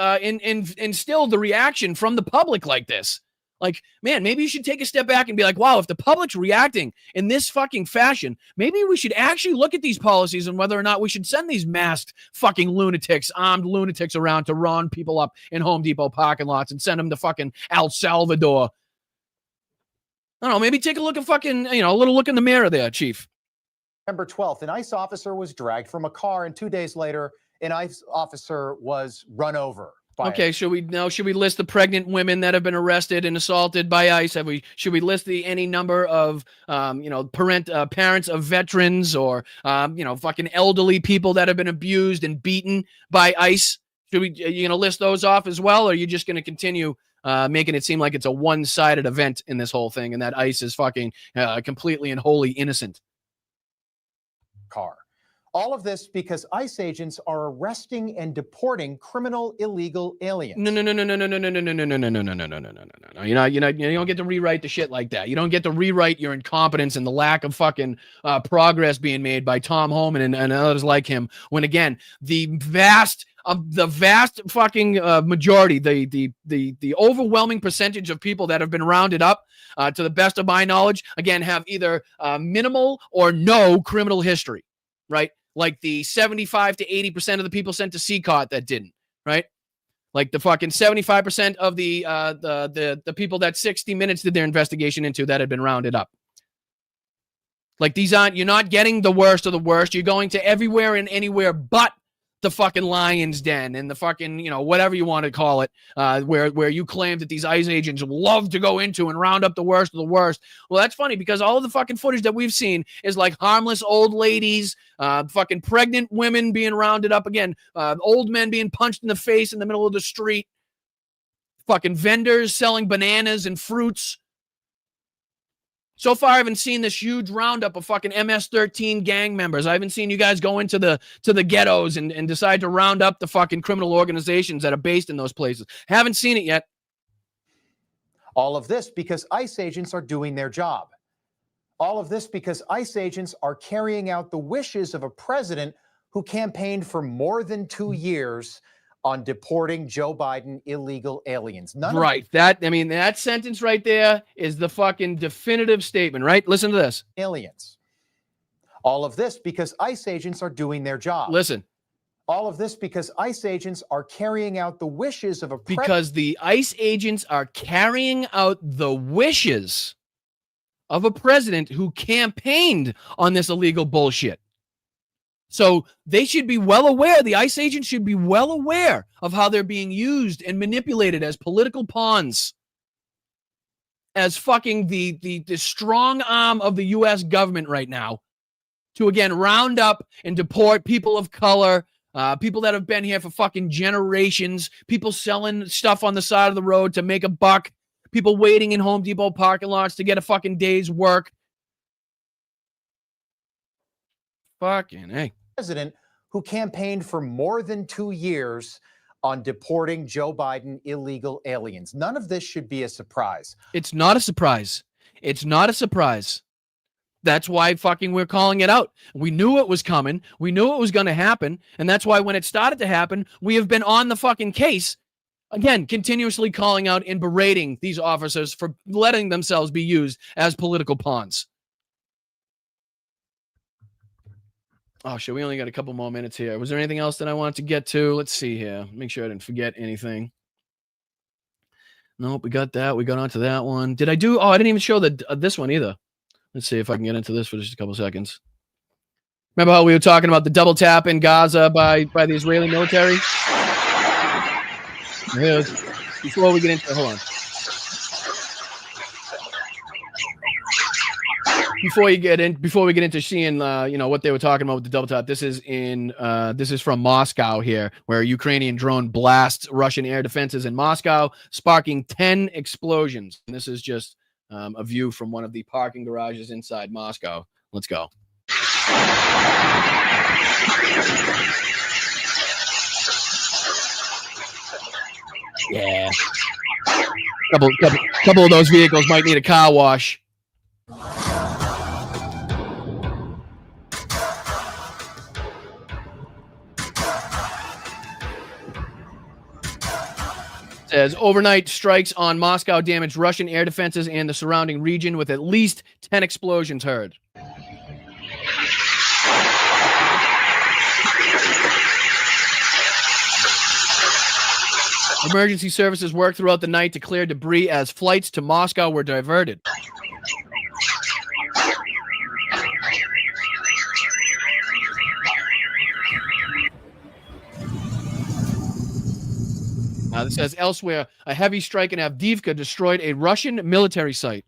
instill the reaction from the public like this. Like, man, maybe you should take a step back and be like, wow, if the public's reacting in this fucking fashion, maybe we should actually look at these policies and whether or not we should send these masked fucking lunatics, armed lunatics around to round people up in Home Depot parking lots and send them to fucking El Salvador. I don't know, maybe take a look at fucking, a little look in the mirror there, Chief. September 12th, an ICE officer was dragged from a car, and 2 days later, an ICE officer was run over. Okay, should we list the pregnant women that have been arrested and assaulted by ICE? Should we list any number of parents of veterans or fucking elderly people that have been abused and beaten by ICE? Are you gonna list those off as well, or are you just gonna continue making it seem like it's a one-sided event in this whole thing and that ICE is fucking completely and wholly innocent? Car. All of this because ICE agents are arresting and deporting criminal illegal aliens. No. You don't get to rewrite the shit like that. You don't get to rewrite your incompetence and the lack of fucking progress being made by Tom Homan and others like him. When again, the vast fucking majority, the overwhelming percentage of people that have been rounded up, to the best of my knowledge, again, have either minimal or no criminal history, right? Like the 75 to 80% of the people sent to CCOT that didn't, right? Like the fucking 75% of the people that 60 Minutes did their investigation into that had been rounded up. Like, you're not getting the worst of the worst. You're going to everywhere and anywhere but the fucking lion's den and the fucking, whatever you want to call it, where you claim that these ICE agents love to go into and round up the worst of the worst. Well, that's funny because all of the fucking footage that we've seen is like harmless old ladies, fucking pregnant women being rounded up again, old men being punched in the face in the middle of the street, fucking vendors selling bananas and fruits. So far, I haven't seen this huge roundup of fucking MS-13 gang members. I haven't seen you guys go into the ghettos and decide to round up the fucking criminal organizations that are based in those places. Haven't seen it yet. All of this because ICE agents are doing their job. All of this because ICE agents are carrying out the wishes of a president who campaigned for more than 2 years on deporting Joe Biden illegal aliens. Right. That sentence right there is the fucking definitive statement, right? Listen to this. Aliens. All of this because ICE agents are doing their job. Listen. All of this because ICE agents are carrying out the wishes of a president. Because the ICE agents are carrying out the wishes of a president who campaigned on this illegal bullshit. So they should be well aware, the ICE agents should be well aware of how they're being used and manipulated as political pawns, as fucking the strong arm of the U.S. government right now to, again, round up and deport people of color, people that have been here for fucking generations, people selling stuff on the side of the road to make a buck, people waiting in Home Depot parking lots to get a fucking day's work. Fucking hey. President who campaigned for more than 2 years on deporting Joe Biden illegal aliens. None of this should be a surprise. It's not a surprise. It's not a surprise. That's why fucking we're calling it out. We knew it was coming. We knew it was going to happen. And that's why when it started to happen, we have been on the fucking case. Again, continuously calling out and berating these officers for letting themselves be used as political pawns. Oh, shit, we only got a couple more minutes here. Was there anything else that I wanted to get to? Let's see here. Make sure I didn't forget anything. Nope, we got that. We got onto that one. Did I do? Oh, I didn't even show this one either. Let's see if I can get into this for just a couple seconds. Remember how we were talking about the double tap in Gaza by the Israeli military? Here's, before we get into, hold on. Before we get into seeing, what they were talking about with the double tap, this is from Moscow here, where a Ukrainian drone blasts Russian air defenses in Moscow, sparking 10 explosions. And this is just a view from one of the parking garages inside Moscow. Let's go. Yeah. Couple of those vehicles might need a car wash. Says overnight strikes on Moscow damaged Russian air defenses and the surrounding region with at least 10 explosions heard. Emergency services worked throughout the night to clear debris as flights to Moscow were diverted. This says elsewhere, a heavy strike in Avdiivka destroyed a Russian military site.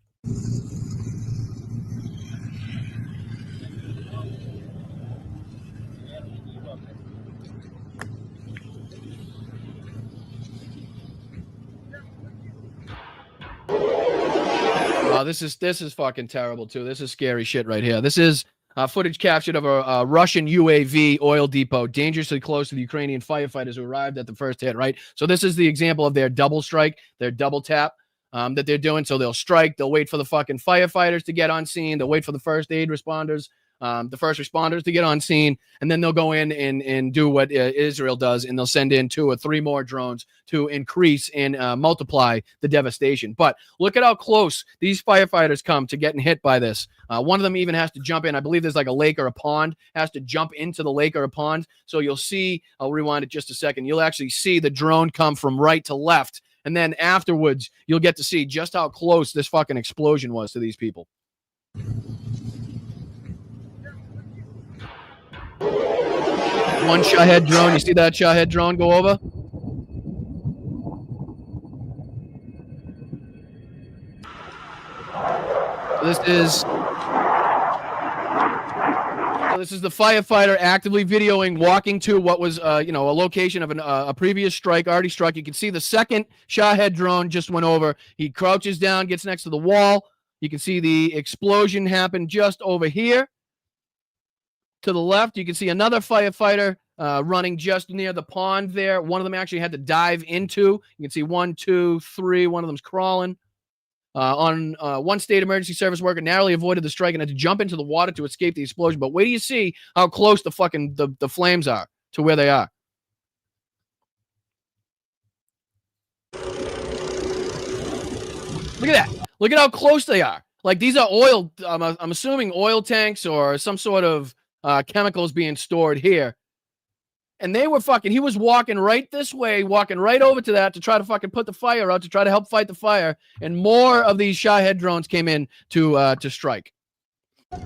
This is fucking terrible too. This is scary shit right here. This is footage captured of a Russian UAV oil depot dangerously close to the Ukrainian firefighters who arrived at the first hit, right? So this is the example of their double strike, their double tap that they're doing. So they'll strike, they'll wait for the fucking firefighters to get on scene, they'll wait for the first aid responders, the first responders to get on scene, and then they'll go in and do what Israel does, and they'll send in 2 or 3 more drones to increase and multiply the devastation. But look at how close these firefighters come to getting hit by this. One of them even has to jump in. I believe there's like a lake or a pond, has to jump into the lake or a pond. So you'll see, I'll rewind it just a second. You'll actually see the drone come from right to left. And then afterwards, you'll get to see just how close this fucking explosion was to these people. One Shahed drone. You see that Shahed drone go over? So this is the firefighter actively videoing, walking to what was, a location of a previous strike, already struck. You can see the second Shahed drone just went over. He crouches down, gets next to the wall. You can see the explosion happen just over here. To the left, you can see another firefighter running just near the pond there. One of them actually had to dive into. You can see 1, 2, 3. One of them's crawling. One state emergency service worker narrowly avoided the strike and had to jump into the water to escape the explosion. But wait till you see how close the flames are to where they are. Look at that. Look at how close they are. Like, these are oil, I'm assuming oil tanks or some sort of chemicals being stored here. And they were he was walking right this way, walking right over to that to try to put the fire out, to try to help fight the fire. And more of these Shahed drones came in to strike. You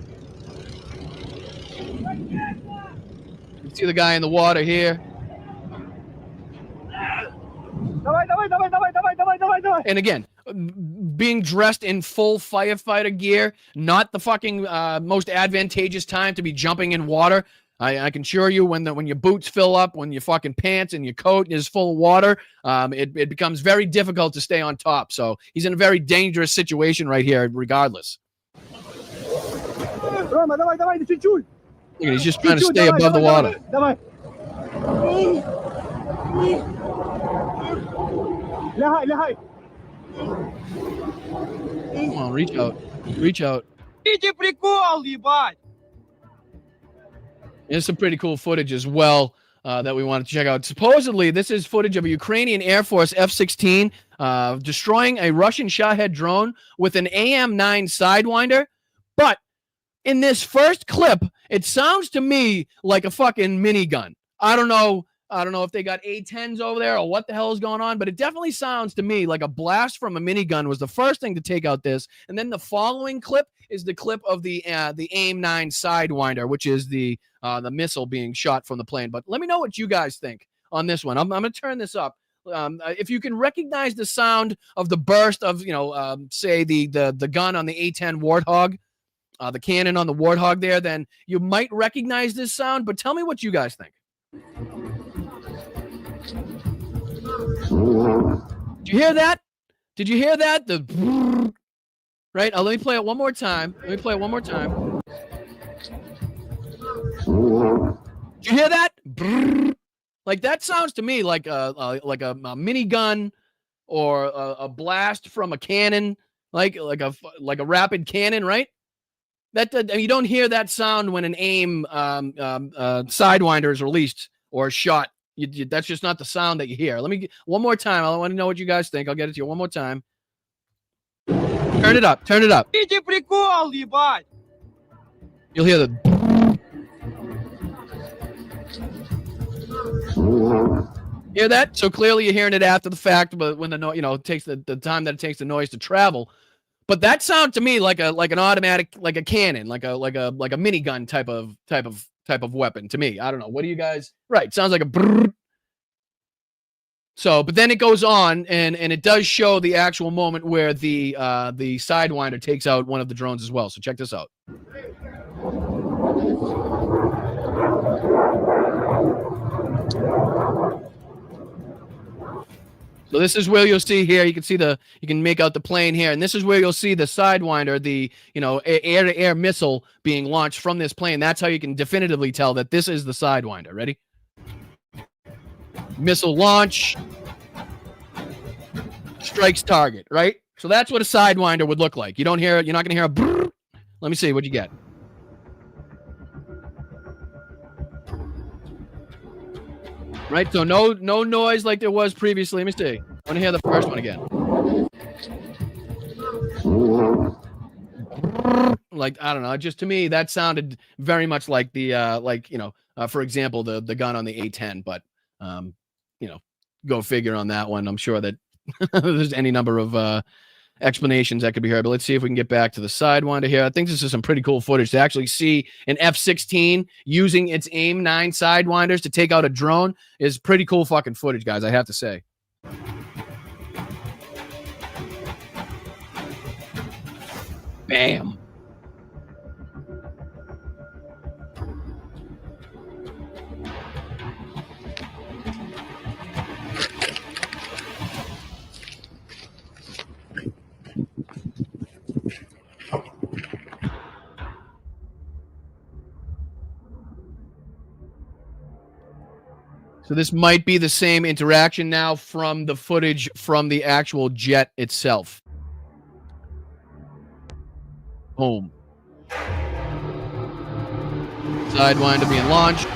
can see the guy in the water here. And again, being dressed in full firefighter gear, not the most advantageous time to be jumping in water. I can assure you, when your boots fill up, when your fucking pants and your coat is full of water, it becomes very difficult to stay on top. So he's in a very dangerous situation right here, regardless. Look at, he's just trying to stay above the water. Come on, reach out. Reach out. There's some pretty cool footage as well that we wanted to check out. Supposedly, this is footage of a Ukrainian Air Force F-16 destroying a Russian Shahed drone with an AM-9 Sidewinder. But in this first clip, it sounds to me like a fucking minigun. I don't know if they got A-10s over there or what the hell is going on, but it definitely sounds to me like a blast from a minigun was the first thing to take out this. And then the following clip is the clip of the AIM-9 Sidewinder, which is the missile being shot from the plane. But let me know what you guys think on this one. I'm going to turn this up. If you can recognize the sound of the burst of, say the gun on the A-10 Warthog, the cannon on the Warthog there, then you might recognize this sound. But tell me what you guys think. Did you hear that? Did you hear that? Right? Let me play it one more time. Did you hear that? Like, that sounds to me like a minigun or a blast from a cannon, like a rapid cannon, right? That you don't hear that sound when an AIM Sidewinder is released or shot. That's just not the sound that you hear. Let me get one more time. I want to know what you guys think. I'll get it to you one more time. Turn it up. You'll hear the. Hear that? So clearly you're hearing it after the fact, but when it takes the time that it takes the noise to travel. But that sounds to me like an automatic, like a cannon, like a minigun type of weapon to me. I don't know. What do you guys? Right. Sounds like a brrr. So, but then it goes on and it does show the actual moment where the Sidewinder takes out one of the drones as well. So check this out. So this is where you'll see here. You can make out the plane here, and this is where you'll see the Sidewinder, the air-to-air missile being launched from this plane. That's how you can definitively tell that this is the Sidewinder. Ready? Missile launch, strikes target. Right. So that's what a Sidewinder would look like. You're not going to hear a brrr. Let me see what you get. Right, so no noise like there was previously. Let me see. I want to hear the first one again. Like, I don't know. Just to me, that sounded very much like the for example, the gun on the A-10. But go figure on that one. I'm sure that there's any number of explanations that could be heard. But let's see if we can get back to the Sidewinder here. I think this is some pretty cool footage to actually see an F-16 using its AIM-9 Sidewinders to take out a drone is pretty cool fucking footage, guys, I have to say. Bam. So this might be the same interaction now from the footage from the actual jet itself. Boom. Sidewinder being launched.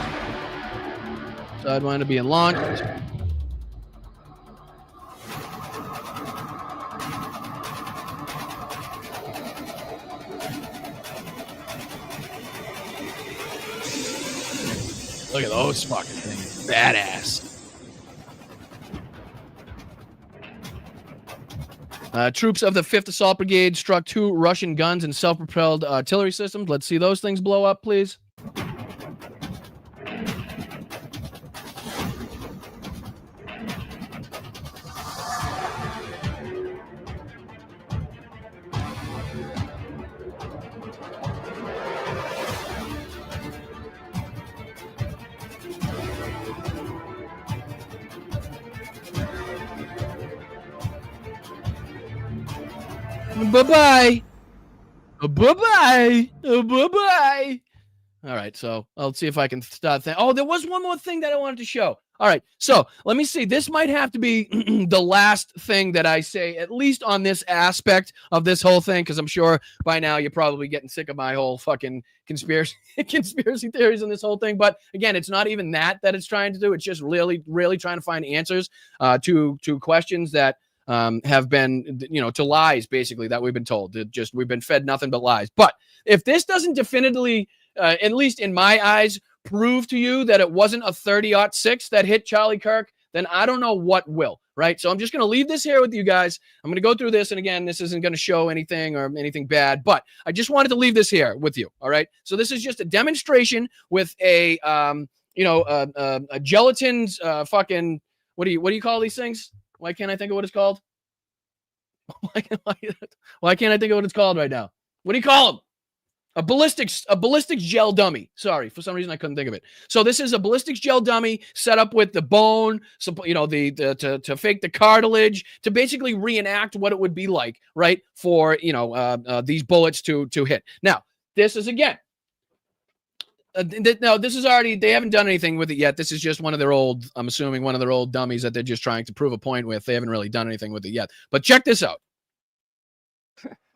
Sidewinder being launched. Look at those fucking things. Badass. Troops of the 5th Assault Brigade struck 2 Russian guns and self-propelled artillery systems. Let's see those things blow up, please. Bye-bye. Bye-bye. Bye-bye. All right, so I'll see if I can start. Oh, there was one more thing that I wanted to show. All right, so let me see. This might have to be the last thing that I say, at least on this aspect of this whole thing, because I'm sure by now you're probably getting sick of my whole fucking conspiracy theories in this whole thing. But again, it's not even that it's trying to do. It's just really trying to find answers to questions that have been, to lies, basically, that we've been told. We've been fed nothing but lies. But if this doesn't definitively, at least in my eyes, prove to you that it wasn't a 30-06 that hit Charlie Kirk, then I don't know what will, right? So I'm just going to leave this here with you guys. I'm going to go through this. And again, this isn't going to show anything or anything bad, but I just wanted to leave this here with you. All right. So this is just a demonstration with a gelatin's fucking, what do you call these things? Why can't I think of what it's called? Why can't I think of what it's called right now? What do you call them? A ballistics gel dummy. Sorry, for some reason I couldn't think of it. So this is a ballistics gel dummy set up with the bone, so to fake the cartilage, to basically reenact what it would be like, right, for these bullets to hit. Now, this is again. No, this is already, they haven't done anything with it yet. This is just one of their old, I'm assuming one of their old dummies that they're just trying to prove a point with. They haven't really done anything with it yet. But check this out.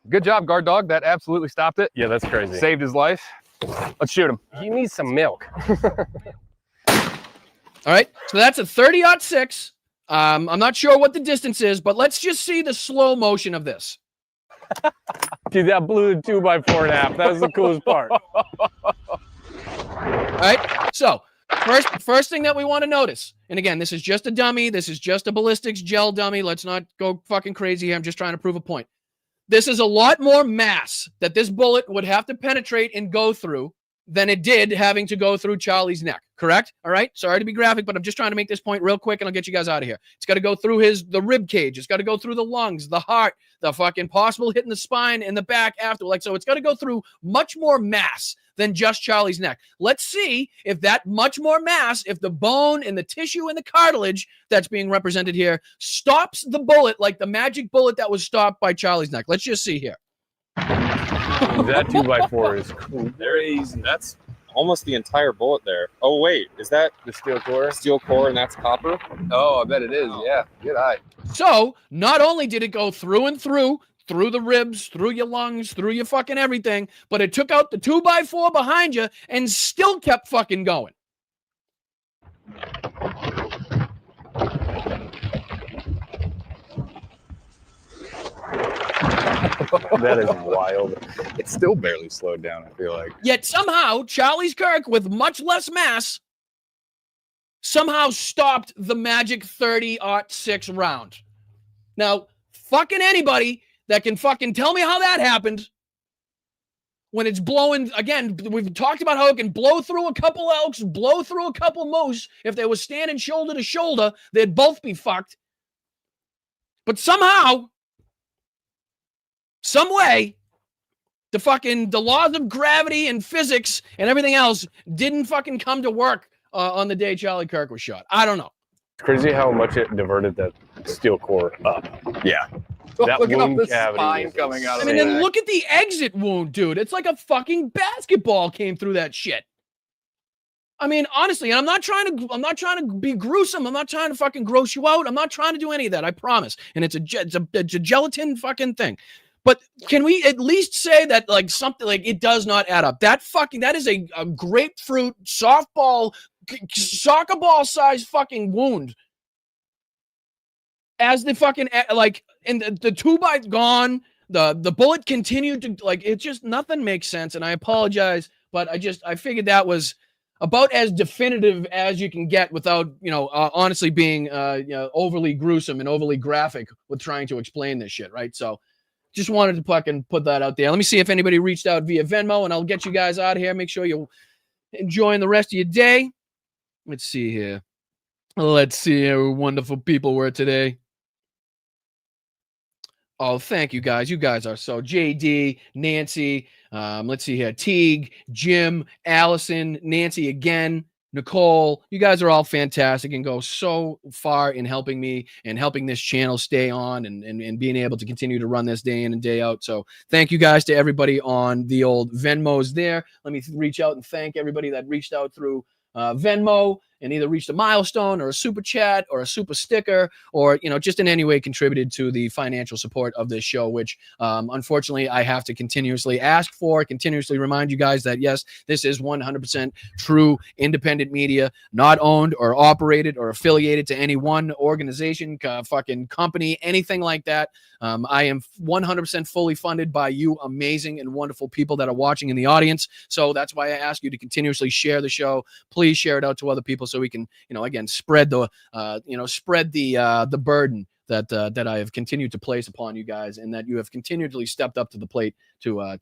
Good job, guard dog. That absolutely stopped it. Yeah, that's crazy. Saved his life. Let's shoot him. He needs some milk. All right, so that's a 30-06. I'm not sure what the distance is, but let's just see the slow motion of this. Dude, that blew the 2x4 in half. That was the coolest part. All right, so first thing that we want to notice, and again, this is just a dummy. This is just a ballistics gel dummy. Let's not go fucking crazy here. I'm just trying to prove a point. This is a lot more mass that this bullet would have to penetrate and go through than it did having to go through Charlie's neck, correct? All right, sorry to be graphic, but I'm just trying to make this point real quick and I'll get you guys out of here. It's got to go through the rib cage. It's got to go through the lungs, the heart, the fucking possible hitting the spine and the back after. So it's got to go through much more mass than just Charlie's neck. Let's see if that much more mass, if the bone and the tissue and the cartilage that's being represented here stops the bullet like the magic bullet that was stopped by Charlie's neck. Let's just see here. That 2x4 is cool. There is. That's almost the entire bullet there. Oh wait, is that the steel core? Steel core, and that's copper. Oh, I bet it is. Yeah, good eye. So not only did it go through and through the ribs, through your lungs, through your fucking everything, but it took out the 2x4 behind you and still kept fucking going. That is wild. It's still barely slowed down, I feel like. Yet somehow, Charlie's Kirk, with much less mass, somehow stopped the magic 30-06 round. Now, fucking anybody that can fucking tell me how that happened. When it's blowing, again, we've talked about how it can blow through a couple elks, blow through a couple moose. If they were standing shoulder to shoulder, they'd both be fucked. But somehow, some way, the laws of gravity and physics and everything else didn't fucking come to work on the day Charlie Kirk was shot. I don't know. It's crazy how much it diverted that steel core up. Yeah. That Look at wound the cavity spine is coming out of I mean, it. then look at the exit wound, dude. It's like a fucking basketball came through that shit. I mean, honestly, and I'm not trying to be gruesome. I'm not trying to fucking gross you out. I'm not trying to do any of that. I promise. And it's a gelatin fucking thing. But can we at least say that like something like it does not add up? That is a grapefruit softball, soccer ball size fucking wound. As the fucking like, and the 2 bite gone, the bullet continued to like. It just nothing makes sense, and I apologize, but I figured that was about as definitive as you can get without honestly being overly gruesome and overly graphic with trying to explain this shit, right? So just wanted to fucking put that out there. Let me see if anybody reached out via Venmo, and I'll get you guys out of here. Make sure you're enjoying the rest of your day. Let's see here. Let's see how wonderful people were today. Oh, thank you guys. You guys are so JD, Nancy. Let's see here. Teague, Jim, Allison, Nancy again, Nicole. You guys are all fantastic and go so far in helping me and helping this channel stay on and being able to continue to run this day in and day out. So thank you guys to everybody on the old Venmos there. Let me reach out and thank everybody that reached out through Venmo and either reached a milestone or a super chat or a super sticker or, just in any way contributed to the financial support of this show, which unfortunately I have to continuously ask for, continuously remind you guys that, yes, this is 100% true independent media, not owned or operated or affiliated to any one organization, fucking company, anything like that. I am 100% fully funded by you amazing and wonderful people that are watching in the audience. So that's why I ask you to continuously share the show. Please share it out to other people so we can, again, spread the burden that I have continued to place upon you guys and that you have continually stepped up to the plate to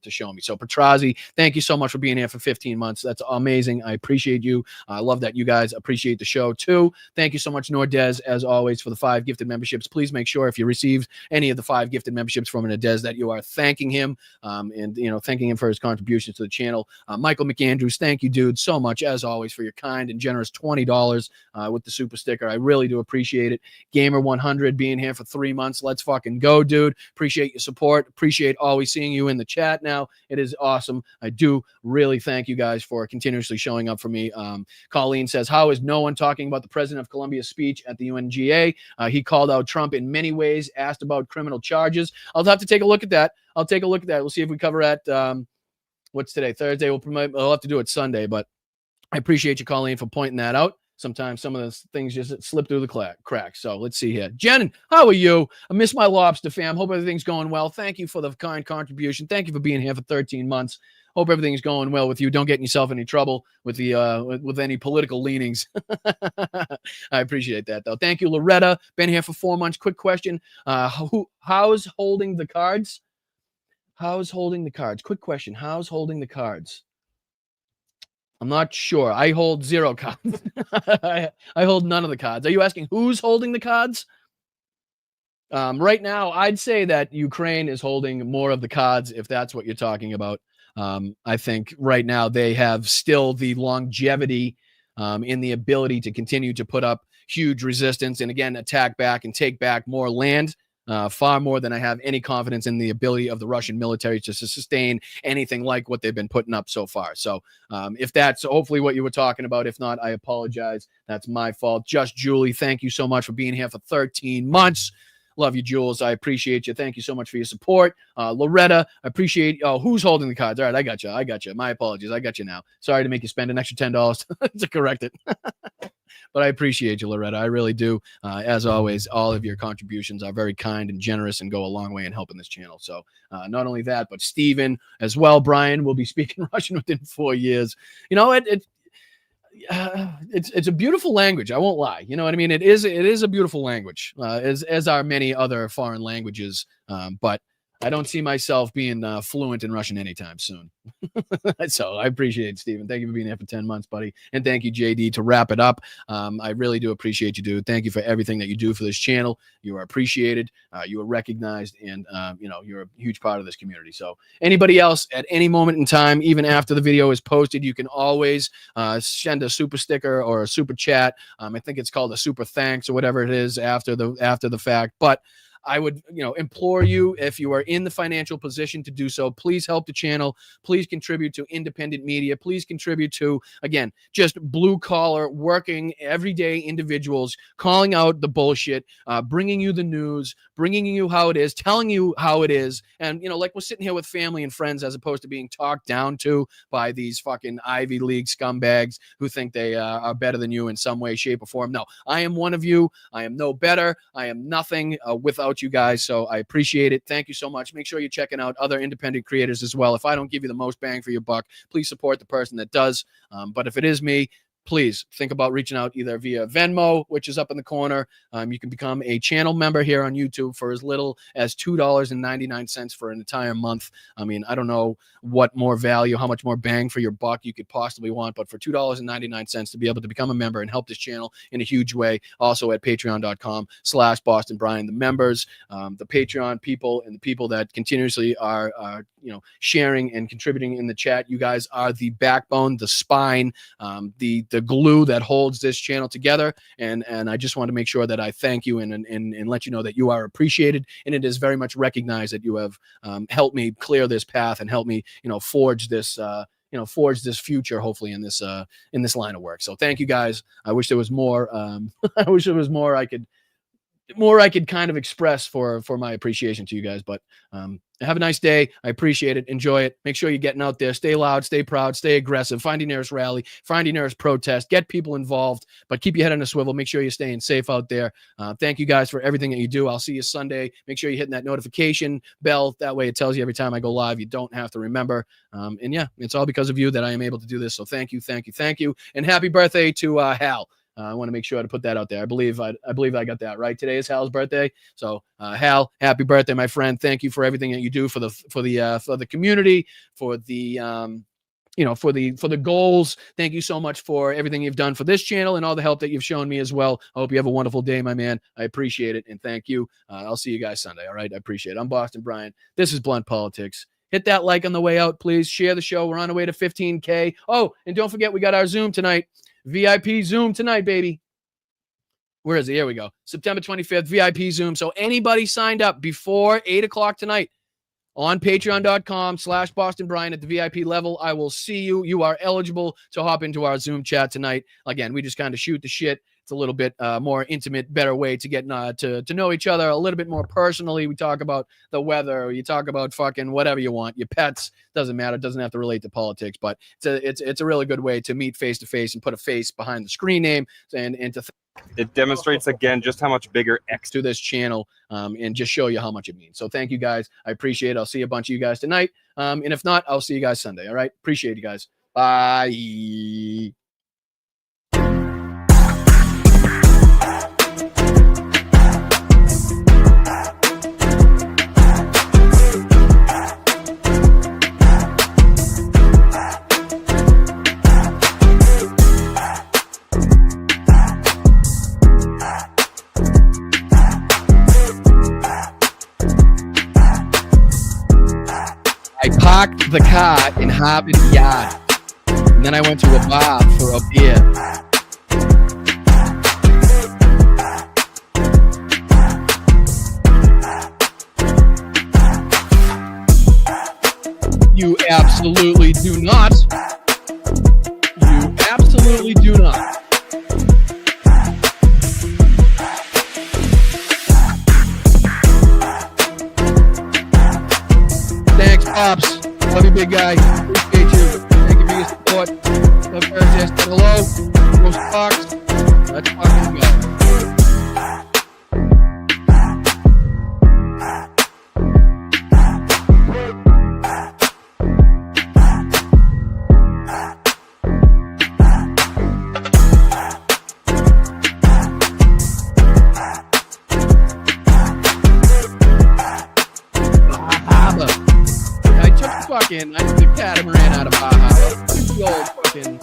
show me. So Petrazi, thank you so much for being here for 15 months. That's amazing. I appreciate you. I love that you guys appreciate the show too. Thank you so much, Nordez, as always, for the 5 gifted memberships. Please make sure if you received any of the 5 gifted memberships from Nordez that you are thanking him and thanking him for his contributions to the channel. Michael McAndrews, thank you, dude, so much as always for your kind and generous $20 with the super sticker. I really do appreciate it. Gamer 100 being here for 3 months. Let's fucking go, dude. Appreciate your support. Appreciate always seeing you in the chat now. It is awesome. I do really thank you guys for continuously showing up for me. Colleen says, how is no one talking about the president of Colombia's speech at the UNGA? He called out Trump in many ways, asked about criminal charges. I'll have to take a look at that. We'll see if we cover at what's today, Thursday. We'll have to do it Sunday, but I appreciate you, Colleen, for pointing that out. Sometimes some of those things just slip through the cracks. So let's see here. Jen, how are you? I miss my lobster fam. Hope everything's going well. Thank you for the kind contribution. Thank you for being here for 13 months. Hope everything's going well with you. Don't get yourself in any trouble with the with any political leanings. I appreciate that, though. Thank you, Loretta. Been here for 4 months. Quick question. How's holding the cards? How's holding the cards? Quick question. How's holding the cards? I'm not sure. I hold 0 cards. I hold none of the cards. Are you asking who's holding the cards? Right now, I'd say that Ukraine is holding more of the cards, if that's what you're talking about. I think right now they have still the longevity in the ability to continue to put up huge resistance and, again, attack back and take back more land. Far more than I have any confidence in the ability of the Russian military to sustain anything like what they've been putting up so far. So if that's hopefully what you were talking about, if not, I apologize. That's my fault. Just Julie, thank you so much for being here for 13 months. Love you, Jules. I appreciate you. Thank you so much for your support. Loretta, I appreciate. Oh, who's holding the cards? All right, I got you. My apologies. I got you now. Sorry to make you spend an extra $10 to correct it. But I appreciate you, Loretta. I really do. As always, all of your contributions are very kind and generous and go a long way in helping this channel. So not only that, but Steven as well. Brian will be speaking Russian within 4 years. it's a beautiful language. I won't lie. You know what I mean? It is a beautiful language, as are many other foreign languages. But I don't see myself being fluent in Russian anytime soon. So I appreciate it, Stephen. Thank you for being here for 10 months, buddy. And thank you, JD, to wrap it up. I really do appreciate you, dude. Thank you for everything that you do for this channel. You are appreciated. You are recognized, and you're a huge part of this community. So anybody else at any moment in time, even after the video is posted, you can always send a super sticker or a super chat. I think it's called a super thanks or whatever it is after the fact. But I would, implore you, if you are in the financial position to do so, please help the channel. Please contribute to independent media. Please contribute to, again, just blue collar, working, everyday individuals, calling out the bullshit, bringing you the news, bringing you how it is, telling you how it is. And, like we're sitting here with family and friends as opposed to being talked down to by these fucking Ivy League scumbags who think they are better than you in some way, shape, or form. No, I am one of you. I am no better. I am nothing without you guys, so I appreciate it. Thank you so much. Make sure you're checking out other independent creators as well. If I don't give you the most bang for your buck, please support the person that does. But if it is me, please think about reaching out either via Venmo, which is up in the corner. You can become a channel member here on YouTube for as little as $2.99 for an entire month. I mean, I don't know what more value, how much more bang for your buck you could possibly want, but for $2.99 to be able to become a member and help this channel in a huge way. Also at patreon.com/BostonBrian. The members, the Patreon people, and the people that continuously are sharing and contributing in the chat. You guys are the backbone, the spine, the glue that holds this channel together. And I just want to make sure that I thank you and let you know that you are appreciated. And it is very much recognized that you have helped me clear this path and helped me, forge this future, hopefully in this line of work. So thank you guys. I wish there was more. I wish there was more I could kind of express for my appreciation to you guys. But have a nice day. I appreciate it. Enjoy it. Make sure you're getting out there. Stay loud, stay proud, stay aggressive. Find your nearest rally, find your nearest protest, get people involved, but keep your head on a swivel. Make sure you're staying safe out there. Thank you guys for everything that you do. I'll see you Sunday. Make sure you're hitting that notification bell. That way it tells you every time I go live. You don't have to remember. And yeah, it's all because of you that I am able to do this. So thank you, thank you, thank you. And happy birthday to Hal. I want to make sure to put that out there. I believe I got that right. Today is Hal's birthday. So Hal, happy birthday, my friend. Thank you for everything that you do for the community, for the for the goals. Thank you so much for everything you've done for this channel and all the help that you've shown me as well. I hope you have a wonderful day, my man. I appreciate it, and thank you. I'll see you guys Sunday. All right, I appreciate it. I'm Boston Brian. This is Blunt Politics. Hit that like on the way out, please. Share the show. We're on the way to 15K. Oh, and don't forget, we got our Zoom tonight. VIP Zoom tonight, baby. Where is it? Here we go. September 25th, VIP Zoom. So anybody signed up before 8 o'clock tonight on patreon.com/BostonBrian at the VIP level, I will see you. You are eligible to hop into our Zoom chat tonight. Again, we just kind of shoot the shit. It's a little bit more intimate, better way to get to know each other a little bit more personally. We talk about the weather. You talk about fucking whatever you want. Your pets, doesn't matter. It doesn't have to relate to politics, but it's a really good way to meet face to face and put a face behind the screen name and to. It demonstrates again just how much bigger X to this channel and just show you how much it means. So thank you guys. I appreciate it. I'll see a bunch of you guys tonight. And if not, I'll see you guys Sunday. All right. Appreciate you guys. Bye. I parked the car in Harvard Yard, and then I went to a bar for a beer. You absolutely do not. You absolutely do not. Thanks, Pops. Love you, big guy. Appreciate you. Thank you for your support. Love Thursday. Hello. Roast Fox. Let's fucking go. fucking the catamaran out of Baja. The old fucking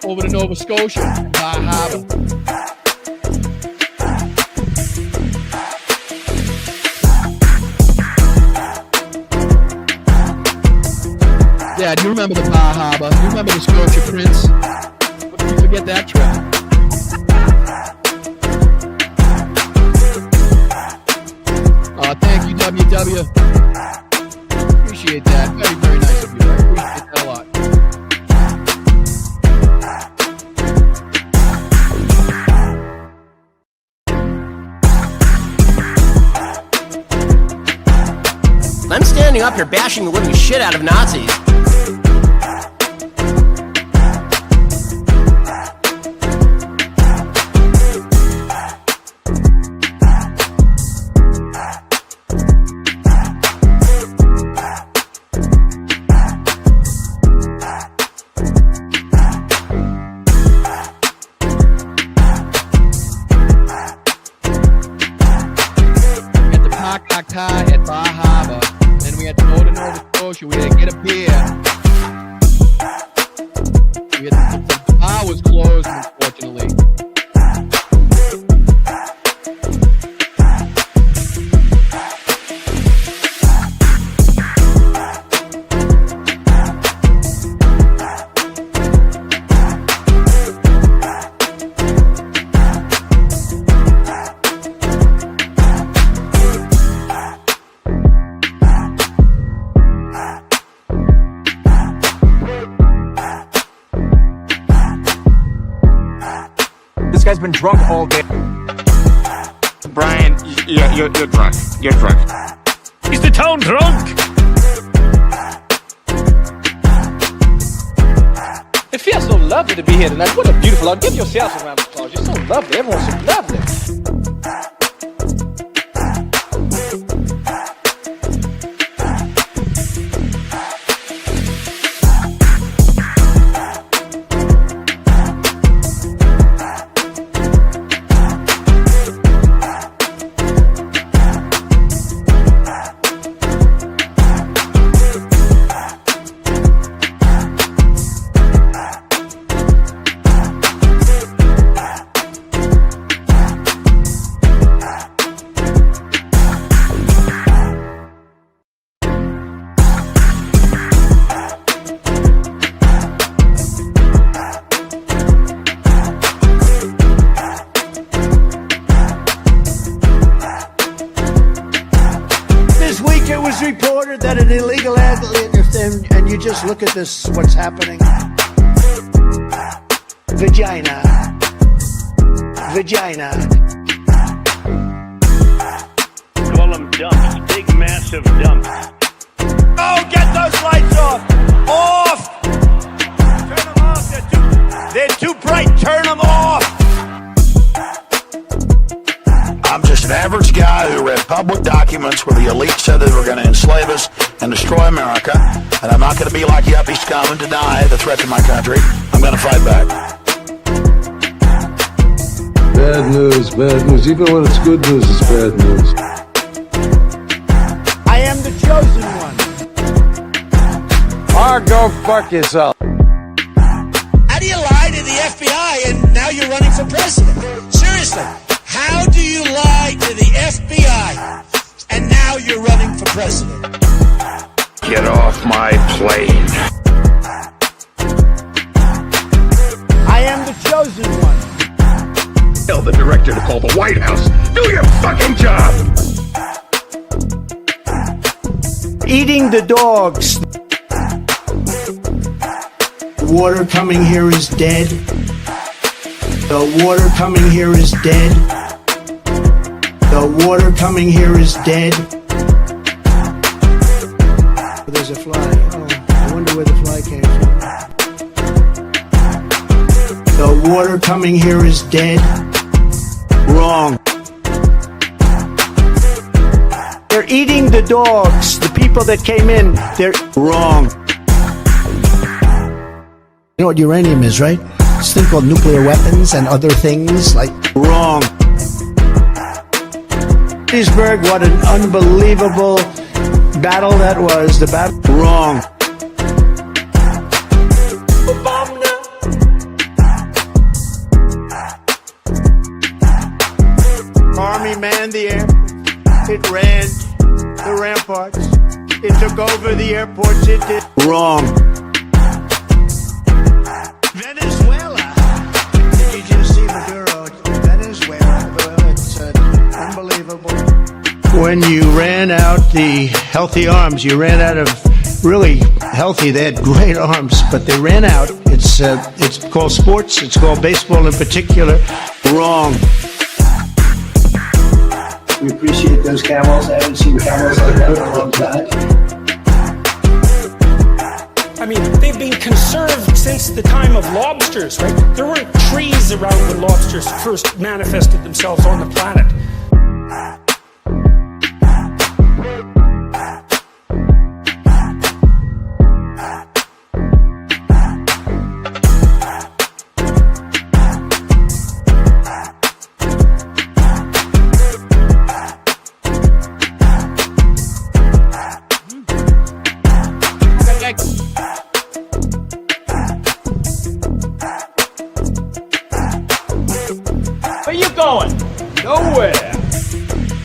over to Nova Scotia, Baja. Yeah, do you remember the Bar Harbor? Do you remember the Scotia Prince? What did you forget that trip? Thank you, WW. Appreciate that. Very, very nice of you. I appreciate that a lot. I'm standing up here bashing the living shit out of Nazis. At Bar Harbor, then we had to go to Nova Scotia. We had to get a beer. The bar was closed, unfortunately. This guy's been drunk all day. Brian, you're drunk. You're drunk. He's the town drunk. It feels so lovely to be here tonight. What a beautiful out. Give yourself a round of applause. You're so lovely. Everyone's so lovely. Reported that an illegal alien, and you just look at this, what's happening. Vagina. Call them dumps, big massive dumps. Oh, get those lights off! Off! Turn them off, they're too bright, turn them off! I'm just an average guy who read public documents where the elite said they were going to enslave us and destroy America, and I'm not going to be like yuppie scum and deny the threat to my country. I'm going to fight back. Bad news, bad news. Even when it's good news, it's bad news. I am the chosen one. Or go fuck yourself. How do you lie to the FBI and now you're running for president? Seriously. How do you lie to the FBI and now you're running for president? Get off my plane. I am the chosen one. Tell the director to call the White House. Do your fucking job. Eating the dogs. The water coming here is dead. The water coming here is dead. The water coming here is dead. There's a fly. Oh, I wonder where the fly came from. The water coming here is dead. Wrong. They're eating the dogs. The people that came in, they're wrong. You know what uranium is, right? This thing called nuclear weapons and other things like wrong. Gettysburg, what an unbelievable battle that was, the battle wrong. Army manned the air. It ran the ramparts. It took over the airports. It did wrong. Venezuela. Did you just see Maduro? Venezuela. It's unbelievable. When you ran out the healthy arms, you ran out of really healthy. They had great arms, but they ran out. It's called sports. It's called baseball in particular. Wrong. We appreciate those camels. I haven't seen camels like that in a long time. I mean, they've been conserved since the time of lobsters, right? There weren't trees around when lobsters first manifested themselves on the planet. Where you going? Nowhere.